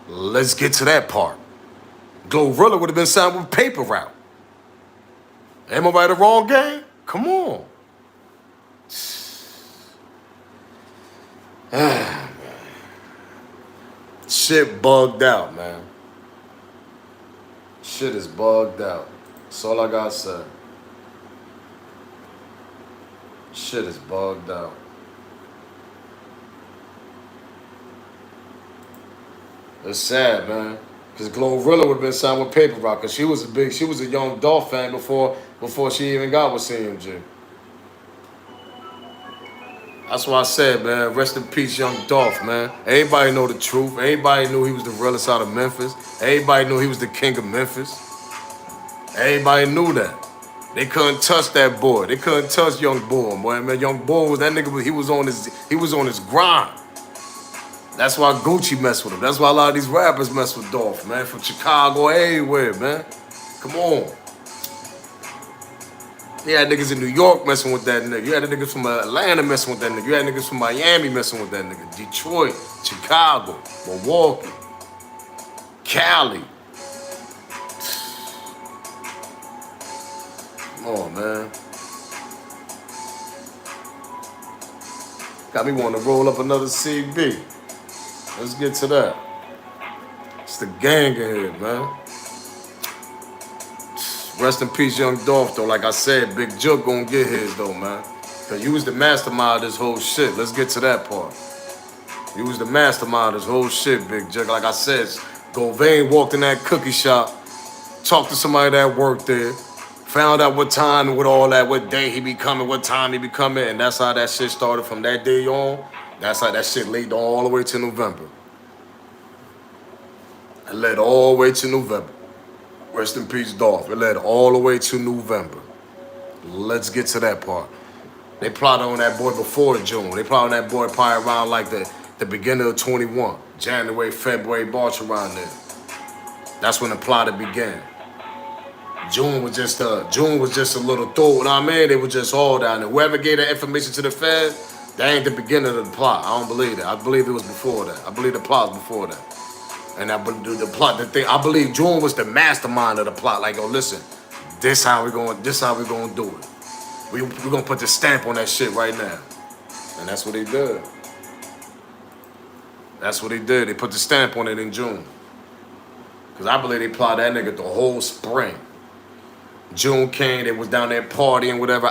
Let's get to that part. Glorilla would have been signed with Paper Route. Am I right or wrong, gang? Come on. Shit bugged out, man. Shit is bugged out. That's all I gotta say. Shit is bugged out. It's sad, man. Because Glorilla would have been signed with Paper Route, because she was a Young Dolph fan before she even got with CMG. That's why I said, man, rest in peace, Young Dolph, man. Everybody know the truth. Everybody knew he was the realest out of Memphis. Everybody knew he was the king of Memphis. Everybody knew that. They couldn't touch that boy. They couldn't touch Young Boy, man. Young Boy was that nigga. He was on his grind. That's why Gucci messed with him. That's why a lot of these rappers mess with Dolph, man. From Chicago, everywhere, man. Come on. You had niggas in New York messing with that nigga. You had niggas from Atlanta messing with that nigga. You had niggas from Miami messing with that nigga. Detroit, Chicago, Milwaukee, Cali. Come on, man. Got me wanting to roll up another CB. Let's get to that. It's the gang in here, man. Rest in peace, Young Dolph, though. Like I said, Big Juke gonna get his, though, man. Because you was the mastermind of this whole shit. Let's get to that part. You was the mastermind of this whole shit, Big Juke. Like I said, Govain walked in that cookie shop, talked to somebody that worked there, found out what time and what day he be coming, what time he be coming, and that's how that shit started from that day on. That's how that shit laid all the way to November. It led all the way to November. Rest in peace, Dolph. It led all the way to November. Let's get to that part. They plotted on that boy before June. They plotted on that boy probably around like the beginning of 21. January, February, March, around there. That's when the plot began. June was just a little throw. You know what I mean? They were just all down there. Whoever gave that information to the Fed, that ain't the beginning of the plot. I don't believe that. I believe it was before that. I believe the plot was before that. And the plot, the thing, I believe June was the mastermind of the plot. Like, yo, listen, this how we gonna do it. We gonna put the stamp on that shit right now. And that's what he did. That's what he did. They put the stamp on it in June. Because I believe they plotted that nigga the whole spring. June came, they was down there partying, whatever,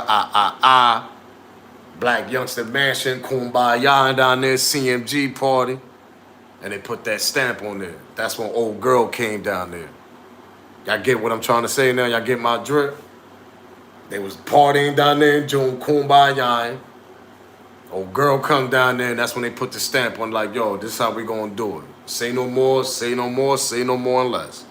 Black Youngster Mansion, Kumbaya down there, CMG party. And they put that stamp on there. That's when old girl came down there. Y'all get what I'm trying to say now? Y'all get my drip? They was partying down there in June, Kumbaya. Old girl come down there, and that's when they put the stamp on, like, yo, this is how we gonna do it. Say no more, say no more, say no more and less.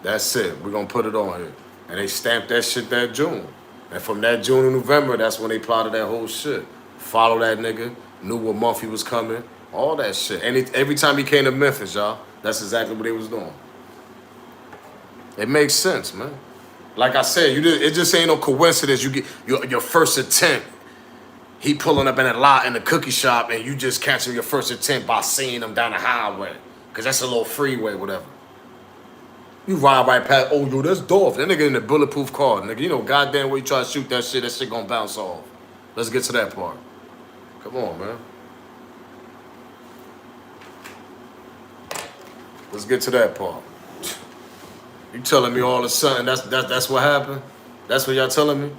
That's it. We're gonna put it on here. And they stamped that shit that June. And from that June to November, that's when they plotted that whole shit. Follow that nigga, knew what month he was coming, all that shit. And every time he came to Memphis, y'all, that's exactly what they was doing. It makes sense, man. Like I said, it just ain't no coincidence. You get your first attempt. He pulling up in a lot in the cookie shop, and you just catching your first attempt by seeing him down the highway, cause that's a little freeway, whatever. You ride right past. Oh, yo, that's Dolph. That nigga in the bulletproof car, nigga. You know, goddamn, where you try to shoot that shit gonna bounce off. Let's get to that part. Come on, man. Let's get to that part. You telling me all of a sudden that's what happened? That's what y'all telling me?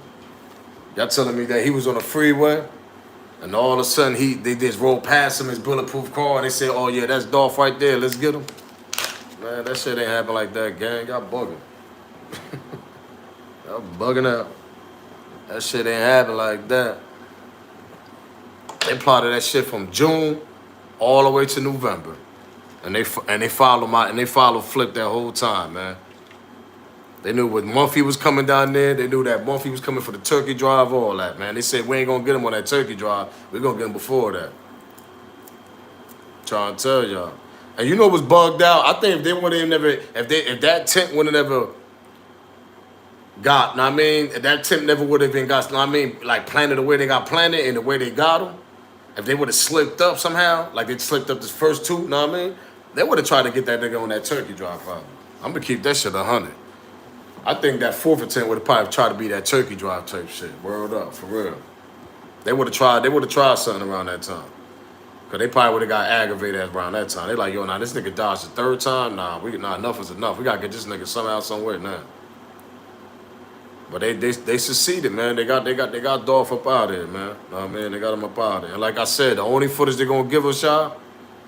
Y'all telling me that he was on the freeway, and all of a sudden they just rolled past him his bulletproof car, and they said, "Oh yeah, that's Dolph right there. Let's get him." Man, that shit ain't happen like that, gang. Y'all bugging. Y'all bugging out. That shit ain't happen like that. They plotted that shit from June all the way to November, and they follow Flip that whole time, man. They knew what month he was coming down there. They knew that month he was coming for the turkey drive, all that, man. They said, we ain't going to get him on that turkey drive. We're going to get him before that. Trying to tell y'all. And you know what's bugged out? I think if they would have never, if that tent would have never got, know what I mean? If that tent never would have been got, know what I mean? Like planted the way they got planted and the way they got them. If they would have slipped up somehow, like they slipped up this first two, know what I mean? They would have tried to get that nigga on that turkey drive, probably. I'm going to keep that shit 100. I think that fourth attempt would have probably tried to be that turkey drive type shit. Word up, for real. They would have tried something around that time. Cause they probably would have got aggravated around that time. They like, yo, now this nigga dodged the third time. Nah, enough is enough. We gotta get this nigga somehow, somewhere now. But they succeeded, man. They got Dolph up out of there, man. Know what I mean? They got him up out of there. And like I said, the only footage they're gonna give us, y'all,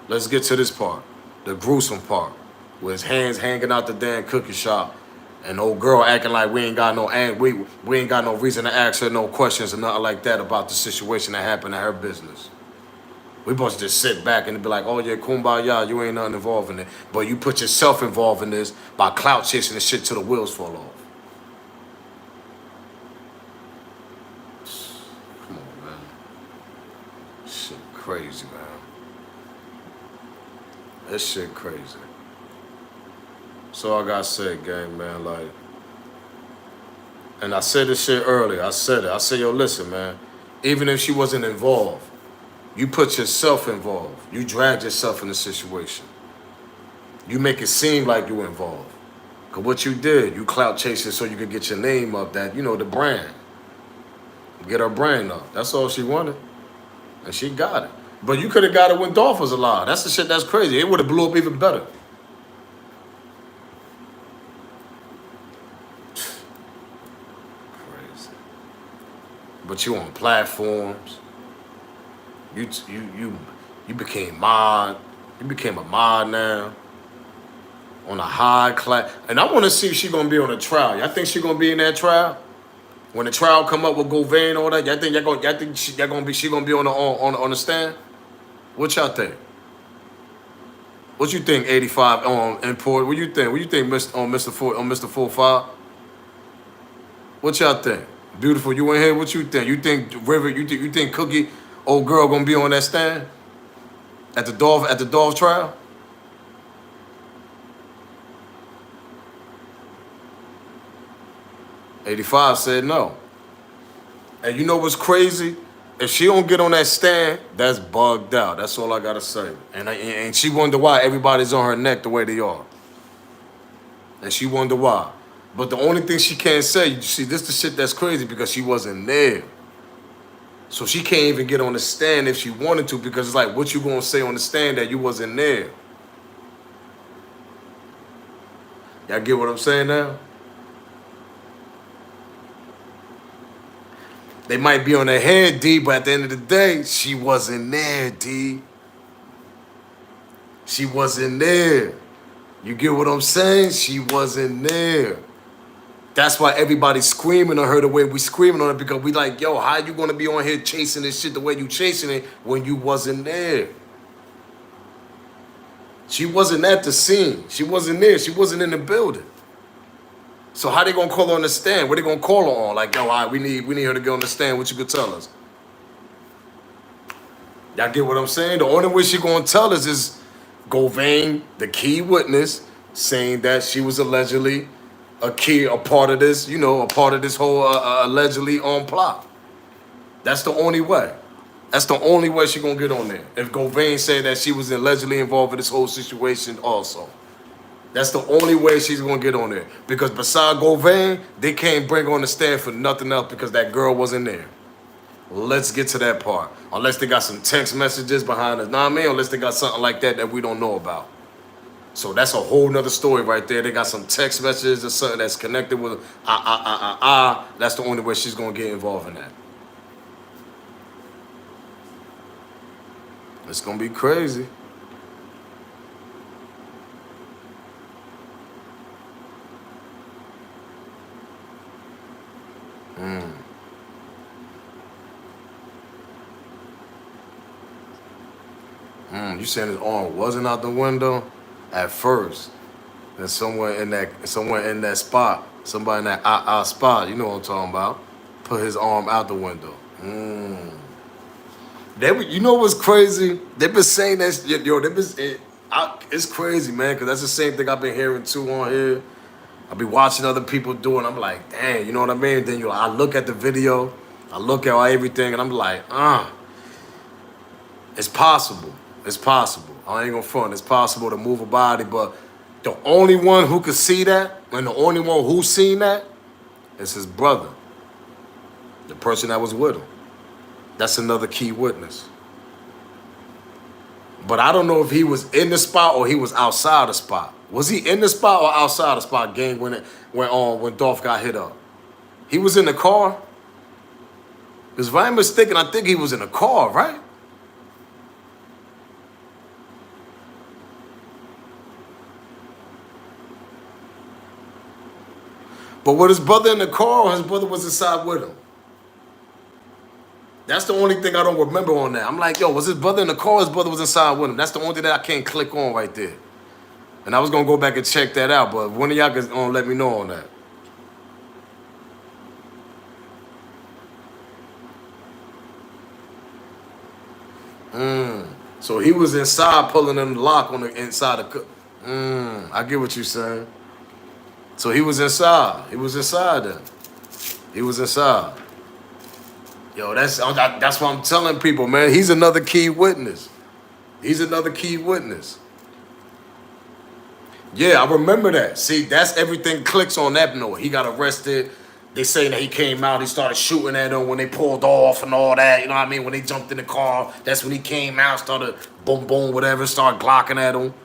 let's get to this part. The gruesome part. With his hands hanging out the damn cookie shop. And old girl acting like we ain't got no reason to ask her no questions or nothing like that about the situation that happened in her business. We supposed to just sit back and be like, oh yeah, kumbaya, you ain't nothing involved in it. But you put yourself involved in this by clout chasing the shit till the wheels fall off. Come on, man. Shit crazy, man. That shit crazy. So I gotta say, gang, man, like, and I said this shit earlier. I said, yo, listen, man, even if she wasn't involved, you put yourself involved. You dragged yourself in the situation. You make it seem like you involved. Cause what you did, you clout chasing so you could get your name up, that, you know, the brand. Get her brand up. That's all she wanted. And she got it. But you could have got it when Dolph was alive. That's the shit that's crazy. It would have blew up even better. But you on platforms. You became mod. You became a mod now. On a high class. And I want to see if she gonna be on a trial. Y'all think she gonna be in that trial? When the trial come up with Gouveia and all that, y'all think she gonna be on the stand? What y'all think? What you think, 85 on import? What you think? What you think, Mr. 45? What y'all think? Beautiful, you in here? What you think? You think River? You think Cookie, old girl, gonna be on that stand at the Dolph trial? $85 said no. And you know what's crazy? If she don't get on that stand, that's bugged out. That's all I gotta say. And she wonder why everybody's on her neck the way they are. And she wonder why. But the only thing she can't say, you see, this the shit that's crazy because she wasn't there. So she can't even get on the stand if she wanted to because it's like, what you gonna say on the stand that you wasn't there? Y'all get what I'm saying now? They might be on their head, D, but at the end of the day, she wasn't there, D. She wasn't there. You get what I'm saying? She wasn't there. That's why everybody's screaming on her the way we screaming on her because we like, yo, how you gonna be on here chasing this shit the way you chasing it when you wasn't there? She wasn't at the scene. She wasn't there. She wasn't in the building. So how they gonna call her on the stand? What they gonna call her on? Like, yo, all right, we need her to get on the stand. What you could tell us? Y'all get what I'm saying? The only way she gonna tell us is Govain, the key witness, saying that she was allegedly a part of this, a part of this whole allegedly on plot. That's the only way. That's the only way she gonna get on there. If Govain said that she was allegedly involved in this whole situation also. That's the only way she's gonna get on there. Because beside Govain, they can't bring her on the stand for nothing else because that girl wasn't there. Let's get to that part. Unless they got some text messages behind us. Know what I mean? Unless they got something like that we don't know about. So that's a whole nother story right there. They got some text messages or something that's connected with That's the only way she's gonna get involved in that. It's gonna be crazy. You saying his arm wasn't out the window at first, and somewhere in that spot, somebody in that spot, you know what I'm talking about, put his arm out the window. You know what's crazy? They've been saying that, it's crazy, man, because that's the same thing I've been hearing too on here. I be watching other people do it, and I'm like, dang, you know what I mean? Then I look at the video, I look at everything, and I'm like, it's possible. It's possible. I ain't gonna front. It's possible to move a body, but the only one who could see that, and the only one who's seen that, is his brother. The person that was with him. That's another key witness. But I don't know if he was in the spot or he was outside the spot. Was he in the spot or outside the spot, gang, when Dolph got hit up? He was in the car? Because if I'm mistaken, I think he was in the car, right? But was his brother in the car or his brother was inside with him? That's the only thing I don't remember on that. I'm like, yo, was his brother in the car or his brother was inside with him? That's the only thing that I can't click on right there. And I was going to go back and check that out, but one of y'all can let me know on that. So he was inside pulling in the lock on the inside of I get what you're saying. So he was inside. He was inside then. He was inside. Yo, that's what I'm telling people, man. He's another key witness. He's another key witness. Yeah, I remember that. See, that's everything clicks on that note. He got arrested. They say that he came out, he started shooting at them when they pulled off and all that. You know what I mean? When they jumped in the car, that's when he came out, started boom, boom, whatever, started glocking at them.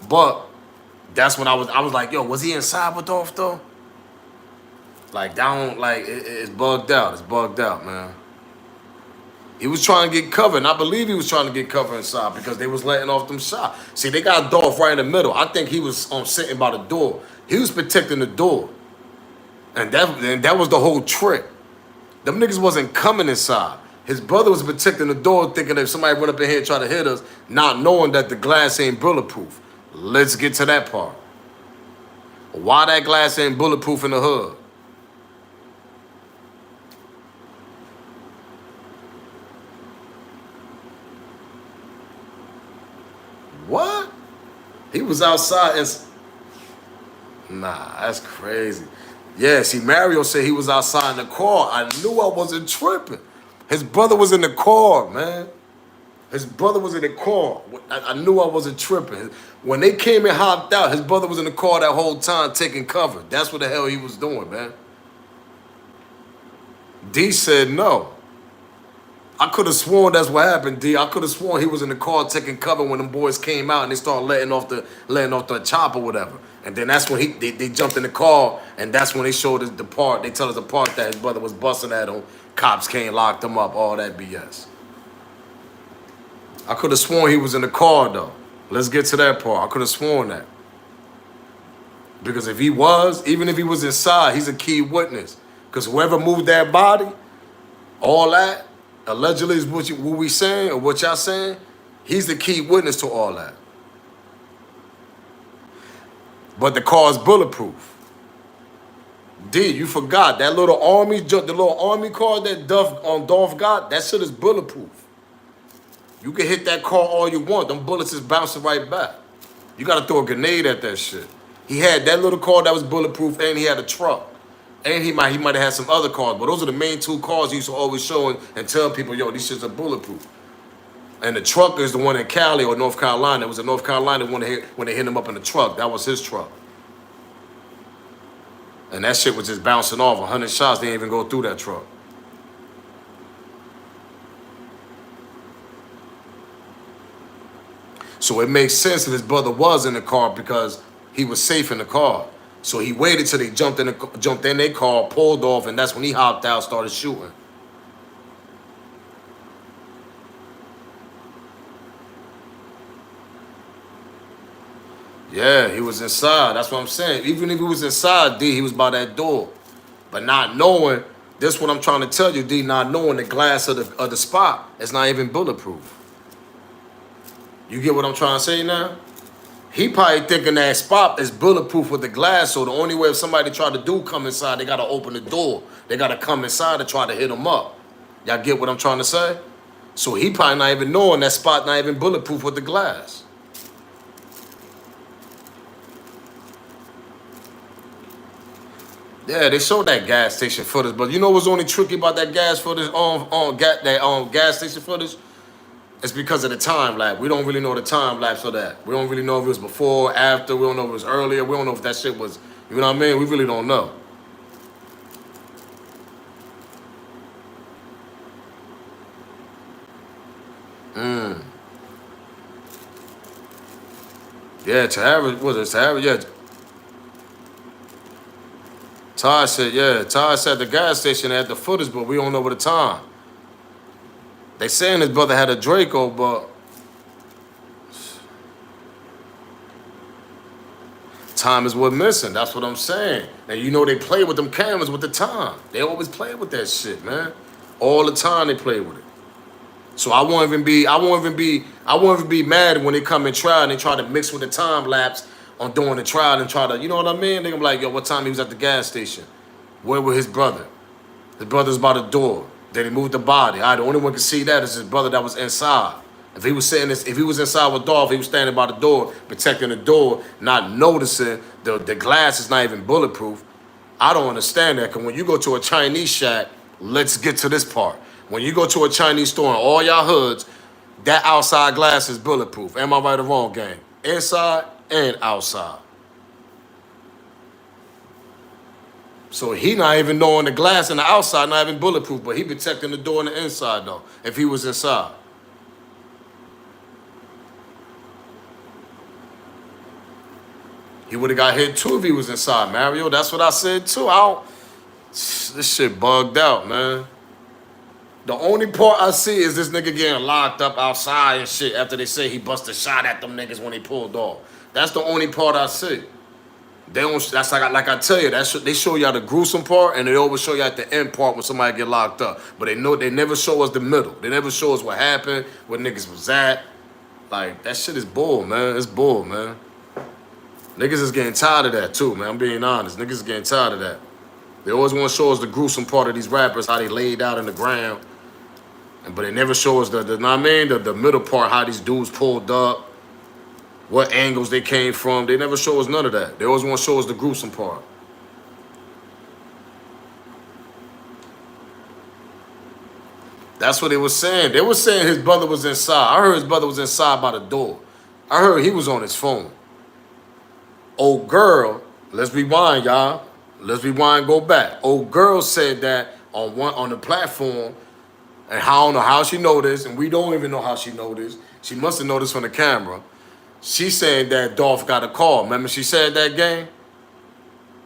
But that's when I was like, yo, was he inside with Dolph though? Like, it's bugged out. It's bugged out, man. He was trying to get covered, and I believe he was trying to get covered inside because they was letting off them shots. See, they got Dolph right in the middle. I think he was sitting by the door. He was protecting the door. And that was the whole trick. Them niggas wasn't coming inside. His brother was protecting the door, thinking that if somebody went up in here and tried to hit us, not knowing that the glass ain't bulletproof. Let's get to that part. Why that glass ain't bulletproof in the hood? What? He was outside and... Nah, that's crazy. Yeah, see, Mario said he was outside in the car. I knew I wasn't tripping. His brother was in the car, man. His brother was in the car. I knew I wasn't tripping. When they came and hopped out, his brother was in the car that whole time taking cover. That's what the hell he was doing, man. D said no. I could have sworn that's what happened, D. I could have sworn he was in the car taking cover when them boys came out and they started letting off the chop or whatever. And then that's when they jumped in the car, and that's when they showed us the part. They tell us the part that his brother was busting at him. Cops came, locked him up, all that BS. I could have sworn he was in the car, though. Let's get to that part. I could have sworn that. Because if he was, even if he was inside, he's a key witness. Because whoever moved that body, all that, allegedly is what we saying or what y'all saying, he's the key witness to all that. But the car's bulletproof. D, you forgot that little army car that Dolph got, that shit is bulletproof. You can hit that car all you want. Them bullets is bouncing right back. You got to throw a grenade at that shit. He had that little car that was bulletproof, and he had a truck. And he might have had some other cars, but those are the main two cars he used to always show and tell people, yo, these shits are bulletproof. And the truck is the one in Cali or North Carolina. It was in North Carolina when they hit him up in the truck. That was his truck. And that shit was just bouncing off. 100 shots, they didn't even go through that truck. So it makes sense if his brother was in the car because he was safe in the car. So he waited till they jumped in their car, pulled off, and that's when he hopped out, started shooting. Yeah, he was inside. That's what I'm saying. Even if he was inside, D, he was by that door. But not knowing, this is what I'm trying to tell you, D, not knowing the glass of the spot, it's not even bulletproof. You get what I'm trying to say now? He probably thinking that spot is bulletproof with the glass, so the only way if somebody try to come inside, they got to open the door. They got to come inside to try to hit him up. Y'all get what I'm trying to say? So he probably not even knowing that spot not even bulletproof with the glass. Yeah, they showed that gas station footage, but you know what's only tricky about that gas footage gas station footage? It's because of the time lapse. We don't really know the time lapse of that. We don't really know if it was before, after. We don't know if it was earlier. We don't know if that shit was, you know what I mean? We really don't know. Yeah, Tahara, was it Tahara? Yeah. Ty said the gas station had the footage, but we don't know what the time. They saying his brother had a Draco, but time is what's missing. That's what I'm saying. And you know they play with them cameras with the time. They always play with that shit, man. All the time they play with it. So I won't even be mad when they come and try and they try to mix with the time lapse on doing the trial and try to, you know what I mean? They gonna be like, yo, what time he was at the gas station? Where was his brother? His brother's by the door. Then he moved the body. All right, the only one can see that is his brother that was inside. If he was inside with Dolph, he was standing by the door, protecting the door, not noticing the glass is not even bulletproof. I don't understand that, because when you go to a Chinese shack, let's get to this part. When you go to a Chinese store in all y'all hoods, that outside glass is bulletproof. Am I right or wrong, gang? Inside and outside. So he not even knowing the glass and the outside not even bulletproof, but he protecting the door on the inside, though, if he was inside. He would have got hit, too, if he was inside, Mario. That's what I said, too. This shit bugged out, man. The only part I see is this nigga getting locked up outside and shit after they say he busted a shot at them niggas when they pulled off. That's the only part I see. They don't. That's like I tell you. They show y'all the gruesome part, and they always show you at the end part when somebody get locked up. But they never show us the middle. They never show us what happened, where niggas was at. Like, that shit is bull, man. It's bull, man. Niggas is getting tired of that too, man. I'm being honest. Niggas is getting tired of that. They always want to show us the gruesome part of these rappers, how they laid out in the ground. But they never show us the middle part, how these dudes pulled up, what angles they came from. They never show us none of that. They always want to show us the gruesome part. That's what they was saying. They was saying his brother was inside. I heard his brother was inside by the door. I heard he was on his phone. Old girl, let's rewind, y'all. Let's rewind, go back. Old girl said that on the platform, and I don't know how she know this, and we don't even know how she know this. She must have noticed from the camera. She said that Dolph got a call. Remember she said that game?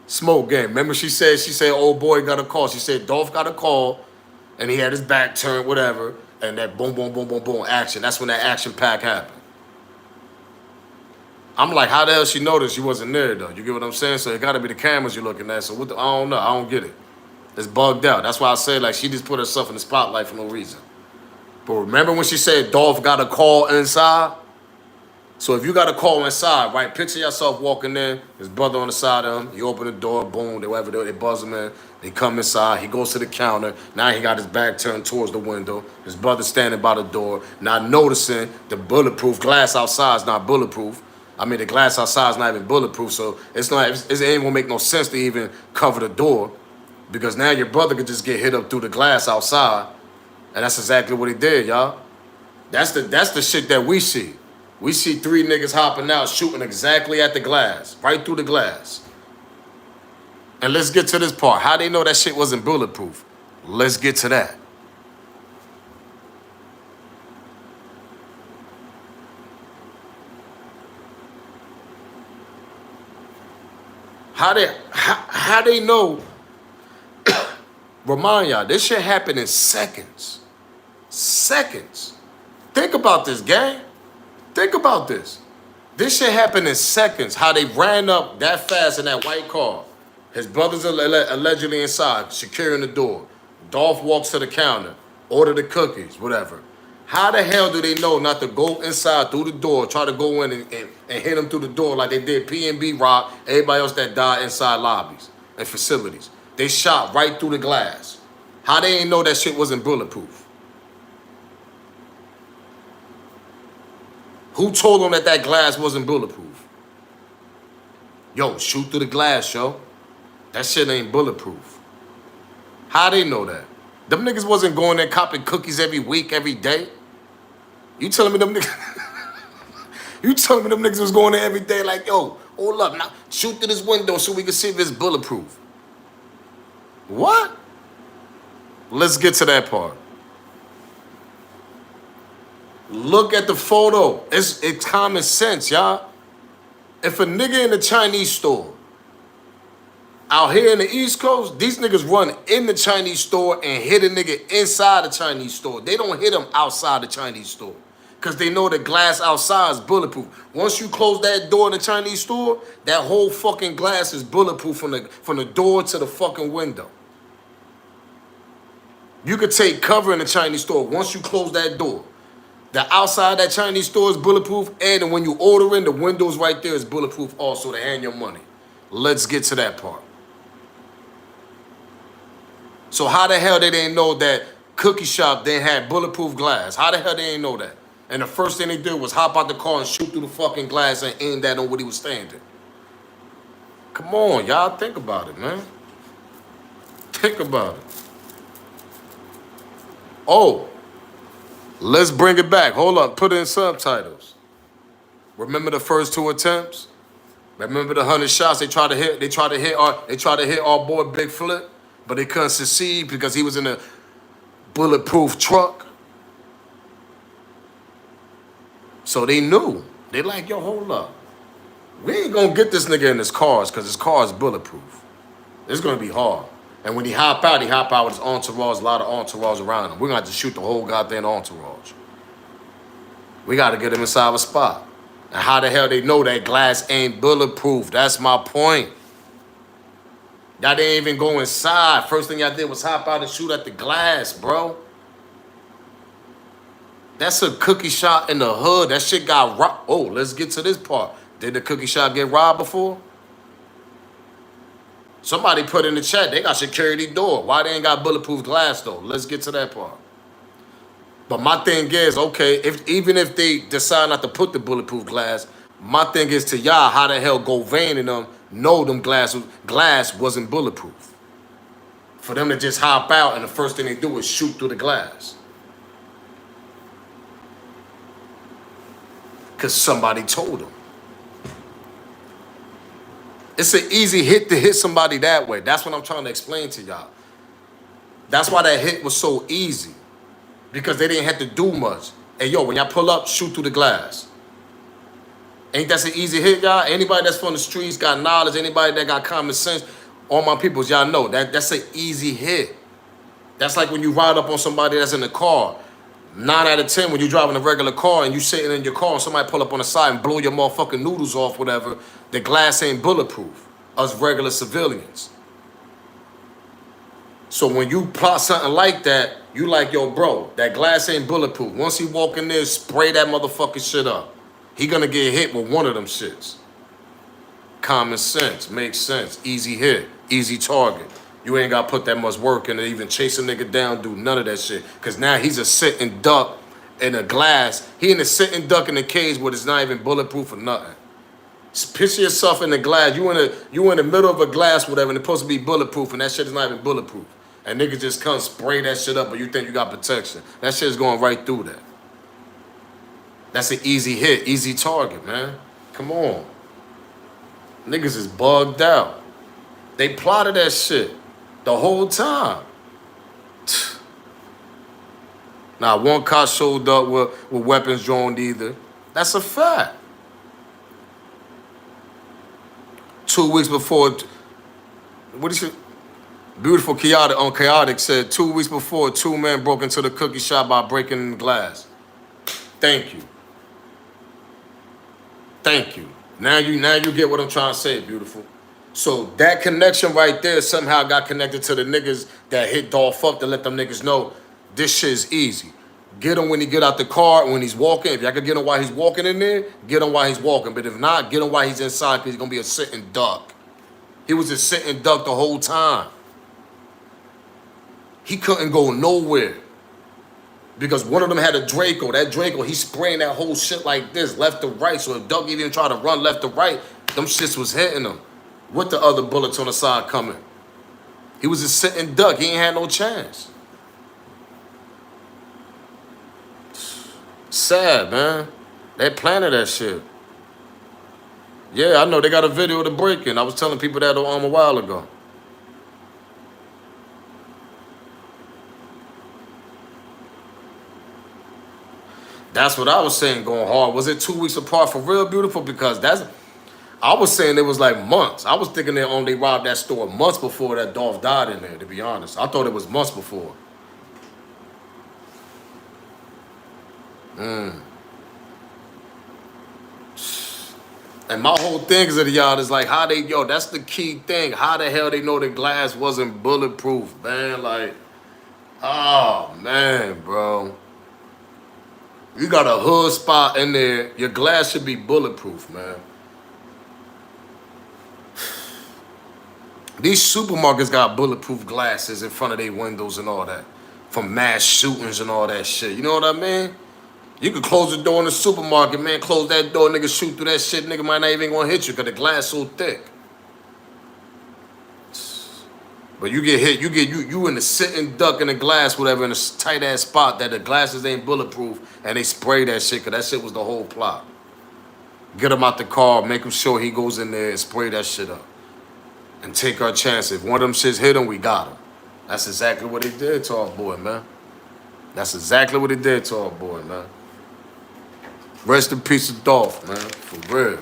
Smoke game. Remember she said old boy got a call. She said Dolph got a call, and he had his back turned, whatever, and that boom, boom, boom, boom, boom, action. That's when that action pack happened. I'm like, how the hell she noticed she wasn't there, though? You get what I'm saying? So it got to be the cameras you're looking at. So what I don't know. I don't get it. It's bugged out. That's why I say, like, she just put herself in the spotlight for no reason. But remember when she said Dolph got a call inside? So if you got a call inside, right? Picture yourself walking in, his brother on the side of him. You open the door, boom, they buzz him in. They come inside. He goes to the counter. Now he got his back turned towards the window. His brother standing by the door, not noticing the bulletproof glass outside is not bulletproof. I mean, the glass outside is not even bulletproof, so it ain't gonna make no sense to even cover the door, because now your brother could just get hit up through the glass outside, and that's exactly what he did, y'all. That's the shit that we see. We see 3 niggas hopping out, shooting exactly at the glass, right through the glass. And let's get to this part. How they know that shit wasn't bulletproof? Let's get to that. How they know? Remind y'all, this shit happened in seconds. Seconds. Think about this, gang. Think about this. This shit happened in seconds. How they ran up that fast in that white car. His brother's allegedly inside, securing the door. Dolph walks to the counter, order the cookies, whatever. How the hell do they know not to go inside through the door, try to go in and hit them through the door like they did P&B Rock, everybody else that died inside lobbies and facilities? They shot right through the glass. How they ain't know that shit wasn't bulletproof? Who told them that that glass wasn't bulletproof? Yo, shoot through the glass, yo. That shit ain't bulletproof. How they know that? Them niggas wasn't going there copping cookies every week, every day. You telling me them niggas? You telling me them niggas was going there every day like, yo, hold up, now shoot through this window so we can see if it's bulletproof. What? Let's get to that part. Look at the photo. It's common sense, y'all. If a nigga in the Chinese store out here in the East Coast, these niggas run in the Chinese store and hit a nigga inside the Chinese store. They don't hit him outside the Chinese store because they know the glass outside is bulletproof. Once you close that door in the Chinese store, that whole fucking glass is bulletproof from the door to the fucking window. You could take cover in the Chinese store. Once you close that door, the outside that Chinese store is bulletproof, and when you order in, the windows right there is bulletproof also to hand your money. Let's get to that part. So how the hell they didn't know that cookie shop they had bulletproof glass? How the hell they didn't know that? And the first thing they did was hop out the car and shoot through the fucking glass and aim that on what he was standing. Come on, y'all, think about it, man. Think about it. Oh, let's bring it back. Hold up, put in subtitles. Remember the first 2 attempts? Remember the 100 shots they tried to hit? They tried to hit our boy Big Flip, but they couldn't succeed because he was in a bulletproof truck. So they knew. They like, yo, hold up. We ain't gonna get this nigga in his cars because his car is bulletproof. It's gonna be hard. And when he hop out with his entourage, a lot of entourage around him. We're gonna have to shoot the whole goddamn entourage. We gotta get him inside a spot. And how the hell they know that glass ain't bulletproof? That's my point. Y'all didn't even go inside. First thing y'all did was hop out and shoot at the glass, bro. That's a cookie shop in the hood. That shit got robbed. Oh, let's get to this part. Did the cookie shop get robbed before? Somebody put in the chat, they got security door. Why they ain't got bulletproof glass, though? Let's get to that part. But my thing is, okay, even if they decide not to put the bulletproof glass, my thing is to y'all, how the hell Govain and them know them glass wasn't bulletproof? For them to just hop out and the first thing they do is shoot through the glass. Because somebody told him. It's an easy hit to hit somebody that way. That's what I'm trying to explain to y'all. That's why that hit was so easy. Because they didn't have to do much. Hey, yo, when y'all pull up, shoot through the glass. Ain't that an easy hit, y'all? Anybody that's from the streets, got knowledge, anybody that got common sense, all my peoples, y'all know that's an easy hit. That's like when you ride up on somebody that's in the car. 9 out of 10, when you're driving a regular car and you sitting in your car and somebody pull up on the side and blow your motherfucking noodles off, whatever, the glass ain't bulletproof. Us regular civilians. So when you plot something like that, you like, yo, bro, that glass ain't bulletproof. Once he walk in there, spray that motherfucking shit up. He gonna get hit with one of them shits. Common sense, makes sense. Easy hit, easy target. You ain't gotta put that much work in to even chase a nigga down, do none of that shit. Cause now he's a sitting duck in a glass. He in a sitting duck in a cage where it's not even bulletproof or nothing. Just picture yourself in the glass. You in the middle of a glass, whatever, and it's supposed to be bulletproof, and that shit is not even bulletproof. And niggas just come spray that shit up, but you think you got protection. That shit is going right through that. That's an easy hit, easy target, man. Come on. Niggas is bugged out. They plotted that shit the whole time. Now, one cop showed up with weapons drawn either. That's a fact. 2 weeks before, what is it? Beautiful Chaotic on Chaotic said 2 weeks before, 2 men broke into the cookie shop by breaking the glass. Thank you. Thank you. Now you get what I'm trying to say, beautiful. So that connection right there somehow got connected to the niggas that hit Dolph up to let them niggas know this shit is easy. Get him when he get out the car, when he's walking. If y'all can get him while he's walking in there, get him while he's walking. But if not, get him while he's inside because he's going to be a sitting duck. He was a sitting duck the whole time. He couldn't go nowhere. Because one of them had a Draco. That Draco, he's spraying that whole shit like this, left to right. So if Duck even tried to run left to right, them shits was hitting him. With the other bullets on the side coming. He was a sitting duck. He ain't had no chance. Sad, man. They planted that shit. Yeah, I know. They got a video of the break-in. I was telling people that a while ago. That's what I was saying going hard. Was it 2 weeks apart for real, beautiful? Because I was saying it was like months. I was thinking they only robbed that store months before that Dolph died in there, to be honest. I thought it was months before. And my whole thing is to y'all is like how they, yo, that's the key thing. How the hell they know the glass wasn't bulletproof, man? Like, oh, man, bro. You got a hood spot in there. Your glass should be bulletproof, man. These supermarkets got bulletproof glasses in front of their windows and all that. From mass shootings and all that shit. You know what I mean? You could close the door in the supermarket, man. Close that door, nigga, shoot through that shit. Nigga might not even gonna hit you because the glass so thick. But you get hit, you in the sitting duck in the glass, whatever, in a tight ass spot that the glasses ain't bulletproof, and they spray that shit, cause that shit was the whole plot. Get him out the car, make him sure he goes in there and spray that shit up. And take our chance. If one of them shits hit him, we got him. That's exactly what he did to our boy, man. That's exactly what he did to our boy, man. Rest in peace of Dolph, man. For real.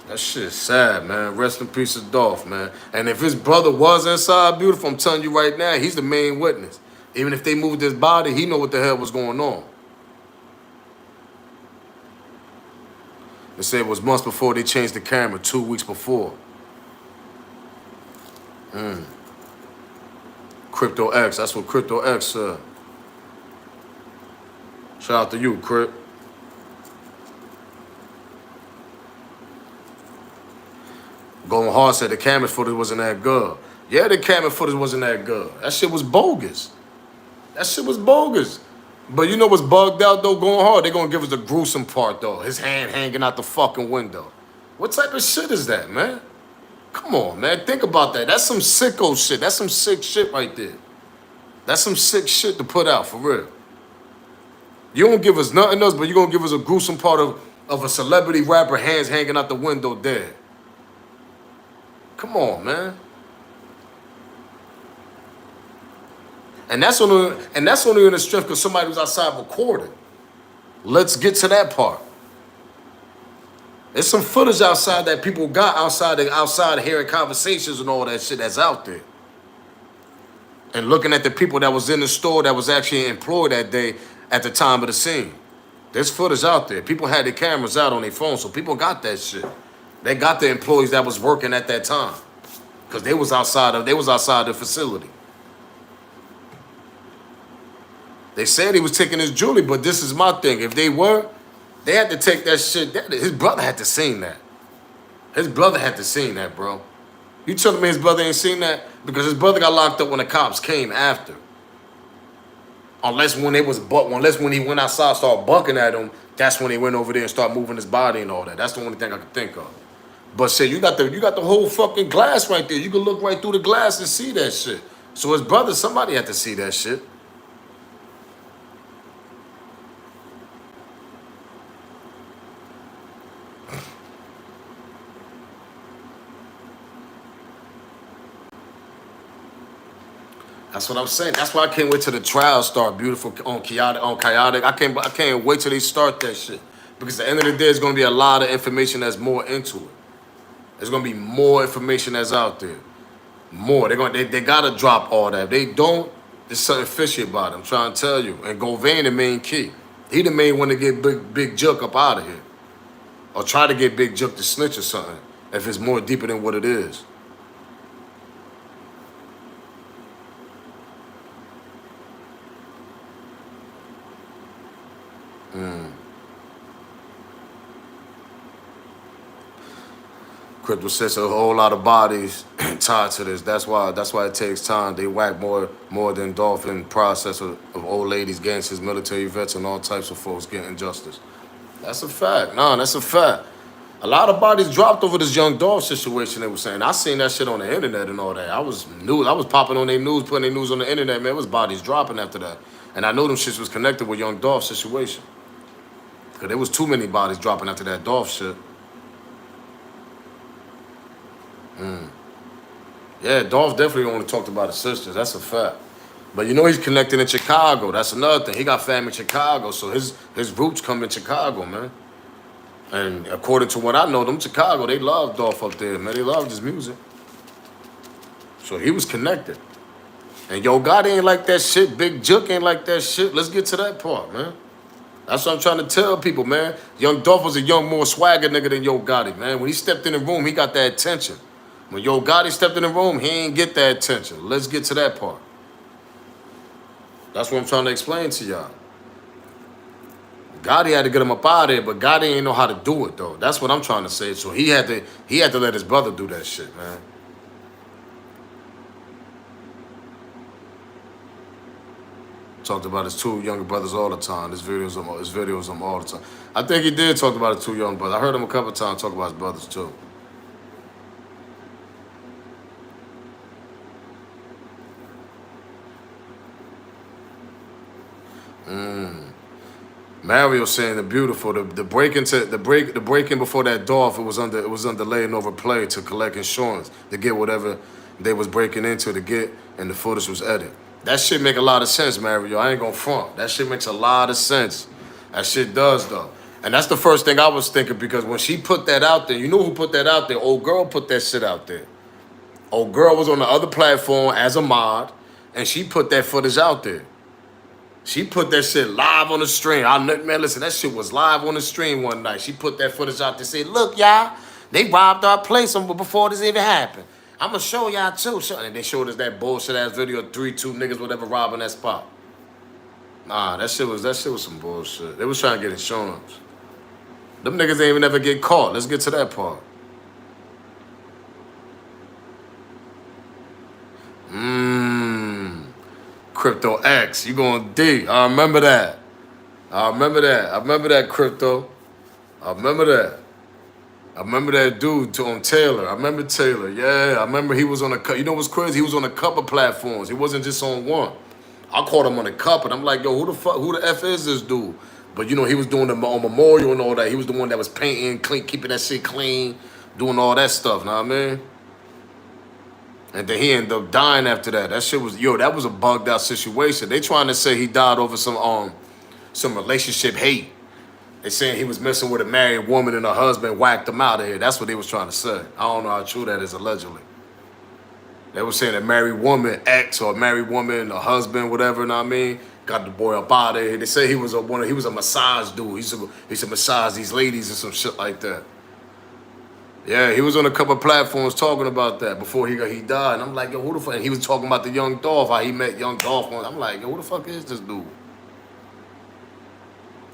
That shit's sad, man. Rest in peace of Dolph, man. And if his brother was inside, beautiful, I'm telling you right now, he's the main witness. Even if they moved his body, he know what the hell was going on. They said it was months before they changed the camera, 2 weeks before. Crypto X, that's what Crypto X said. Shout out to you, Crypt. Going hard said the camera footage wasn't that good. Yeah, the camera footage wasn't that good. That shit was bogus. That shit was bogus. But you know what's bugged out, though, going hard? They're going to give us the gruesome part, though. His hand hanging out the fucking window. What type of shit is that, man? Come on, man. Think about that. That's some sicko shit. That's some sick shit right there. That's some sick shit to put out, for real. You don't give us nothing else, but you're going to give us a gruesome part of a celebrity rapper, hands hanging out the window dead. Come on, man. And that's only in the strength because somebody was outside recording. Let's get to that part. There's some footage outside that people got outside hearing conversations and all that shit that's out there. And looking at the people that was in the store that was actually employed that day at the time of the scene. There's footage out there. People had their cameras out on their phones, so people got that shit. They got the employees that was working at that time. Because they was outside the facility. They said he was taking his jewelry, but this is my thing. If they were, they had to take that shit. His brother had to seen that. His brother had to seen that, bro. You telling me his brother ain't seen that? Because his brother got locked up when the cops came after. Unless when he went outside, started bucking at him, that's when he went over there and started moving his body and all that. That's the only thing I can think of. But shit, you got the whole fucking glass right there. You can look right through the glass and see that shit. So his brother, somebody had to see that shit. That's what I'm saying. That's why I can't wait till the trial start. Beautiful on chaotic. I can't wait till they start that shit. Because at the end of the day, there's gonna be a lot of information that's more into it. There's gonna be more information that's out there. More. They gotta drop all that. If they don't, there's something fishy about it. I'm trying to tell you. And Govan the main key. He the main one to get Big Juke up out of here. Or try to get Big Juke to snitch or something. If it's more deeper than what it is. Crypto says a whole lot of bodies tied to this. That's why it takes time. They whack more than Dolph in process of old ladies, gangsters, military vets, and all types of folks getting justice. That's a fact. Nah, that's a fact. A lot of bodies dropped over this Young Dolph situation. They were saying. I seen that shit on the internet and all that. I was popping on their news, putting their news on the internet. Man, it was bodies dropping after that. And I know them shits was connected with Young Dolph situation. Because there was too many bodies dropping after that Dolph shit. Yeah, Dolph definitely only talked about his sisters. That's a fact. But you know he's connected in Chicago. That's another thing. He got family in Chicago, so his roots come in Chicago, man. And according to what I know, them Chicago, they love Dolph up there, man. They loved his music. So he was connected. And Yo Gotti ain't like that shit. Big Juke ain't like that shit. Let's get to that part, man. That's what I'm trying to tell people, man. Young Dolph was a more swagger nigga than Yo Gotti, man. When he stepped in the room, he got that attention. When Yo Gotti stepped in the room, he ain't get that attention. Let's get to that part. That's what I'm trying to explain to y'all. Gotti had to get him up out of there, but Gotti ain't know how to do it, though. That's what I'm trying to say. So he had to let his brother do that shit, man. Talked about his two younger brothers all the time. His videos of him all the time. I think he did talk about his two young brothers. I heard him a couple of times talk about his brothers, too. Mario saying the beautiful, the breaking before that Dolph, it was under lay and overplay to collect insurance to get whatever they was breaking into to get, and the footage was edited. That shit make a lot of sense, Mario. I ain't gonna front. That shit makes a lot of sense. That shit does though, and that's the first thing I was thinking because when she put that out there, you know who put that out there? Old girl put that shit out there. Old girl was on the other platform as a mod, and she put that footage out there. She put that shit live on the stream. Man, listen, that shit was live on the stream one night. She put that footage out there, said, look, y'all, they robbed our place before this even happened. I'm going to show y'all, too. And they showed us that bullshit-ass video of 2 niggas, whatever, robbing that spot. Nah, that shit was some bullshit. They was trying to get insurance. Them niggas ain't even ever get caught. Let's get to that part. Crypto X, you going D. I remember that. I remember that, Crypto. I remember that dude on Taylor. I remember Taylor. Yeah, I remember he was on you know what's crazy? He was on a couple platforms. He wasn't just on one. I caught him on the cup, and I'm like, yo, who the F is this dude? But you know, he was doing the on Memorial and all that. He was the one that was painting, clean, keeping that shit clean, doing all that stuff. Know what I mean? And then he ended up dying after that. That shit was, yo, that was a bugged out situation. They trying to say he died over some relationship hate. They saying he was messing with a married woman and her husband whacked him out of here. That's what they was trying to say. I don't know how true that is allegedly. They were saying a married woman, ex or a married woman, a husband, whatever, you know what I mean? Got the boy up out of here. They say he was a massage dude. He used to massage these ladies and some shit like that. Yeah, he was on a couple of platforms talking about that before he died. And I'm like, yo, who the fuck? And he was talking about the Young Dolph, how he met Young Dolph. I'm like, yo, who the fuck is this dude?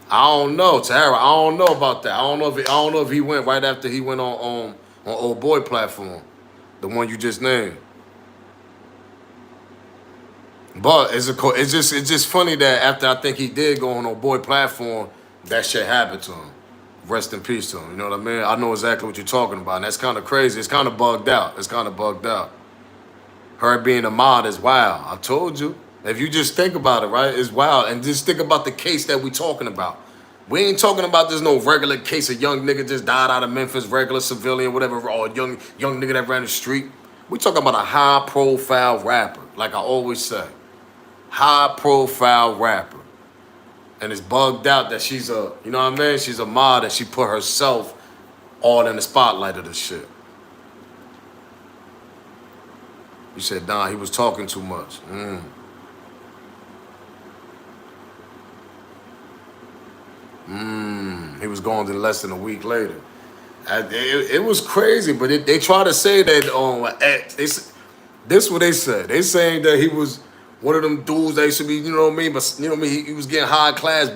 I don't know, Tahara. I don't know about that. I don't know if he went right after he went on Old Boy platform, the one you just named. But it's just funny that after I think he did go on Old Boy platform, that shit happened to him. Rest in peace to him. You know what I mean? I know exactly what you're talking about, and that's kind of crazy. It's kind of bugged out. Her being a mod is wild. I told you. If you just think about it, right, it's wild. And just think about the case that we talking about. We ain't talking about there's no regular case of young nigga just died out of Memphis, regular civilian, whatever, or young nigga that ran the street. We talking about a high profile rapper, like I always say. High profile rapper. And it's bugged out that she's a, you know what I mean? She's a mod and she put herself all in the spotlight of this shit. You said, nah, he was talking too much. He was gone in less than a week later. It was crazy, but they try to say that this is what they said. They saying that he was one of them dudes that used to be, you know what I mean? But you know what I mean? He was getting high class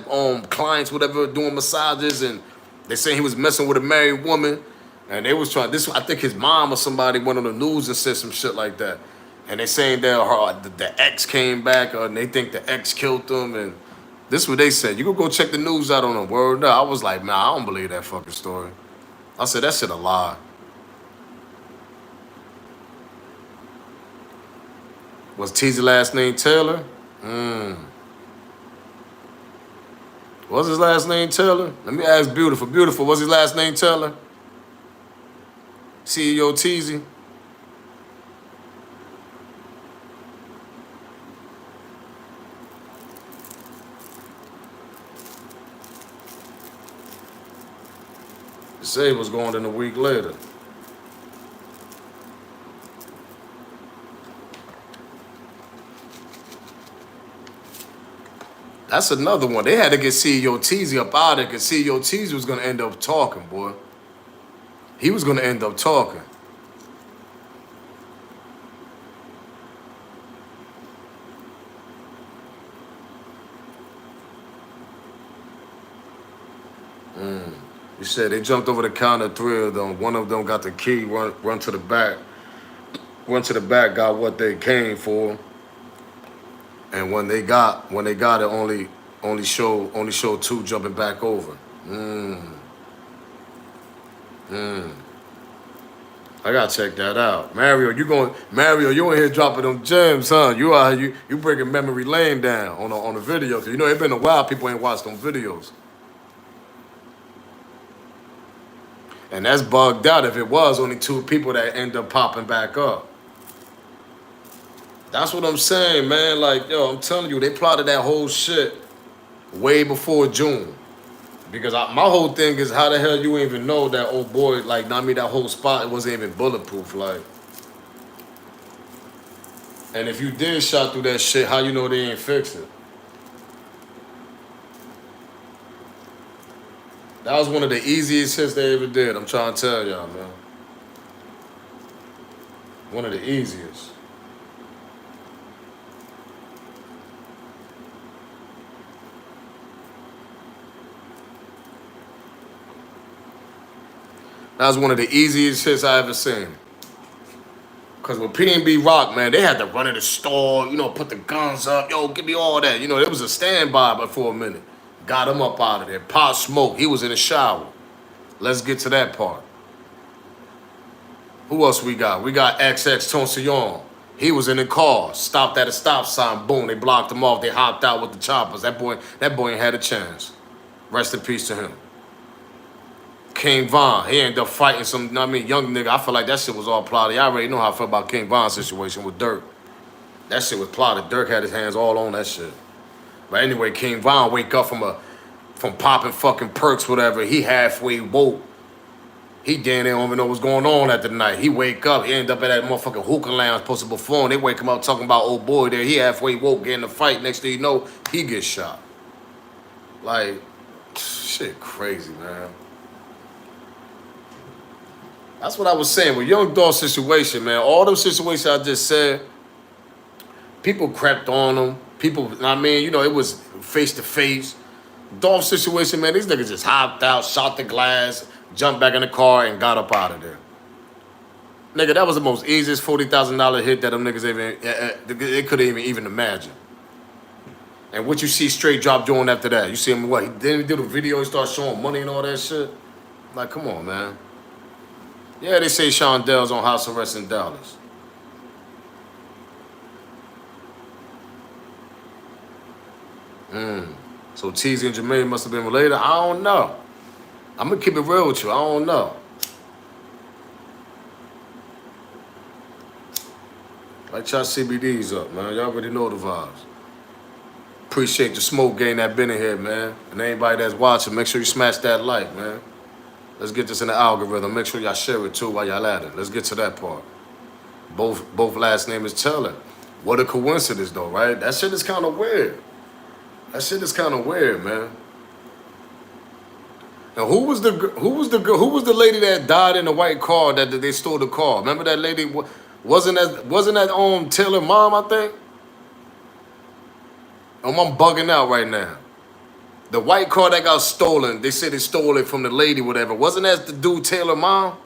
clients, whatever, doing massages, and they saying he was messing with a married woman, and they was trying. I think his mom or somebody went on the news and said some shit like that, and they saying that the ex came back, and they think the ex killed them, and this is what they said. You can go check the news out on them. Word up. I was like, man, I don't believe that fucking story. I said that shit a lie. Was T's last name Taylor? Was his last name Taylor? Let me ask Beautiful. Beautiful, was his last name Taylor? CEO Teasy? They say it was going in a week later. That's another one. They had to get CEO Teasy up out of there because CEO Teasy was going to end up talking, boy. He was going to end up talking. You said they jumped over the counter, three of them. One of them got the key, run to the back. Run to the back, got what they came for. And when they got it, only showed two jumping back over. I gotta check that out. Mario, you in here dropping them gems, huh? You breaking memory lane down on the video. Cause you know it's been a while people ain't watched them videos. And that's bugged out if it was only two people that end up popping back up. That's what I'm saying, man. Like, yo, I'm telling you, they plotted that whole shit way before June. Because my whole thing is, how the hell you even know that old boy, like, I mean, that whole spot, it wasn't even bulletproof, like. And if you did shot through that shit, how you know they ain't fixed it? That was one of the easiest hits they ever did. I'm trying to tell y'all, man. One of the easiest. That was one of the easiest hits I ever seen. Because with P&B Rock, man, they had to run in the store, you know, put the guns up. Yo, give me all that. You know, it was a standby but for a minute. Got him up out of there. Pot Smoke, he was in the shower. Let's get to that part. Who else we got? We got XX Tonsillon. He was in the car, stopped at a stop sign, boom, they blocked him off, they hopped out with the choppers. That boy ain't had a chance. Rest in peace to him. King Von, he ended up fighting some, young nigga. I feel like that shit was all plotted. I already know how I feel about King Von's situation with Dirk. That shit was plotted. Dirk had his hands all on that shit. But anyway, King Von wake up from popping fucking perks, whatever. He halfway woke. He damn near don't even know what's going on at the night. He wake up, he end up at that motherfucking hookah lounge posted before, and they wake him up talking about old boy there. He halfway woke, getting a fight. Next thing you know, he gets shot. Like, shit crazy, man. That's what I was saying with Young Dolph situation, man. All those situations I just said, people crept on him. People, it was face to face. Dolph situation, man, these niggas just hopped out, shot the glass, jumped back in the car, and got up out of there. Nigga, that was the most easiest $40,000 hit that them niggas they couldn't even imagine. And what you see Straight Drop doing after that? You see him, what? He didn't do the video, he started showing money and all that shit? Like, come on, man. Yeah, they say Sean Dell's on house arrest in Dallas. So Teezy and Jermaine must have been related? I don't know. I'm going to keep it real with you. I don't know. Like y'all CBDs up, man. Y'all already know the vibes. Appreciate the smoke gang that been in here, man. And anybody that's watching, make sure you smash that like, man. Let's get this in the algorithm. Make sure y'all share it too while y'all at it. Let's get to that part. Both last name is Teller. What a coincidence though, right? That shit is kind of weird. That shit is kind of weird, man. And who was the lady that died in the white car that they stole the car? Remember that lady? Wasn't that Taylor mom? I think. I'm bugging out right now. The white car that got stolen, they said they stole it from the lady, whatever. Wasn't that the dude Taylor mom?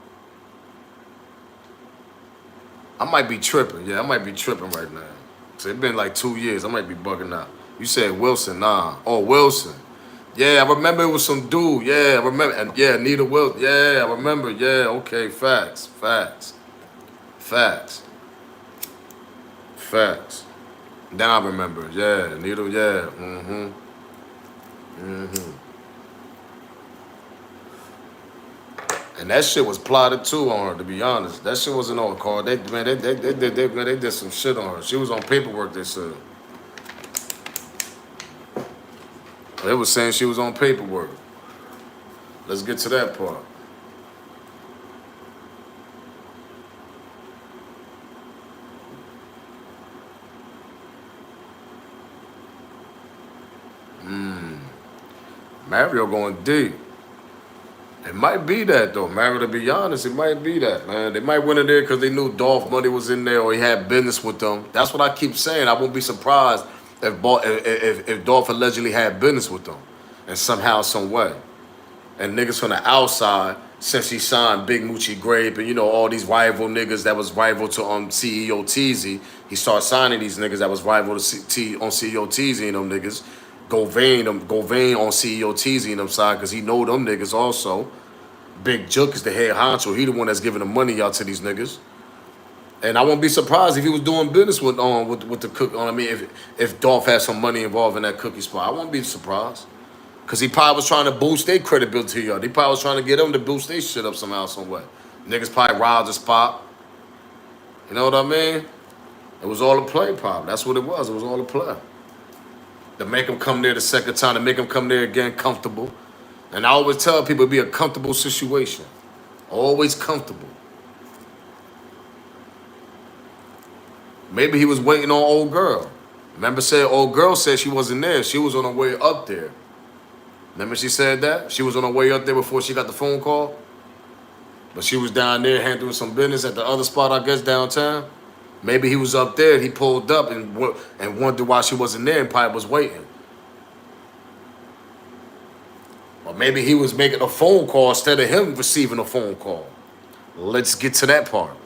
I might be tripping. Yeah, I might be tripping right now. So it's been like 2 years. I might be bugging out. You said Wilson, nah. Oh, Wilson. Yeah, I remember it was some dude. Yeah, I remember. And yeah, Nita Wilson. Yeah, I remember. Yeah, okay, facts. Then I remember. Yeah, Nita, yeah. And that shit was plotted too on her, to be honest. That shit wasn't on card. They did some shit on her. She was on paperwork, they said. They was saying she was on paperwork. Let's get to that part. Mario going deep. It might be that though, Mario, to be honest, it might be that, man. They might went in there because they knew Dolph money was in there or he had business with them. That's what I keep saying. I won't be surprised if Dolph allegedly had business with them in somehow, some way. And niggas from the outside, since he signed Big Moochie Grape and all these rival niggas that was rival to CEO Teezy, he started signing these niggas that was rival to CEO Teezy and them niggas. Go vein on CEO Teezy and them side because he know them niggas also. Big Jook is the head honcho. He the one that's giving the money out to these niggas. And I won't be surprised if he was doing business with the cook. If Dolph had some money involved in that cookie spot, I won't be surprised. Because he probably was trying to boost their credibility up. He probably was trying to get them to boost their shit up somehow, some way. Niggas probably robbed the spot. You know what I mean? It was all a play, probably. That's what it was. It was all a play. To make them come there the second time, to make them come there again comfortable. And I always tell people it'd be a comfortable situation. Always comfortable. Maybe he was waiting on old girl. Remember old girl said she wasn't there. She was on her way up there. Remember she said that? She was on her way up there before she got the phone call. But she was down there handling some business at the other spot, I guess, downtown. Maybe he was up there and he pulled up and wondered why she wasn't there and probably was waiting. Or maybe he was making a phone call instead of him receiving a phone call. Let's get to that part.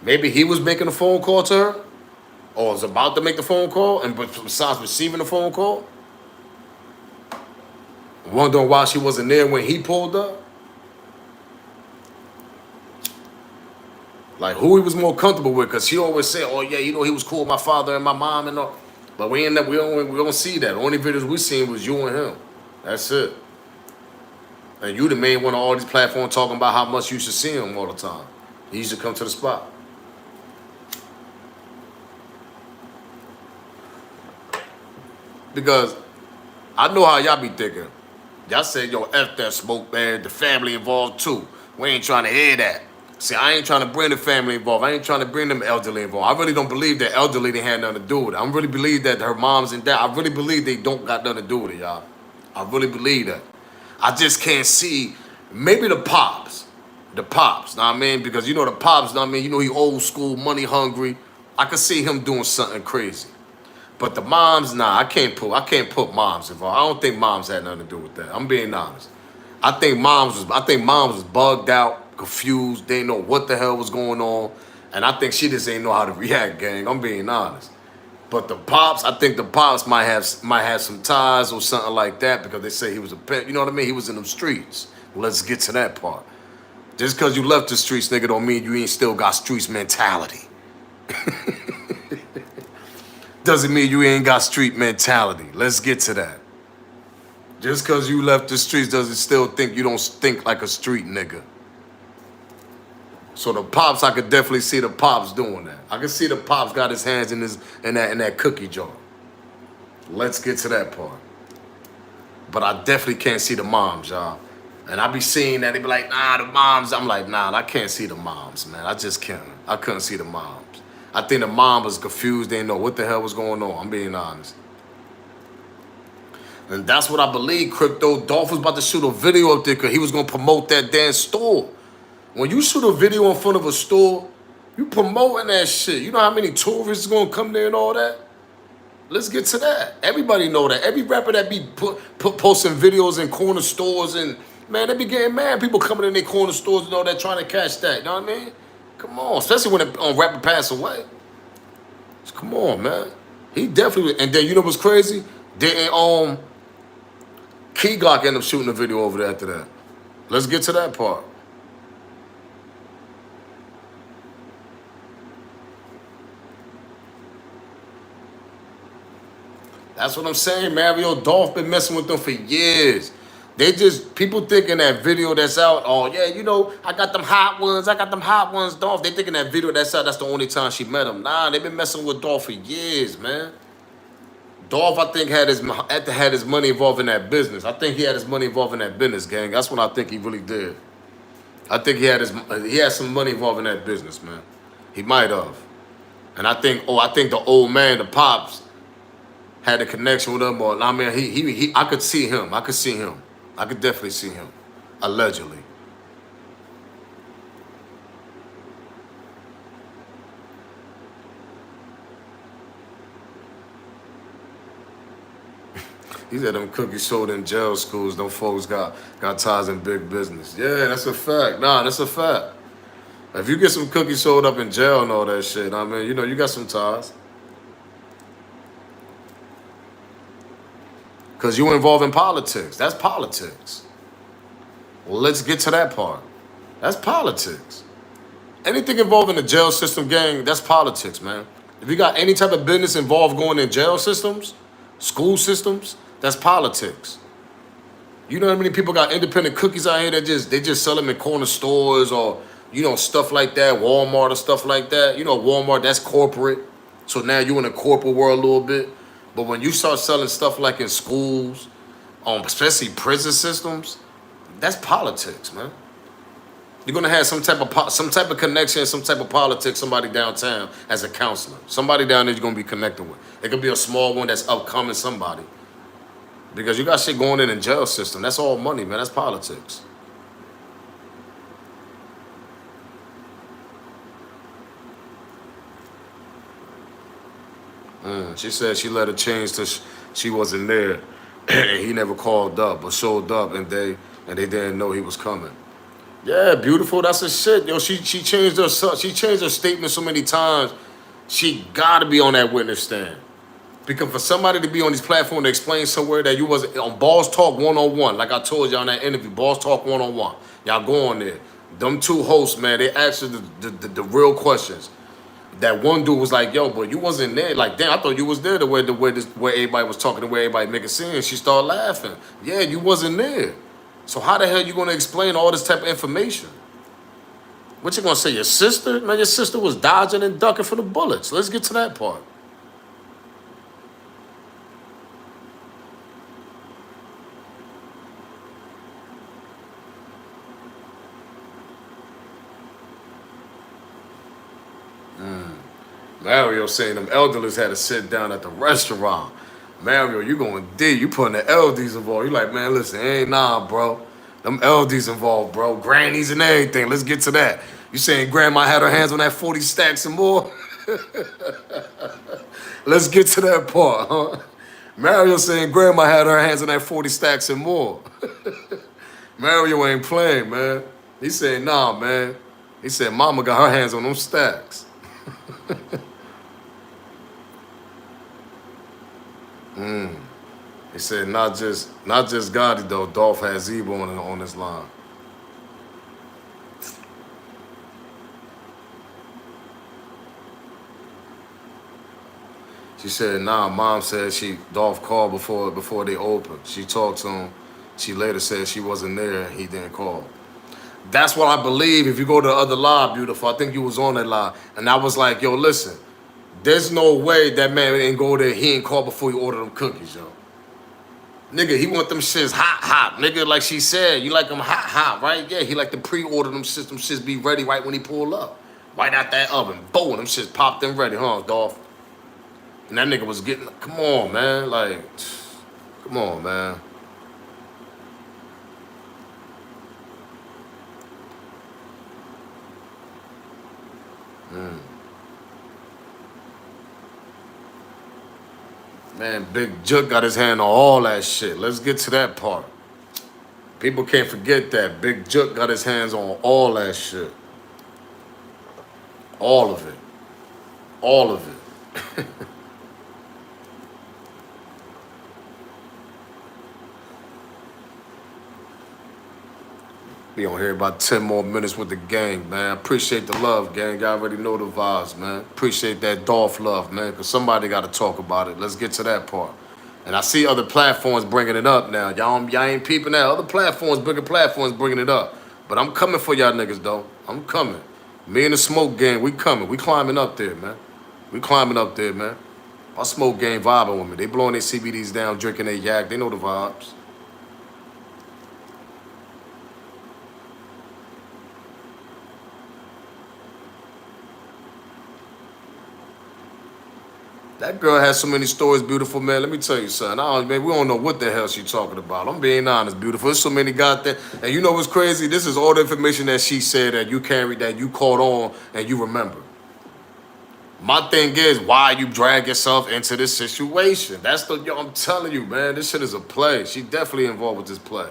Maybe he was making a phone call to her or was about to make the phone call and besides receiving the phone call. Wondering why she wasn't there when he pulled up. Like who he was more comfortable with, because he always said, "Oh yeah, he was cool with my father and my mom and all." But we don't see that. The only videos we seen was you and him. That's it. And you the main one on all these platforms talking about how much you should see him all the time. He used to come to the spot. Because I know how y'all be thinking. Y'all say, yo, F that smoke, man. The family involved too. We ain't trying to hear that. See, I ain't trying to bring the family involved. I ain't trying to bring them elderly involved. I really don't believe that elderly didn't have nothing to do with it. I really believe that her moms and dad, I really believe they don't got nothing to do with it, y'all. I really believe that. I just can't see, maybe the pops. The pops, know what I mean? Because you know the pops, know what I mean? You know he old school, money hungry. I could see him doing something crazy. But the moms, nah, I can't put moms involved. I don't think moms had nothing to do with that. I'm being honest. I think moms was bugged out, confused. They didn't know what the hell was going on. And I think she just ain't know how to react, gang. I'm being honest. But the pops, I think the pops might have some ties or something like that, because they say he was a pimp. You know what I mean? He was in them streets. Let's get to that part. Just because you left the streets, nigga, don't mean you ain't still got streets mentality. Doesn't mean you ain't got street mentality. Let's get to that. Just because you left the streets doesn't still think you don't think like a street nigga. So the pops, I could definitely see the pops doing that. I could see the pops got his hands in that cookie jar. Let's get to that part. But I definitely can't see the moms, y'all. And I be seeing that, they be like, nah, the moms. I'm like, nah, I can't see the moms, man. I just can't. I couldn't see the moms. I think the mom was confused. They didn't know what the hell was going on. I'm being honest. And that's what I believe. Crypto Dolph was about to shoot a video up there because he was going to promote that damn store. When you shoot a video in front of a store, you promoting that shit. You know how many tourists going to come there and all that? Let's get to that. Everybody know that. Every rapper that be posting videos in corner stores, and man, they be getting mad. People coming in their corner stores and all that trying to catch that. You know what I mean? Come on, especially when a rapper pass away. Come on, man. He definitely, and then you know what's crazy? Didn't Key Glock end up shooting a video over there after that. Let's get to that part. That's what I'm saying, Mario Dolph been messing with them for years. People thinking that video that's out, oh yeah, you know, I got them hot ones, Dolph. They thinking that video that's out, that's the only time she met him. Nah, they been messing with Dolph for years, man. Dolph, I think, had his money involved in that business. I think he had his money involved in that business, gang. That's what I think he really did. I think he had some money involved in that business, man. He might have. And I think the old man, the pops, had a connection with him, or I mean, I could see him. I could definitely see him. Allegedly. He said them cookies sold in jail schools, them folks got ties in big business. Yeah, that's a fact. Nah, that's a fact. If you get some cookies sold up in jail and all that shit, I mean, you know, you got some ties. Because you involved in politics. That's politics. Well, let's get to that part. That's politics. Anything involved in the jail system, gang, that's politics, man. If you got any type of business involved going in jail systems, school systems, that's politics. You know how many people got independent cookies out here that they just sell them in corner stores, or, you know, stuff like that, Walmart or stuff like that. You know, Walmart, that's corporate. So now you in the corporate world a little bit. But when you start selling stuff like in schools, especially prison systems, that's politics, man. You're gonna have some type of connection, some type of politics, somebody downtown as a counselor. Somebody down there you're gonna be connected with. It could be a small one that's upcoming somebody. Because you got shit going in the jail system. That's all money, man. That's politics. She said she let her change till she wasn't there, and he never called up or showed up, and they didn't know he was coming. Yeah, beautiful. That's a shit, yo. She changed her statement so many times. She gotta be on that witness stand, because for somebody to be on this platform to explain somewhere that you wasn't on Boss Talk 101, like I told y'all in that interview, Boss Talk 101, y'all go on there. Them two hosts, man, they asked her the real questions. That one dude was like, yo, but you wasn't there. Like, damn, I thought you was there where everybody was talking, the way everybody making scenes. She started laughing. Yeah, you wasn't there. So how the hell you gonna explain all this type of information? What you gonna say, your sister? Man, your sister was dodging and ducking for the bullets. Let's get to that part. Mario saying them elderlies had to sit down at the restaurant. Mario, you going D, you putting the LDs involved. You like, man, listen, ain't nah, bro. Them LDs involved, bro. Grannies and everything. Let's get to that. You saying grandma had her hands on that 40 stacks and more? Let's get to that part, huh? Mario saying grandma had her hands on that 40 stacks and more. Mario ain't playing, man. He said, nah, man. He said mama got her hands on them stacks. He said not just Gotti though. Dolph has Zebo on this line. She said, nah, mom said Dolph called before they opened. She talked to him. She later said she wasn't there and he didn't call. That's what I believe. If you go to the other live, beautiful, I think you was on that live. And I was like, yo, listen, there's no way that man ain't go there. He ain't call before he ordered them cookies, yo. Nigga, he want them shits hot. Nigga, like she said, you like them hot, right? Yeah, he like to pre-order them shits. Them shits be ready right when he pull up. Right out that oven. Boom, them shits popped in ready, huh, Dolph? And that nigga was getting, come on, man. Like, come on, man. Man, Big Juke got his hand on all that shit. Let's get to that part. People can't forget that. Big Juke got his hands on all that shit. All of it. All of it. Be on here about 10 more minutes with the gang, man. Appreciate the love, gang. Y'all already know the vibes, man. Appreciate that Dolph love, man, because somebody got to talk about it. Let's get to that part. And I see other platforms bringing it up now. Y'all ain't peeping that. Other platforms, bigger platforms bringing it up. But I'm coming for y'all niggas, though. I'm coming. Me and the Smoke Gang, we coming. We climbing up there, man. We climbing up there, man. My Smoke Gang vibing with me. They blowing their CBDs down, drinking their yak. They know the vibes. That girl has so many stories, beautiful, man. Let me tell you something. Man, we don't know what the hell she talking about. I'm being honest, beautiful. There's so many goddamn. And you know what's crazy? This is all the information that she said that you carried, that you caught on, and you remember. My thing is, why you drag yourself into this situation? I'm telling you, man, this shit is a play. She definitely involved with this play.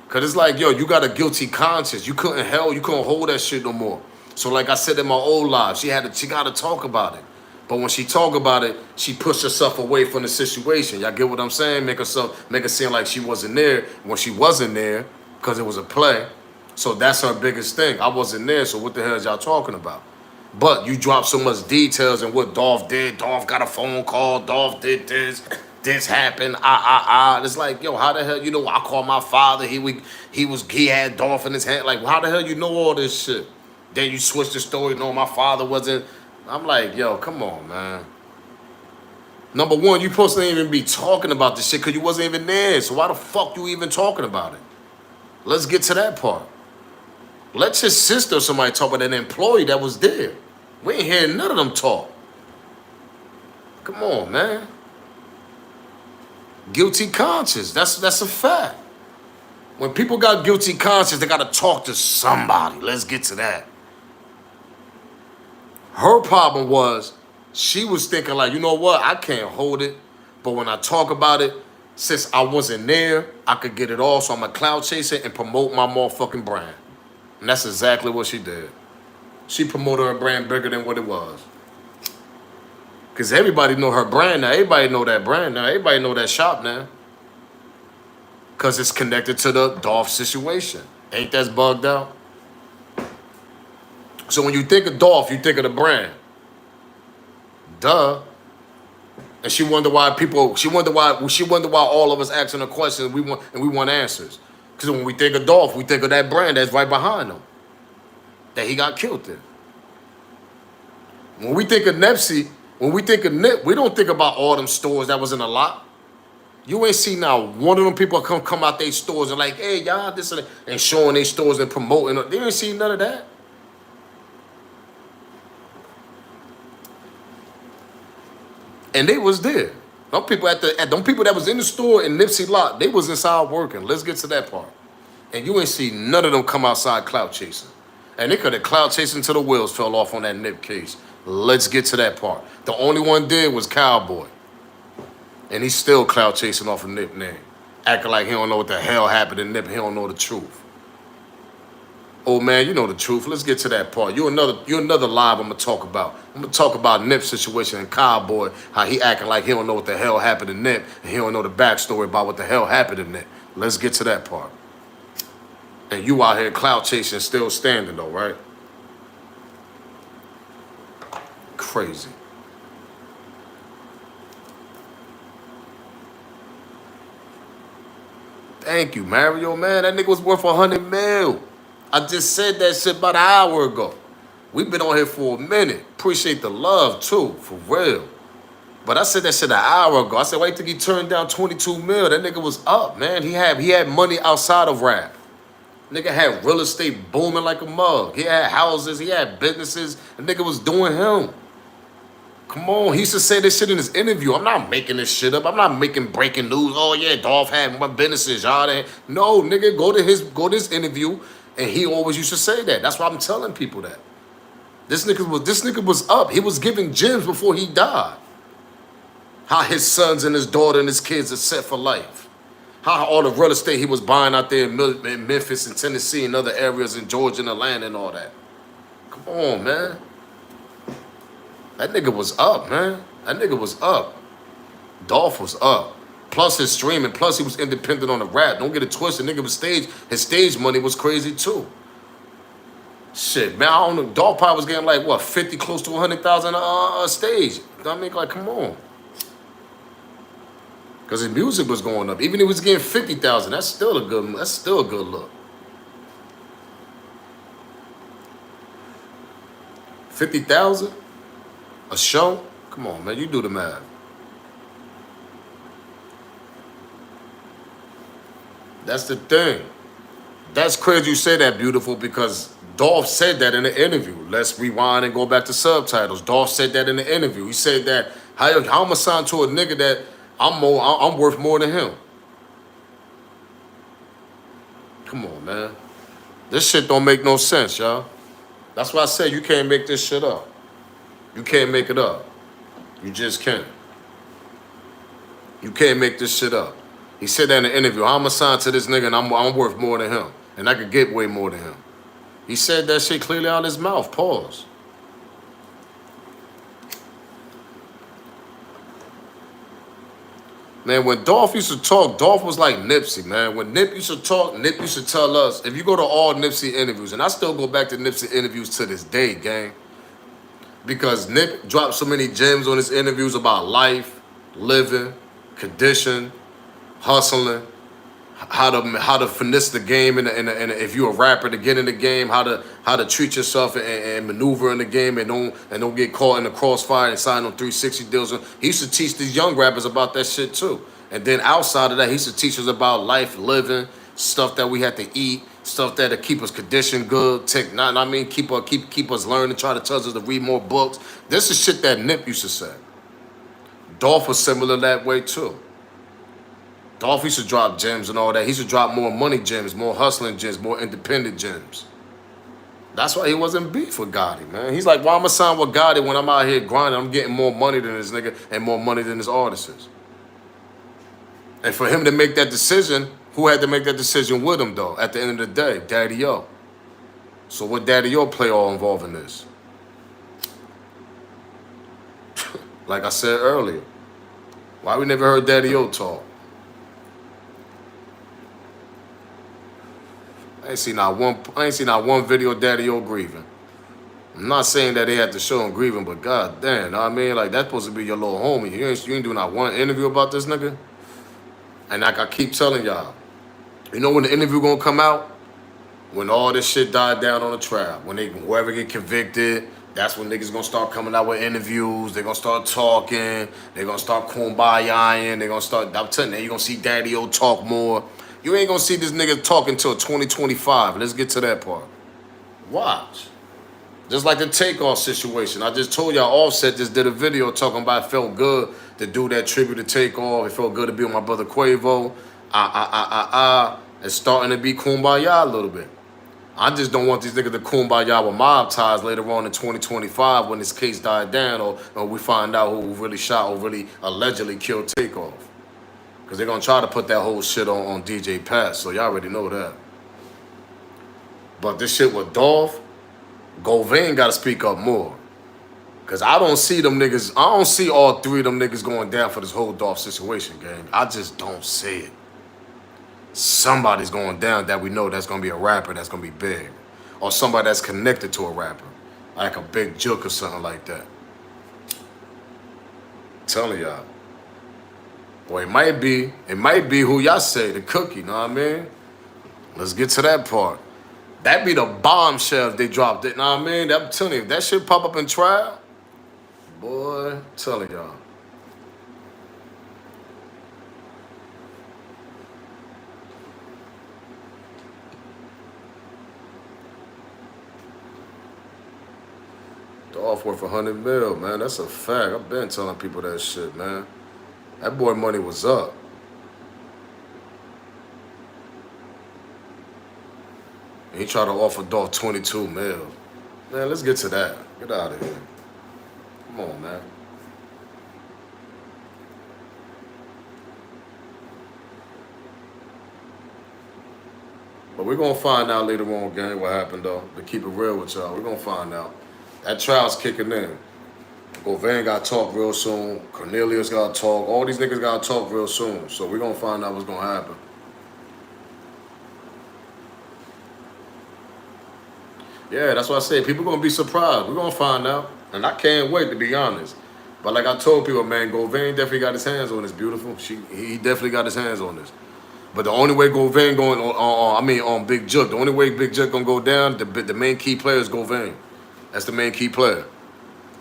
Cause it's like, yo, you got a guilty conscience. You couldn't hold that shit no more. So like I said in my old life, she got to talk about it. But when she talk about it, she pushed herself away from the situation. Y'all get what I'm saying? Make her seem like she wasn't there when she wasn't there because it was a play. So that's her biggest thing. I wasn't there, so what the hell is y'all talking about? But you drop so much details in what Dolph did. Dolph got a phone call. Dolph did this. This happened. It's like, yo, how the hell you know? I called my father. He had Dolph in his hand. Like, how the hell you know all this shit? Then you switch the story. No, my father wasn't. I'm like, yo, come on, man. Number one, you supposed to even be talking about this shit because you wasn't even there. So why the fuck you even talking about it? Let's get to that part. Let your sister or somebody talk about an employee that was there. We ain't hearing none of them talk. Come on, man. Guilty conscience. That's a fact. When people got guilty conscience, they got to talk to somebody. Let's get to that. Her problem was she was thinking like, you know what? I can't hold it. But when I talk about it, since I wasn't there, I could get it all. So I'm a cloud chaser and promote my motherfucking brand. And that's exactly what she did. She promoted her brand bigger than what it was. Because everybody know her brand now. Everybody know that brand now. Everybody know that shop now. Because it's connected to the Dolph situation. Ain't that bugged out? So when you think of Dolph, you think of the brand. Duh. And she wondered why all of us asking her questions we want answers. Because when we think of Dolph, we think of that brand that's right behind him. That he got killed in. When we think of Nipsey, when we think of Nip, we don't think about all them stores that was in a lot. You ain't seen now one of them people come out their stores and like, hey, y'all, this and showing their stores and promoting. They ain't seen none of that. And they was there. Them people them people that was in the store in Nipsey lot, they was inside working. Let's get to that part. And you ain't see none of them come outside clout chasing. And they could have clout chasing till the wheels fell off on that Nip case. Let's get to that part. The only one did was Cowboy. And he's still clout chasing off a Nip name. Acting like he don't know what the hell happened to Nip. He don't know the truth. Oh man, you know the truth. Let's get to that part. You're another live I'm gonna talk about. I'm gonna talk about Nip's situation and Cowboy, how he acting like he don't know what the hell happened to Nip, and he don't know the backstory about what the hell happened to Nip. Let's get to that part. And you out here clout chasing, still standing though, right? Crazy. Thank you, Mario, man. That nigga was worth 100 mil. I just said that shit about an hour ago. We've been on here for a minute. Appreciate the love, too, for real. But I said that shit an hour ago. I said, why you think he turned down 22 mil? That nigga was up, man. He had money outside of rap. Nigga had real estate booming like a mug. He had houses. He had businesses. The nigga was doing him. Come on, he used to say this shit in his interview. I'm not making this shit up. I'm not making breaking news. Oh yeah, Dolph had my businesses, y'all. No, nigga, go to his interview, and he always used to say that. That's why I'm telling people that. This nigga was up. He was giving gems before he died. How his sons and his daughter and his kids are set for life. How all the real estate he was buying out there in Memphis and Tennessee and other areas in Georgia and Atlanta and all that. Come on, man. That nigga was up, man. That nigga was up. Dolph was up. Plus his streaming. Plus he was independent on the rap. Don't get it twisted. Nigga was his stage money was crazy too. Shit, man. I don't know. Dolph probably was getting like, what, 50, close to 100,000 a stage. You know what I mean? Like, come on. Because his music was going up. Even if he was getting 50,000, that's still a good look. 50,000? A show? Come on, man. You do the math. That's the thing. That's crazy you say that, beautiful, because Dolph said that in the interview. Let's rewind and go back to subtitles. Dolph said that in the interview. He said that, how am I signed to a nigga that I'm worth more than him? Come on, man. This shit don't make no sense, y'all. That's why I said you can't make this shit up. You can't make it up. You just can't. You can't make this shit up. He said that in the interview. I'm assigned to this nigga and I'm worth more than him. And I could get way more than him. He said that shit clearly out of his mouth. Pause. Man, when Dolph used to talk, Dolph was like Nipsey, man. When Nip used to talk, Nip used to tell us, if you go to all Nipsey interviews, and I still go back to Nipsey interviews to this day, gang. Because Nip dropped so many gems on his interviews about life, living, condition, hustling, how to finesse the game, and if you're a rapper to get in the game, how to treat yourself and maneuver in the game and don't get caught in the crossfire and sign on 360 deals. He used to teach these young rappers about that shit too. And then outside of that, he used to teach us about life, living, stuff that we had to eat, stuff that'll keep us conditioned good, keep us learning, try to tell us to read more books. This is shit that Nip used to say. Dolph was similar that way too. Dolph used to drop gems and all that. He used to drop more money gems, more hustling gems, more independent gems. That's why he wasn't beef with Gotti, man. He's like, why am I sign with Gotti when I'm out here grinding? I'm getting more money than this nigga and more money than his artists. And for him to make that decision, who had to make that decision with him, though, at the end of the day? Daddy O. So what Daddy O play all involved in this? Like I said earlier, why we never heard Daddy O talk? I ain't seen not one video of Daddy O grieving. I'm not saying that they had to show him grieving, but god damn, know what I mean? Like, that's supposed to be your little homie. You ain't doing not one interview about this nigga. And like I keep telling y'all, you know when the interview gonna come out? When all this shit died down on the trial. When whoever get convicted, that's when niggas gonna start coming out with interviews. They gonna start talking. They gonna start kumbayaing. They gonna start, I'm telling you, you gonna see Daddy-O talk more. You ain't gonna see this nigga talk until 2025. Let's get to that part. Watch. Just like the Takeoff situation. I just told y'all Offset just did a video talking about it felt good to do that tribute to Takeoff. It felt good to be with my brother Quavo. It's starting to be kumbaya a little bit. I just don't want these niggas to kumbaya with mob ties later on in 2025 when this case died down or we find out who really shot or really allegedly killed Takeoff. Because they're going to try to put that whole shit on DJ Pass, so y'all already know that. But this shit with Dolph, Govain got to speak up more. Because I don't see them niggas, I don't see all three of them niggas going down for this whole Dolph situation, gang. I just don't see it. Somebody's going down that we know that's going to be a rapper that's going to be big. Or somebody that's connected to a rapper. Like a Big Juke or something like that. I'm telling y'all. Or it might be who y'all say, the cookie, know what I mean? Let's get to that part. That be the bombshell if they dropped it, know what I mean? I'm telling you, if that shit pop up in trial, boy, I'm telling y'all. Dolph worth 100 mil, man. That's a fact. I've been telling people that shit, man. That boy money was up. He tried to offer Dolph 22 mil. Man, let's get to that. Get out of here. Come on, man. But we're going to find out later on, gang, what happened, though. To keep it real with y'all, we're going to find out. That trial's kicking in. Govain got to talk real soon. Cornelius got to talk. All these niggas got to talk real soon. So we're going to find out what's going to happen. Yeah, that's what I say. People going to be surprised. We're going to find out. And I can't wait, to be honest. But like I told people, man, Govain definitely got his hands on this, beautiful. He definitely got his hands on this. But the only way Govain going on Big Juke, the only way Big Juke going to go down, the main key player is Govain. That's the main key player.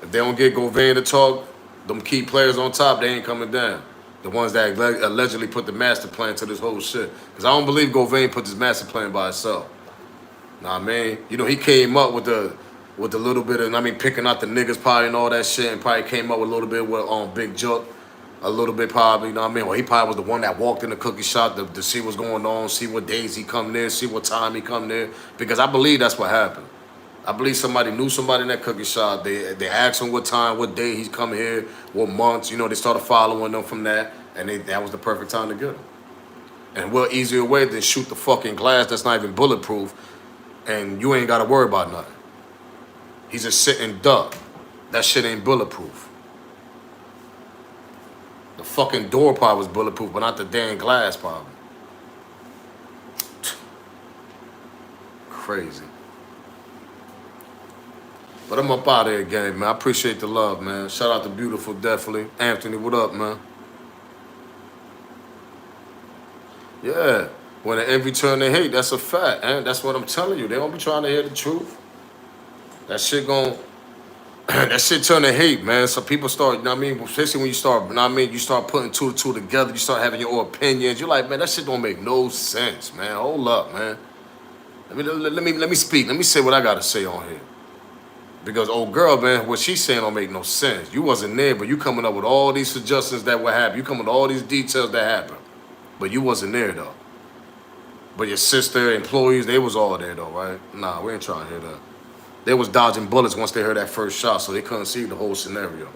If they don't get Govain to talk, them key players on top, they ain't coming down. The ones that allegedly put the master plan to this whole shit. Because I don't believe Govain put this master plan by himself. Nah, man. You know, he came up with the little bit of, picking out the niggas probably and all that shit, and probably came up with a little bit with Big Juke. A little bit probably, you know what I mean? Well, he probably was the one that walked in the cookie shop to see what's going on, see what days he come there, see what time he come there. Because I believe that's what happened. I believe somebody knew somebody in that cookie shop. They asked him what time, what day he's coming here, what months. You know, they started following them from that, and that was the perfect time to get him. And what easier way than shoot the fucking glass that's not even bulletproof, and you ain't got to worry about nothing. He's a sitting duck. That shit ain't bulletproof. The fucking door probably was bulletproof, but not the damn glass probably. Crazy. But I'm up out of here, gang, man. I appreciate the love, man. Shout out to Beautiful, definitely. Anthony, what up, man? Yeah. When the envy turn to hate, that's a fact, man. That's what I'm telling you. They don't be trying to hear the truth. That shit that shit turn to hate, man. So people start, you know what I mean? Especially when you start, you know what I mean? You start putting two and two together. You start having your own opinions. You're like, man, that shit don't make no sense, man. Hold up, man. Let me speak. Let me say what I got to say on here. Because old girl, man, what she's saying don't make no sense. You wasn't there, but you coming up with all these suggestions that would happen. You coming with all these details that happened. But you wasn't there, though. But your sister, employees, they was all there, though, right? Nah, we ain't trying to hear that. They was dodging bullets once they heard that first shot, so they couldn't see the whole scenario.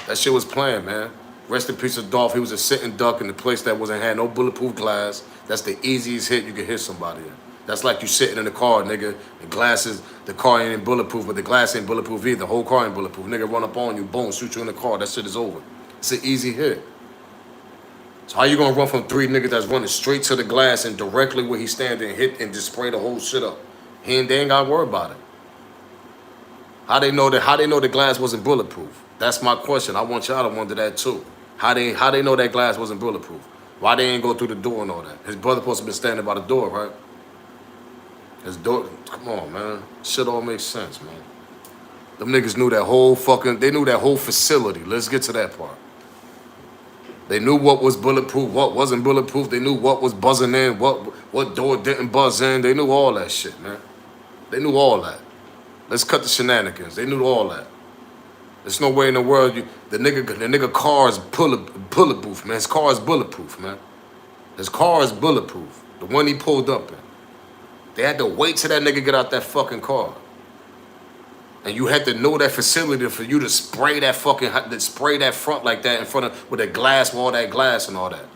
That shit was planned, man. Rest in peace of Dolph. He was a sitting duck in the place that had no bulletproof glass. That's the easiest hit you can hit somebody in. That's like you sitting in the car, nigga. The car ain't bulletproof, but the glass ain't bulletproof either. The whole car ain't bulletproof. Nigga run up on you, boom, shoot you in the car. That shit is over. It's an easy hit. So how you gonna run from three niggas that's running straight to the glass and directly where he's standing, hit and just spray the whole shit up? They ain't gotta worry about it. How they know the glass wasn't bulletproof? That's my question. I want y'all to wonder that too. How they know that glass wasn't bulletproof? Why they ain't go through the door and all that? His brother supposed to been standing by the door, right? His door. Come on, man. Shit all makes sense, man. Them niggas knew that whole they knew that whole facility. Let's get to that part. They knew what was bulletproof, what wasn't bulletproof. They knew what was buzzing in, what door didn't buzz in. They knew all that shit, man. They knew all that. Let's cut the shenanigans. They knew all that. There's no way in the world the nigga car is bulletproof, man. His car is bulletproof, man. His car is bulletproof. The one he pulled up in. They had to wait till that nigga get out that fucking car. And you had to know that facility for you to spray that front like that in front of, with that glass, with all that glass and all that.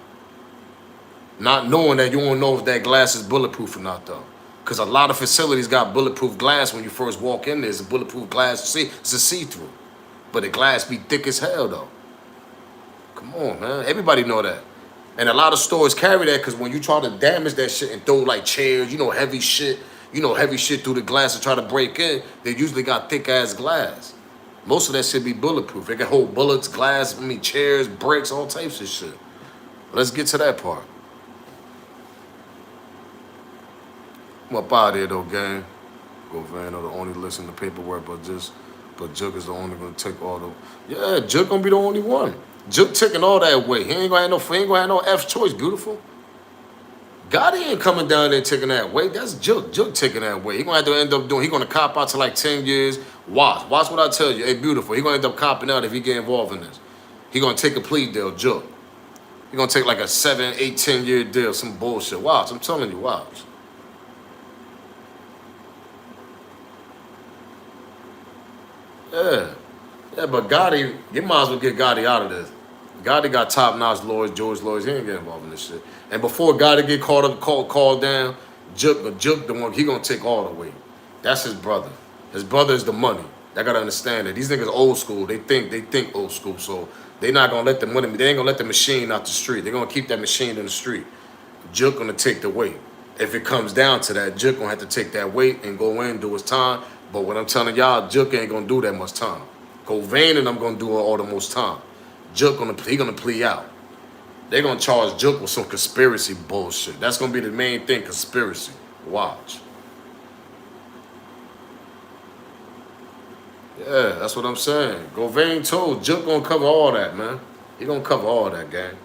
Not knowing that you won't know if that glass is bulletproof or not, though. Because a lot of facilities got bulletproof glass when you first walk in there. It's a bulletproof glass. See, it's a see-through. But the glass be thick as hell, though. Come on, man. Everybody know that. And a lot of stores carry that because when you try to damage that shit and throw like chairs, heavy shit, through the glass and try to break in, they usually got thick-ass glass. Most of that shit be bulletproof. They can hold bullets, glass, chairs, bricks, all types of shit. Let's get to that part. I'm up out of here, though, gang. Go Van, the only listen to paperwork, but Jook is the only gonna take all the. Yeah, Jook gonna be the only one. Jook taking all that weight. He ain't gonna have no F choice, beautiful. Gotti ain't coming down there taking that weight. That's Jook. Jook taking that weight. He gonna have to end up doing. He gonna cop out to like 10 years. Watch what I tell you. Hey, beautiful. He gonna end up copping out if he get involved in this. He gonna take a plea deal, Jook. He gonna take like a 7, 8, 10-year deal, some bullshit. Watch. I'm telling you, watch. Yeah, but Gotti, you might as well get Gotti out of this. Gotti got top-notch lawyers, George lawyers. He ain't get involved in this shit. And before Gotti get called down, Jook, the one, he gonna take all the weight. That's his brother. His brother is the money. I gotta understand that these niggas old school. They think old school. So they not gonna let the money. They ain't gonna let the machine out the street. They gonna keep that machine in the street. Jook gonna take the weight. If it comes down to that, Jook gonna have to take that weight and go in, do his time. But what I'm telling y'all, Jook ain't gonna do that much time. Govain and I'm gonna do all the most time. Jook he gonna plea out. They gonna charge Jook with some conspiracy bullshit. That's gonna be the main thing, conspiracy. Watch. Yeah, that's what I'm saying. Govain told Jook gonna cover all that, man. He gonna cover all that, gang.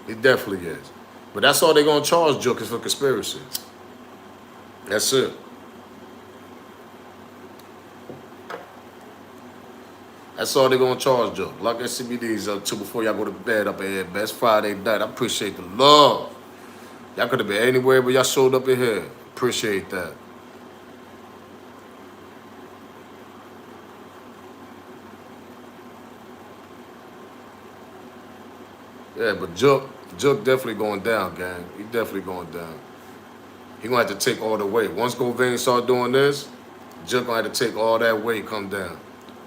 He definitely is. But that's all they gonna charge Jook is for conspiracy. That's it. That's all they're gonna charge Jook. Lock that CBDs up too before y'all go to bed up in here. Best Friday night. I appreciate the love. Y'all could have been anywhere, but y'all showed up in here. Appreciate that. Yeah, but Jook definitely going down, gang. He definitely going down. He gonna have to take all the weight. Once Govain start doing this, Jook gonna have to take all that weight, come down.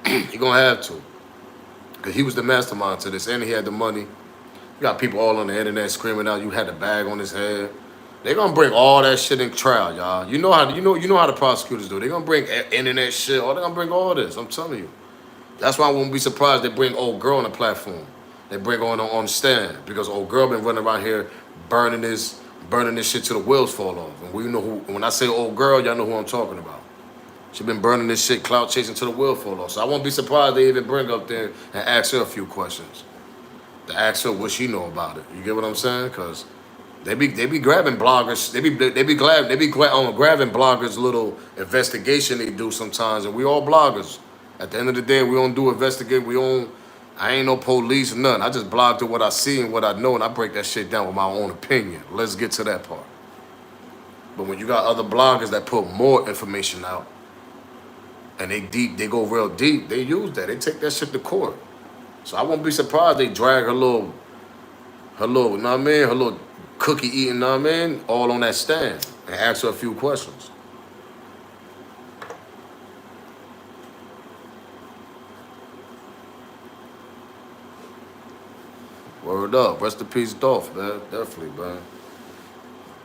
He gonna have to. Because he was the mastermind to this, and he had the money. You got people all on the internet screaming out, you had the bag on his head. They gonna bring all that shit in trial, y'all. You know how the prosecutors do. They gonna bring internet shit, or they gonna bring all this. I'm telling you. That's why I wouldn't be surprised they bring old girl on the platform. They bring her on the stand. Because old girl been running around here burning this shit till the wheels fall off. And we know who, when I say old girl, y'all know who I'm talking about. She been burning this shit, clout chasing till the wheel fall off. So I won't be surprised they even bring up there and ask her a few questions. To ask her what she know about it. You get what I'm saying? Because they be grabbing bloggers. They be grabbing bloggers' little investigation they do sometimes, and we all bloggers. At the end of the day, we don't do investigate. I ain't no police or nothing. I just blog to what I see and what I know, and I break that shit down with my own opinion. Let's get to that part. But when you got other bloggers that put more information out, and they go real deep, they use that. They take that shit to court. So I won't be surprised they drag her little, you know what I mean? Her little cookie eating, you know what I mean? All on that stand and ask her a few questions. Word up. Rest in peace, Dolph, man. Definitely, man.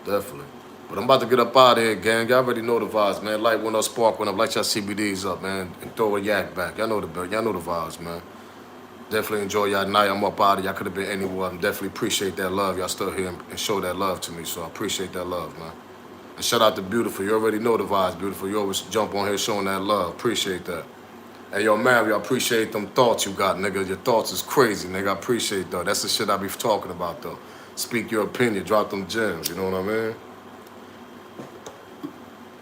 Definitely. But I'm about to get up out of here, gang. Y'all already know the vibes, man. Light went up, spark went up. Light y'all CBDs up, man. And throw a yak back. Y'all know the vibes, man. Definitely enjoy y'all night. I'm up out of here. Y'all could have been anywhere. I definitely appreciate that love. Y'all still here and show that love to me. So I appreciate that love, man. And shout out to Beautiful. You already know the vibes, Beautiful. You always jump on here showing that love. Appreciate that. Hey, yo, Mario, I appreciate them thoughts you got, nigga. Your thoughts is crazy, nigga. I appreciate that. That's the shit I be talking about, though. Speak your opinion. Drop them gems. You know what I mean?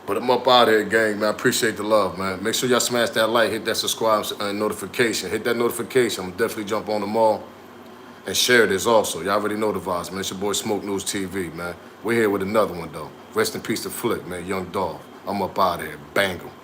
But I'm up out of here, gang, man. I appreciate the love, man. Make sure y'all smash that like, hit that subscribe and notification. Hit that notification. I'm definitely jump on them all and share this also. Y'all already know the vibes, man. It's your boy Smoke News TV, man. We're here with another one, though. Rest in peace to Flick, man. Young Dolph. I'm up out of here. Bang 'em.